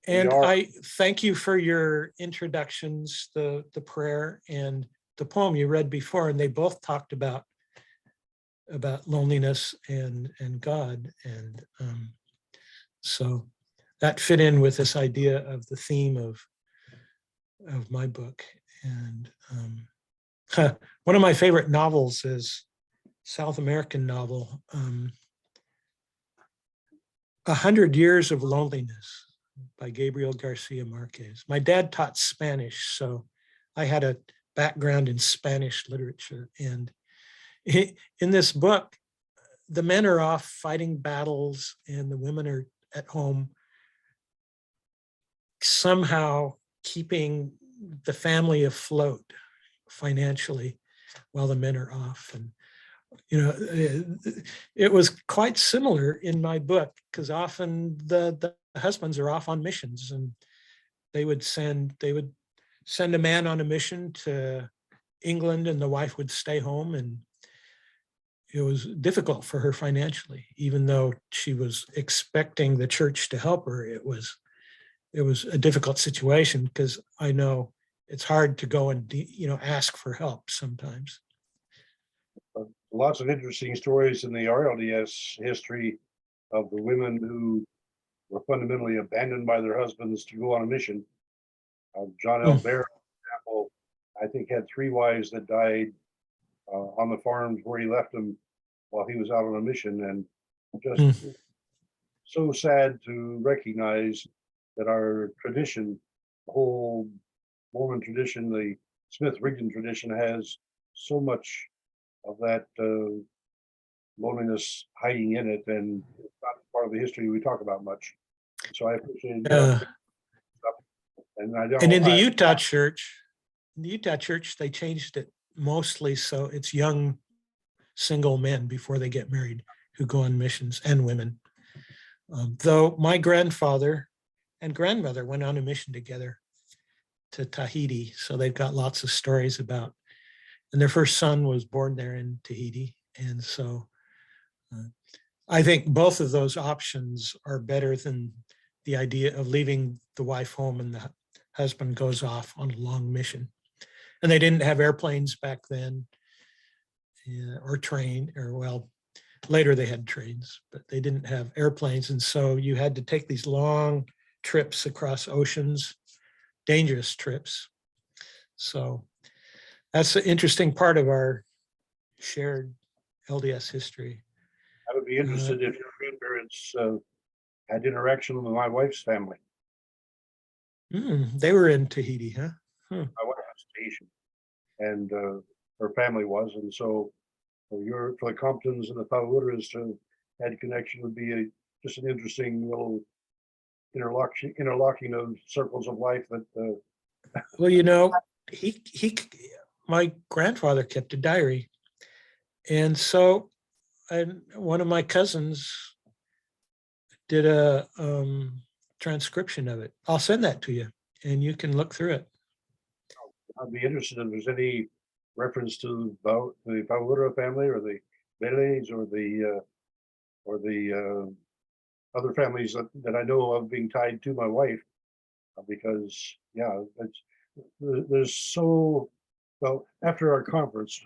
and I thank you for your introductions, the prayer and the poem you read before, and they both talked about loneliness and God. And so that fit in with this idea of the theme of my book. And one of my favorite novels is South American novel, 100 Years of Loneliness by Gabriel Garcia Marquez. My dad taught Spanish, so I had a background in Spanish literature. And in this book, the men are off fighting battles and the women are at home somehow keeping the family afloat financially while the men are off. And it was quite similar in my book, because often the husbands are off on missions, and they would send a man on a mission to England and the wife would stay home. it was difficult for her financially, even though she was expecting the church to help her. It was a difficult situation, because I know it's hard to go and ask for help sometimes. Lots of interesting stories in the RLDS history of the women who were fundamentally abandoned by their husbands to go on a mission. John L. Bear, for example, I think had 3 wives that died on the farms where he left them while he was out on a mission, and just so sad to recognize that our tradition, the whole Mormon tradition, the Smith-Rigdon tradition, has so much of that loneliness hiding in it, and it's not part of the history we talk about much. So I appreciate it. And in the Utah church, they changed it mostly so it's young single men before they get married who go on missions, and women. Though my grandfather and grandmother went on a mission together to Tahiti, so they've got lots of stories about, and their first son was born there in Tahiti. And so I think both of those options are better than the idea of leaving the wife home and the husband goes off on a long mission. And they didn't have airplanes back then, or train, or well, later they had trains, but they didn't have airplanes. And so you had to take these long trips across oceans, dangerous trips. So that's an interesting part of our shared LDS history. I would be interested if your grandparents had interaction with my wife's family. They were in Tahiti, huh? My wife was Tahitian, and her family was, and so for the Comptons and the Paulitas to had connection would be just an interesting little interlocking of circles of life that. Well, my grandfather kept a diary, and so, and one of my cousins did a transcription of it. I'll send that to you, and you can look through it. I'd be interested if there's any reference to the Paulita family or the Beles or the other families that I know of being tied to my wife, because there's so well. After our conference,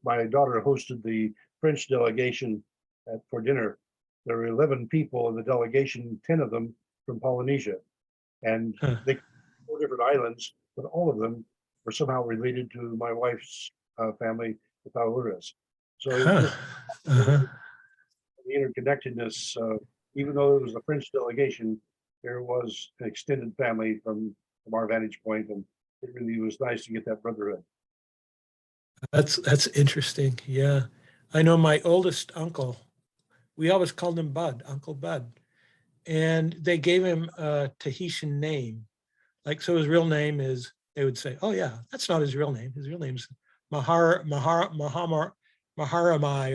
my daughter hosted the French delegation for dinner. There were 11 people in the delegation, 10 of them from Polynesia, and they 4 different islands, but all of them were somehow related to my wife's family, the Paulitas. So it was just the interconnectedness. Even though it was the French delegation, there was an extended family from our vantage point, and it really was nice to get that brotherhood. That's interesting. Yeah, I know my oldest uncle. We always called him Bud, Uncle Bud, and they gave him a Tahitian name. Like, so his real name is, they would say, oh yeah, that's not his real name. His real name's Maharamai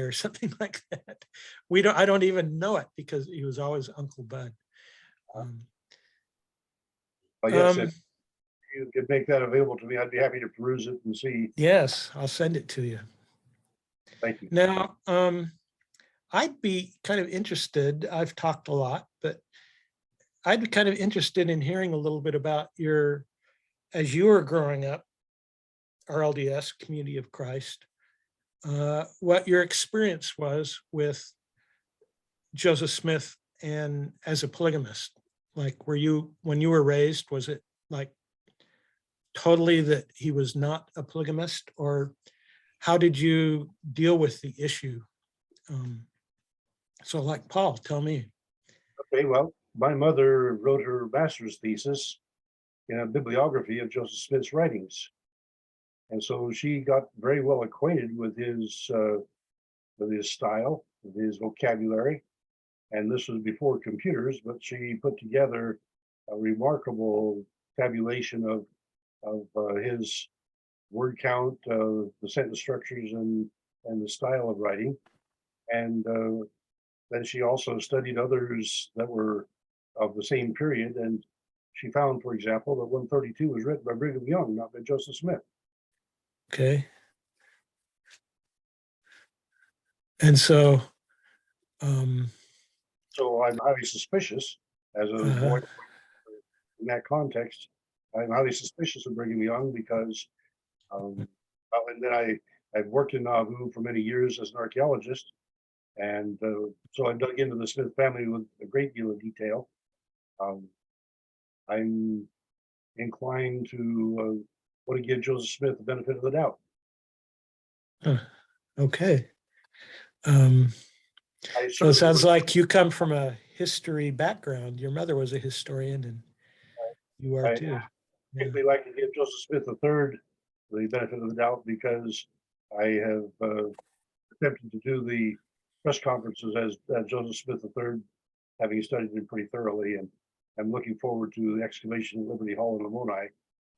or something like that. I don't even know it because he was always Uncle Bud. Yes, if you could make that available to me, I'd be happy to peruse it and see. Yes, I'll send it to you. Thank you. Now, I'd be kind of interested, I've talked a lot, but I'd be kind of interested in hearing a little bit about as you were growing up, RLDS, Community of Christ, what your experience was with Joseph Smith and as a polygamist. Like, when you were raised, was it like totally that he was not a polygamist, or how did you deal with the issue? So like, Paul, tell me. Okay, well, my mother wrote her master's thesis in a bibliography of Joseph Smith's writings. And so she got very well acquainted with his style, with his vocabulary. And this was before computers, but she put together a remarkable tabulation of his word count, the sentence structures, and the style of writing. And then she also studied others that were of the same period. And she found, for example, that 132 was written by Brigham Young, not by Joseph Smith. Okay. And so, um, So I'm highly suspicious as a Uh-huh. boy in that context. I'm highly suspicious of Brigham Young because, well, and then I've worked in Nauvoo for many years as an archaeologist. And so I've dug into the Smith family with a great deal of detail. Um, I'm inclined to want to give Joseph Smith the benefit of the doubt. okay. So I it certainly sounds would- like you come from a history background. Your mother was a historian and you are I too. Yeah. particularly like to give Joseph Smith III the benefit of the doubt because I have attempted to do the press conferences as Joseph Smith III, having studied him pretty thoroughly, and I'm looking forward to the excavation of Liberty Hall in Lamoni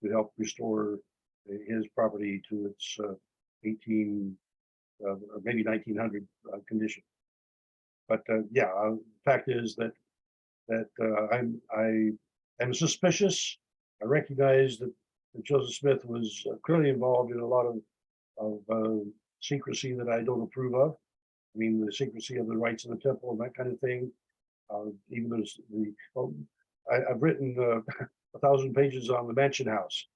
to help restore his property to its 18 or maybe 1900 condition. But yeah, fact is that I'm suspicious. I recognize that Joseph Smith was clearly involved in a lot of secrecy that I don't approve of. I mean, the secrecy of the rights of the temple and that kind of thing. Even there's I've written 1,000 pages on the Mansion House,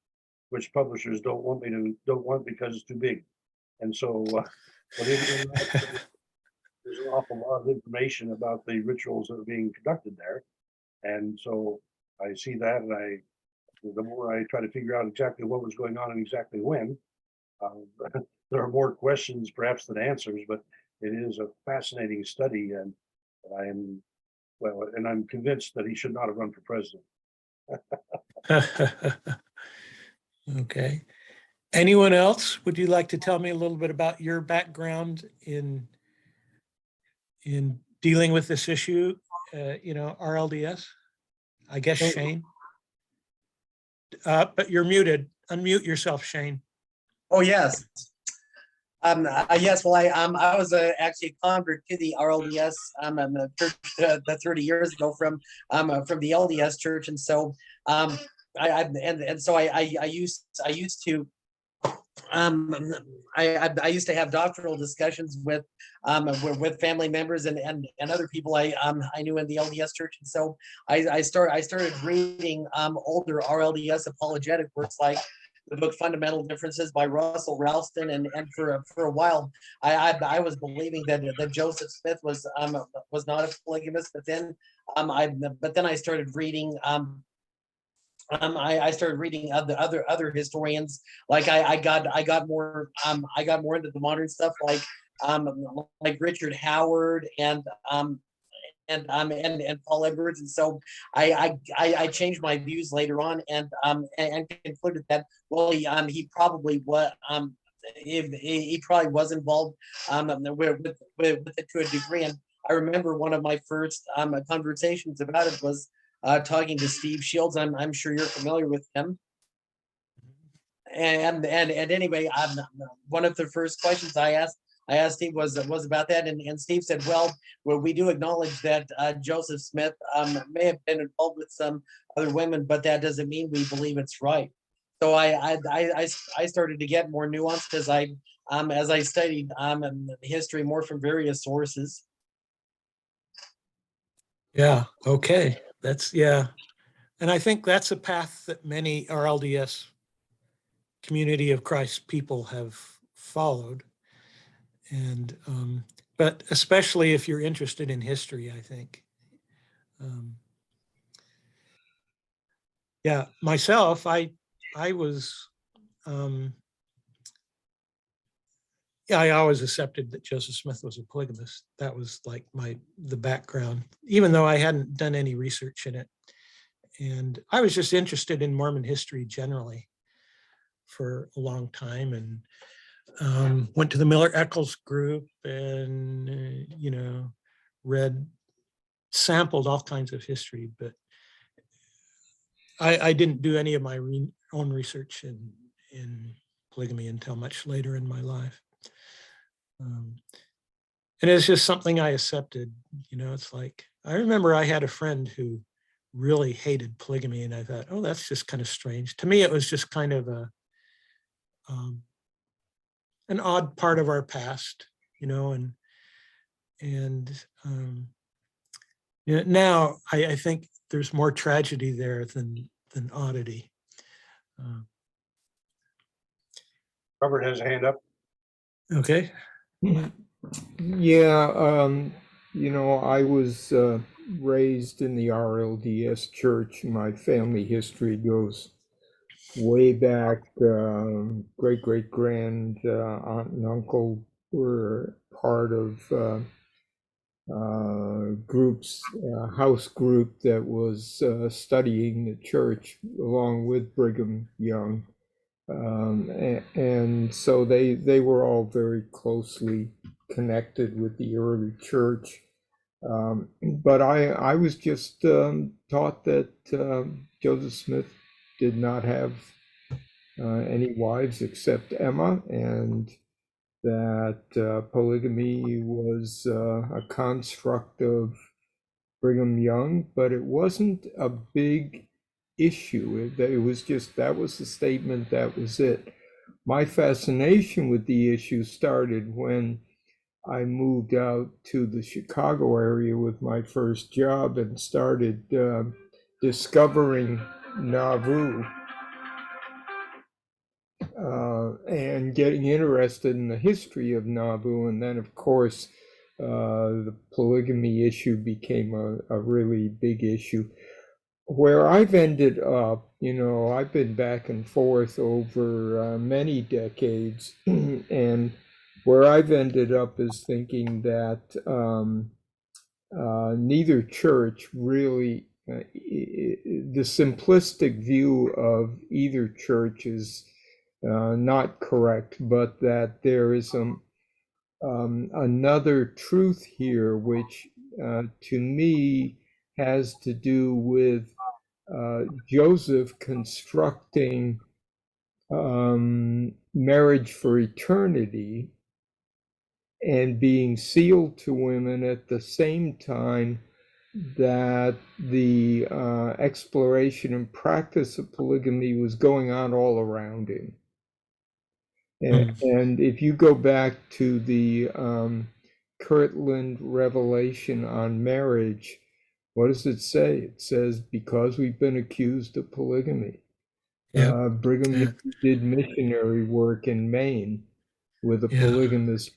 which publishers don't want because it's too big. And so, but in that, there's an awful lot of information about the rituals that are being conducted there. And so I see that, and the more I try to figure out exactly what was going on and exactly when, there are more questions perhaps than answers, but it is a fascinating study, and I am, well, and I'm convinced that he should not have run for president. Okay. Anyone else? Would you like to tell me a little bit about your background in dealing with this issue? RLDS? I guess Shane. But you're muted. Unmute yourself, Shane. Oh, yes. Yes, well, I was actually a convert to the RLDS the church 30 years ago from the LDS church, and so I used to I used to have doctrinal discussions with family members and other people I knew in the LDS church, and so I started reading older RLDS apologetic works like the book Fundamental Differences by Russell Ralston, and for a while I was believing that Joseph Smith was not a polygamist, but then I started reading I started reading other historians. Like I got more into the modern stuff, like Richard Howard and Paul Edwards, and so I changed my views later on, and concluded that, well, he probably was he probably was involved with it to a degree. And I remember one of my first conversations about it was talking to Steve Shields. I'm sure you're familiar with him. And anyway, one of the first questions I asked Steve was about that, and Steve said, well, we do acknowledge that Joseph Smith may have been involved with some other women, but that doesn't mean we believe it's right. So I started to get more nuanced as I studied history more from various sources. Yeah. Okay. Yeah. And I think that's a path that many RLDS Community of Christ people have followed. And, but especially if you're interested in history, I think. Yeah, myself, I was, yeah, I always accepted that Joseph Smith was a polygamist. That was like the background, even though I hadn't done any research in it. And I was just interested in Mormon history generally for a long time, and went to the Miller-Eccles group and, sampled all kinds of history, but I didn't do any of my own research in polygamy until much later in my life. And it's just something I accepted. It's like, I remember I had a friend who really hated polygamy, and I thought, oh, that's just kind of strange. To me, it was just kind of an odd part of our past, and And yeah, now I think there's more tragedy there than oddity. Robert has a hand up. Okay. Yeah, I was raised in the RLDS church. My family history goes way back. Great-great-grand aunt and uncle were part of house group that was studying the church along with Brigham Young. And so they were all very closely connected with the early church. But I was just taught that Joseph Smith did not have any wives except Emma, and that polygamy was a construct of Brigham Young, but it wasn't a big issue. It was just, that was the statement, that was it. My fascination with the issue started when I moved out to the Chicago area with my first job and started discovering Nauvoo and getting interested in the history of Nauvoo. And then, of course, the polygamy issue became a really big issue. Where I've ended up, I've been back and forth over many decades, and where I've ended up is thinking that neither church really, the simplistic view of either church is not correct, but that there is another truth here, which to me has to do with Joseph constructing marriage for eternity and being sealed to women at the same time that the exploration and practice of polygamy was going on all around him. And if you go back to the Kirtland revelation on marriage, what does it say? It says, because we've been accused of polygamy. Brigham Young did missionary work in Maine with a polygamous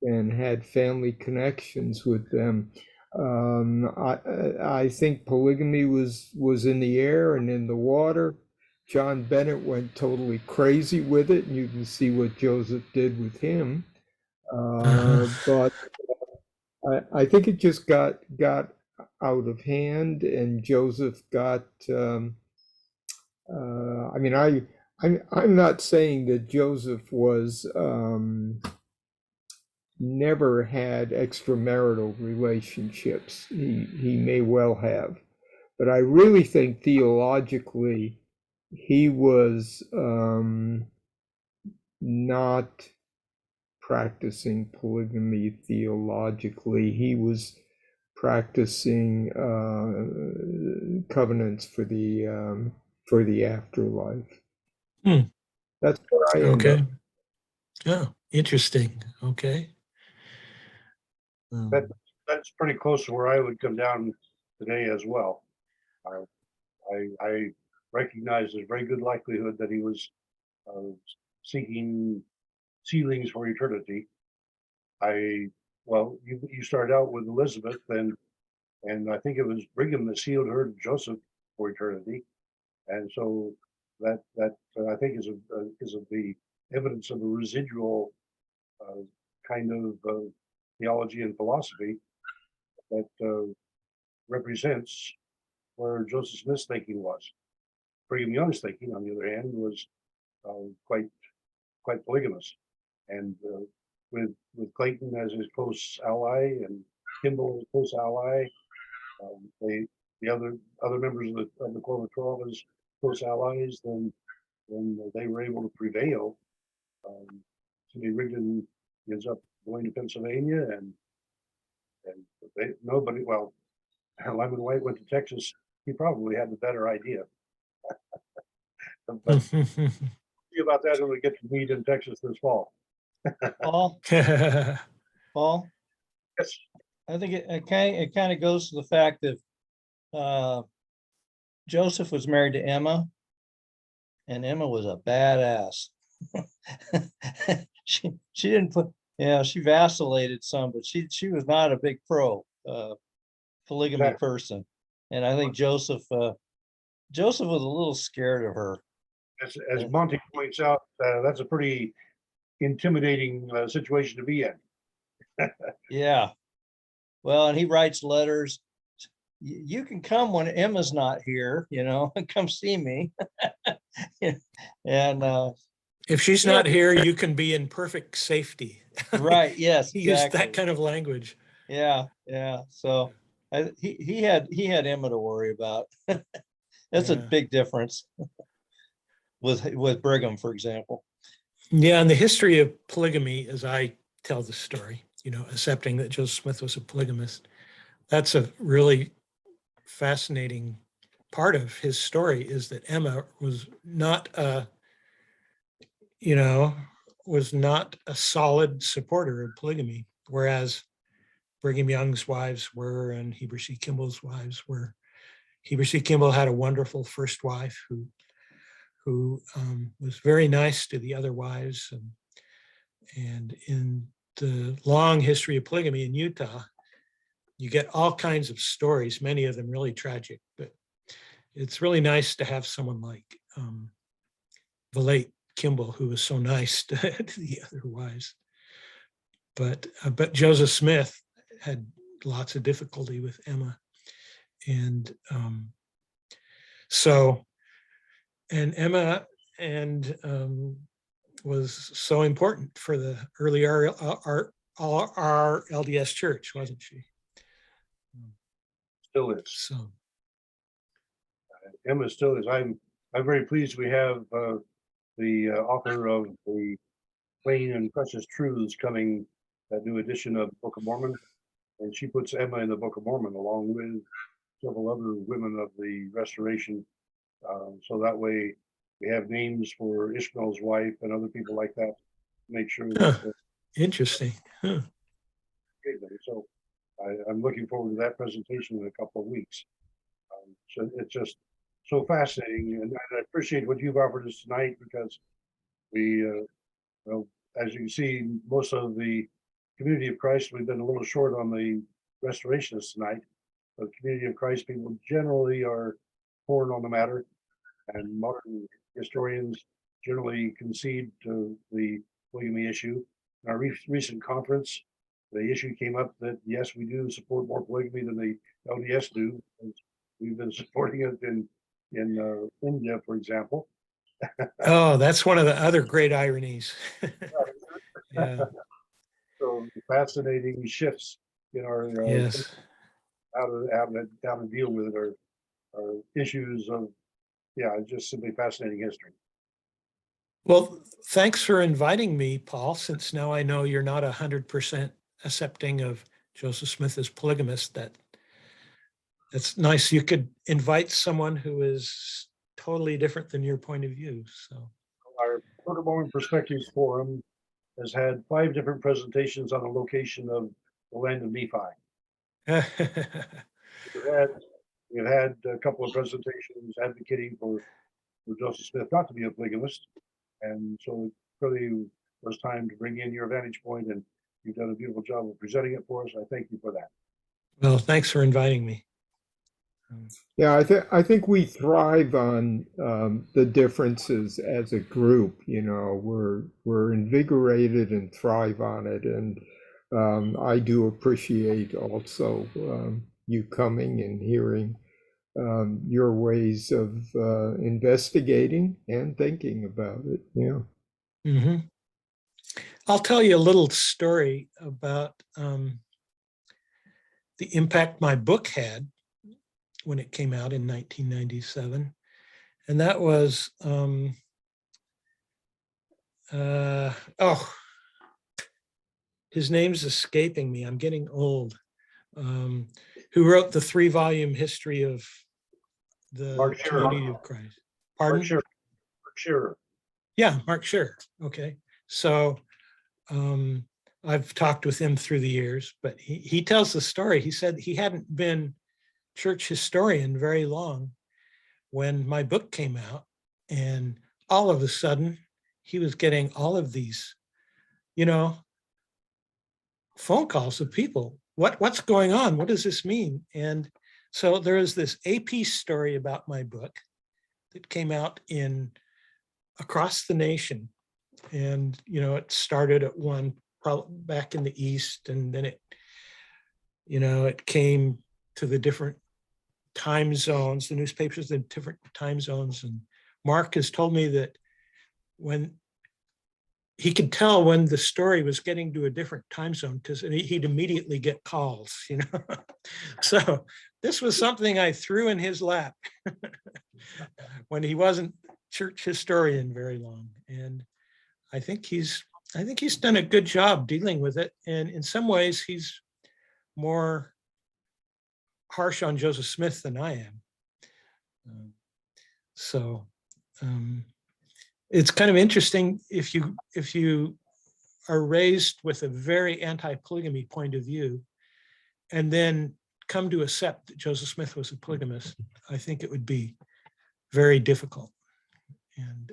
and had family connections with them. I think polygamy was in the air and in the water. John Bennett went totally crazy with it, and you can see what Joseph did with him. But I think it just got out of hand, and Joseph got. I'm not saying that Joseph was never had extramarital relationships. He may well have, but I really think theologically he was not practicing polygamy theologically. He was practicing covenants for the afterlife. That's what I end up. Oh, interesting. Okay. That's pretty close to where I would come down today as well. I recognize there's very good likelihood that he was seeking sealings for eternity. You started out with Elizabeth, and I think it was Brigham that sealed her to Joseph for eternity, and so that I think is of the evidence of a residual kind of theology and philosophy that represents where Joseph Smith's thinking was. Brigham Young's thinking, on the other hand, was quite polygamous, and with Clayton as his close ally and Kimball as close ally, the other members of the Core of 12 as close allies, then they were able to prevail. Sidney Rigdon ends up going to Pennsylvania, and Lyman White went to Texas. He probably had the better idea. But see about that when we get to meet in Texas this fall. Paul? Paul? Yes. I think it kind of goes to the fact that Joseph was married to Emma, and Emma was a badass. She didn't put, yeah, she vacillated some, but she was not a big pro polygamy Exactly. person. And I think Joseph was a little scared of her. As Monty points out, that's a pretty intimidating situation to be in. Yeah. Well, and he writes letters. You can come when Emma's not here, and come see me. And If she's Yeah. not here, you can be in perfect safety. right, yes, He used that exactly. kind of language. Yeah. So he had Emma to worry about. That's a Yeah. big difference with Brigham, for example. Yeah, and the history of polygamy, as I tell the story, accepting that Joseph Smith was a polygamist, that's a really fascinating part of his story, is that Emma was not a solid supporter of polygamy, whereas Brigham Young's wives were, and Heber C. Kimball's wives were. Heber C. Kimball had a wonderful first wife who was very nice to the other wives, and in the long history of polygamy in Utah, you get all kinds of stories, many of them really tragic, but it's really nice to have someone like the late Kimball, who was so nice to the other wives. But Joseph Smith had lots of difficulty with Emma. And Emma was so important for the early our LDS church, wasn't she? Still is. So Emma still is. I'm very pleased we have the author of the Plain and Precious Truths coming, that new edition of the Book of Mormon, and she puts Emma in the Book of Mormon along with several other women of the Restoration. So that way we have names for Ishmael's wife and other people like that. Make sure that interesting. Huh. so I'm looking forward to that presentation in a couple of weeks. So it's just so fascinating, and I appreciate what you've offered us tonight, because we, well, as you can see, most of the community of Christ, we've been a little short on the restorationists tonight, but the community of Christ people generally are torn on the matter, and modern historians generally concede to the polygamy issue. In our recent conference, the issue came up that yes, we do support more polygamy than the LDS do. We've been supporting it in India, for example. Oh, that's one of the other great ironies. Yeah. So fascinating shifts in our Yes. how to deal with it, or issues of, yeah, just simply fascinating history. Well, thanks for inviting me, Paul, since now I know you're not 100% accepting of Joseph Smith as polygamist. That's nice. You could invite someone who is totally different than your point of view. So Our Book of Mormon Perspectives Forum has had 5 different presentations on the location of the land of Nephi. We've had a couple of presentations advocating for Joseph Smith not to be a polygamist, and so it really was time to bring in your vantage point, and you've done a beautiful job of presenting it for us. I thank you for that. well, thanks for inviting me. Yeah, I think we thrive on the differences as a group. We're invigorated and thrive on it, and I do appreciate also you coming and hearing your ways of investigating and thinking about it. Yeah. Mm-hmm. I'll tell you a little story about the impact my book had when it came out in 1997. And that was, his name's escaping me. I'm getting old. Who wrote the 3-volume history of the Mark Shearer. community of Christ? Pardon? Mark Shearer. Yeah, Mark Shearer. Okay. So I've talked with him through the years, but he tells the story. He said he hadn't been church historian very long when my book came out, and all of a sudden he was getting all of these, phone calls of people. What's going on? What does this mean? And so there is this AP story about my book that came out across the nation. And, it started at one back in the East, and then it came to the different time zones, the newspapers in different time zones. And Mark has told me that when he could tell when the story was getting to a different time zone, because he'd immediately get calls, So this was something I threw in his lap when he wasn't church historian very long. And I think he's done a good job dealing with it. And in some ways, he's more harsh on Joseph Smith than I am. It's kind of interesting if you are raised with a very anti-polygamy point of view, and then come to accept that Joseph Smith was a polygamist. I think it would be very difficult. And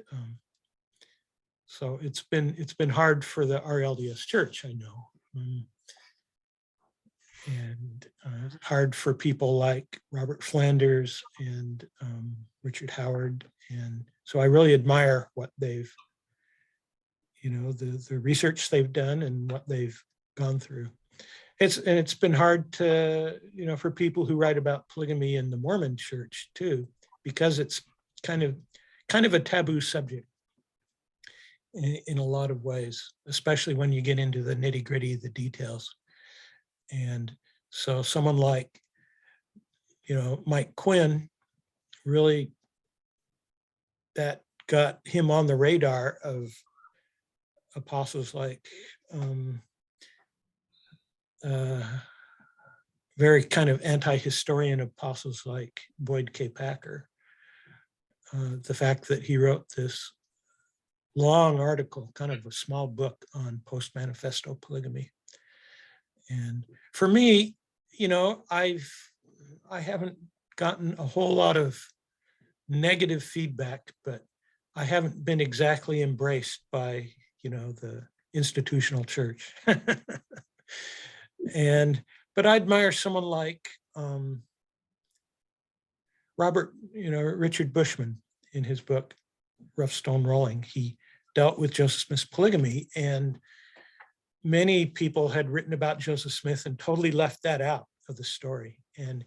so it's been hard for the RLDS Church, I know, and hard for people like Robert Flanders and Richard Howard. And so I really admire what they've, the research they've done and what they've gone through. It's been hard to, for people who write about polygamy in the Mormon Church too, because it's kind of a taboo subject in a lot of ways, especially when you get into the nitty gritty, the details. And so someone like, Mike Quinn, really, that got him on the radar of apostles like very kind of anti-historian apostles like Boyd K. Packer. The fact that he wrote this long article, kind of a small book on post-manifesto polygamy. And for me, I haven't gotten a whole lot of negative feedback, but I haven't been exactly embraced by, the institutional church. But I admire someone like Richard Bushman in his book, Rough Stone Rolling. He dealt with Joseph Smith's polygamy, and many people had written about Joseph Smith and totally left that out of the story. And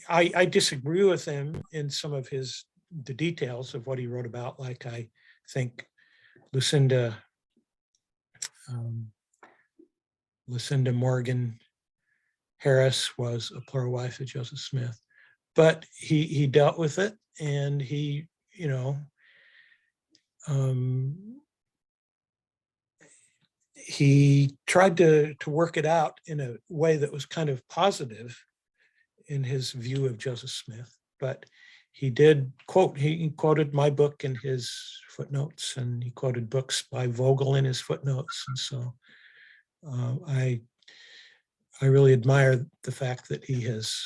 I disagree with him in some of the details of what he wrote about. Like, I think Lucinda Morgan Harris was a plural wife of Joseph Smith, but he dealt with it, and he tried to work it out in a way that was kind of positive in his view of Joseph Smith. But he quoted my book in his footnotes, and he quoted books by Vogel in his footnotes. And so I really admire the fact that he has,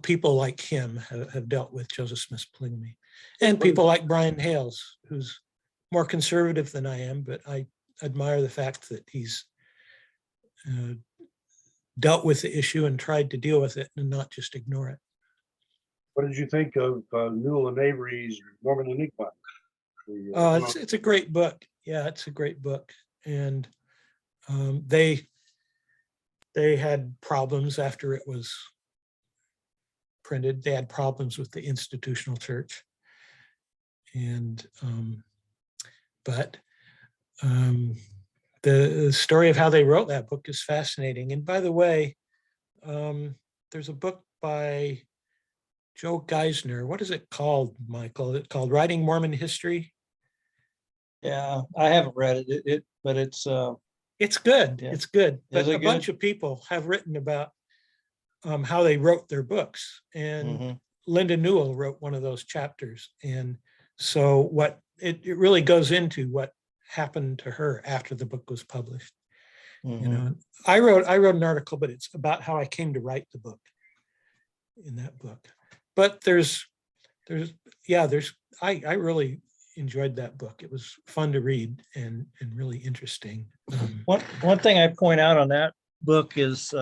people like him have dealt with Joseph Smith's polygamy, and people like Brian Hales, who's more conservative than I am, but I admire the fact that he's dealt with the issue and tried to deal with it and not just ignore it. What did you think of Newell and Avery's Mormon Enigma? It's a great book. Yeah, it's a great book. And they had problems after it was printed. They had problems with the institutional church. And but the story of how they wrote that book is fascinating. And by the way, there's a book by Joe Geisner. What is it called, Michael? It's called Writing Mormon History. Yeah, I haven't read it, but it's good. Yeah. It's good. But Is it a bunch good? of people have written about how they wrote their books. And Linda Newell wrote one of those chapters. And so what it really goes into what happened to her after the book was published. Mhm. You know, I wrote an article, but it's about how I came to write the book in that book. But I really enjoyed that book. It was fun to read and really interesting. One thing I point out on that book is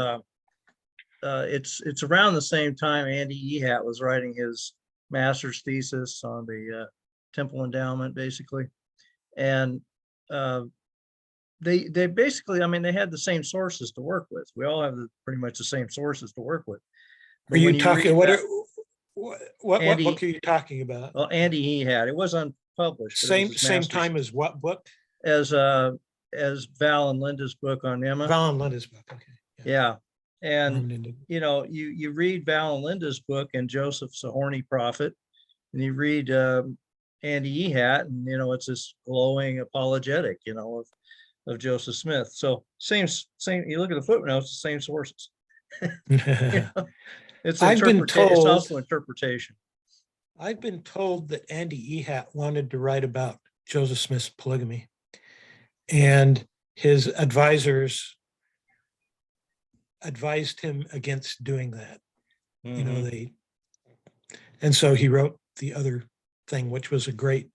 it's around the same time Andy Ehat was writing his master's thesis on the temple endowment, basically, and they basically, I mean, they had the same sources to work with. We all have pretty much the same sources to work with. Are But you when talking? read What Andy- book are you talking about? well, Andy Ehat, it was unpublished. but it was his Same master's time as what book? as Val and Linda's book on Emma. Val and Linda's book. Okay. Yeah. And Norman Indig. you know, you read Val and Linda's book and Joseph's a horny prophet, and you read Andy Ehat, and you know, it's this glowing apologetic, you know, of Joseph Smith. So same, you look at the footnotes, the same sources. You know, it's I've been it's told- also interpretation. I've been told that Andy Ehat wanted to write about Joseph Smith's polygamy, and his advisors advised him against doing that. You know, Mhm. and so he wrote the other thing, which was a great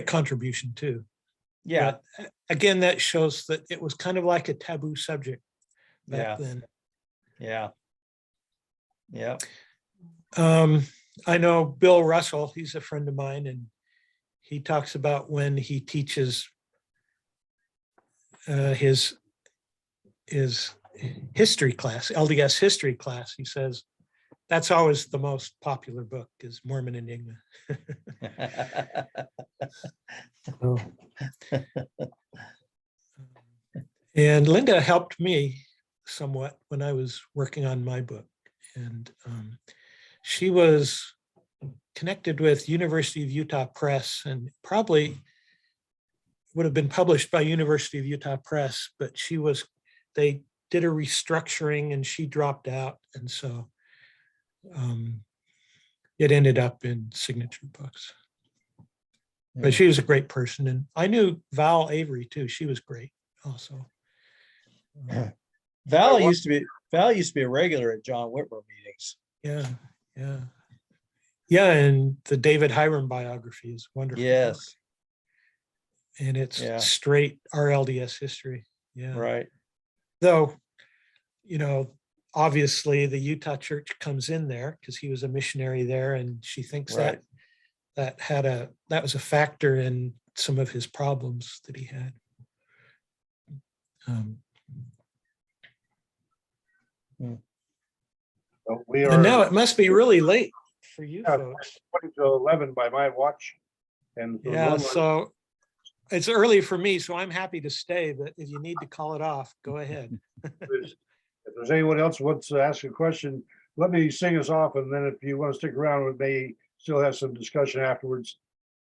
contribution too. Yeah. But again, that shows that it was kind of like a taboo subject Yeah. back then. Yeah. Yeah. I know Bill Russell, he's a friend of mine, and he talks about when he teaches his history class, LDS history class, he says, that's always the most popular book is Mormon Enigma. So, and Linda helped me somewhat when I was working on my book. And she was connected with University of Utah Press and probably would have been published by University of Utah Press, but they did a restructuring and she dropped out. And so it ended up in Signature Books. But she was a great person. And I knew Val Avery too. She was great also. Val used to be a regular at John Whitmer meetings. Yeah, and the David Hiram biography is wonderful. Yes. Book. And it's Yeah. straight RLDS history. Yeah. Right. Though, you know, obviously the Utah church comes in there because he was a missionary there, and she thinks Right. that was a factor in some of his problems that he had. So we And now are it must be really late for you folks. 20 to 11 by my watch. And so Yeah, normally- so it's early for me, so I'm happy to stay, but if you need to call it off, go ahead. if there's anyone else who wants to ask a question, let me sing us off, and then if you want to stick around, we may still have some discussion afterwards.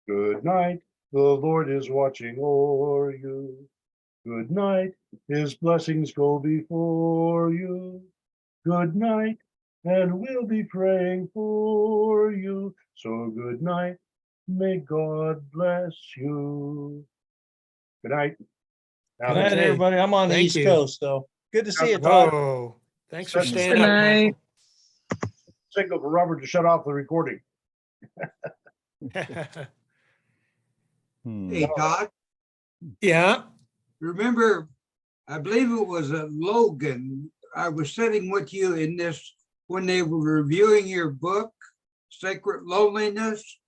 Good night, the Lord is watching o'er you. Good night, his blessings go before you. Good night, and we'll be praying for you. So good night, may God bless you. Good night. Good night, Okay. everybody. I'm on the Thank East you. Coast, so good to see you, Todd. Whoa, thanks for Good staying up. night. Signal for Robert to shut off the recording. Michael. Hey, Todd, Yeah, remember, I believe it was Logan. I was sitting with you in this when they were reviewing your book, Sacred Loneliness.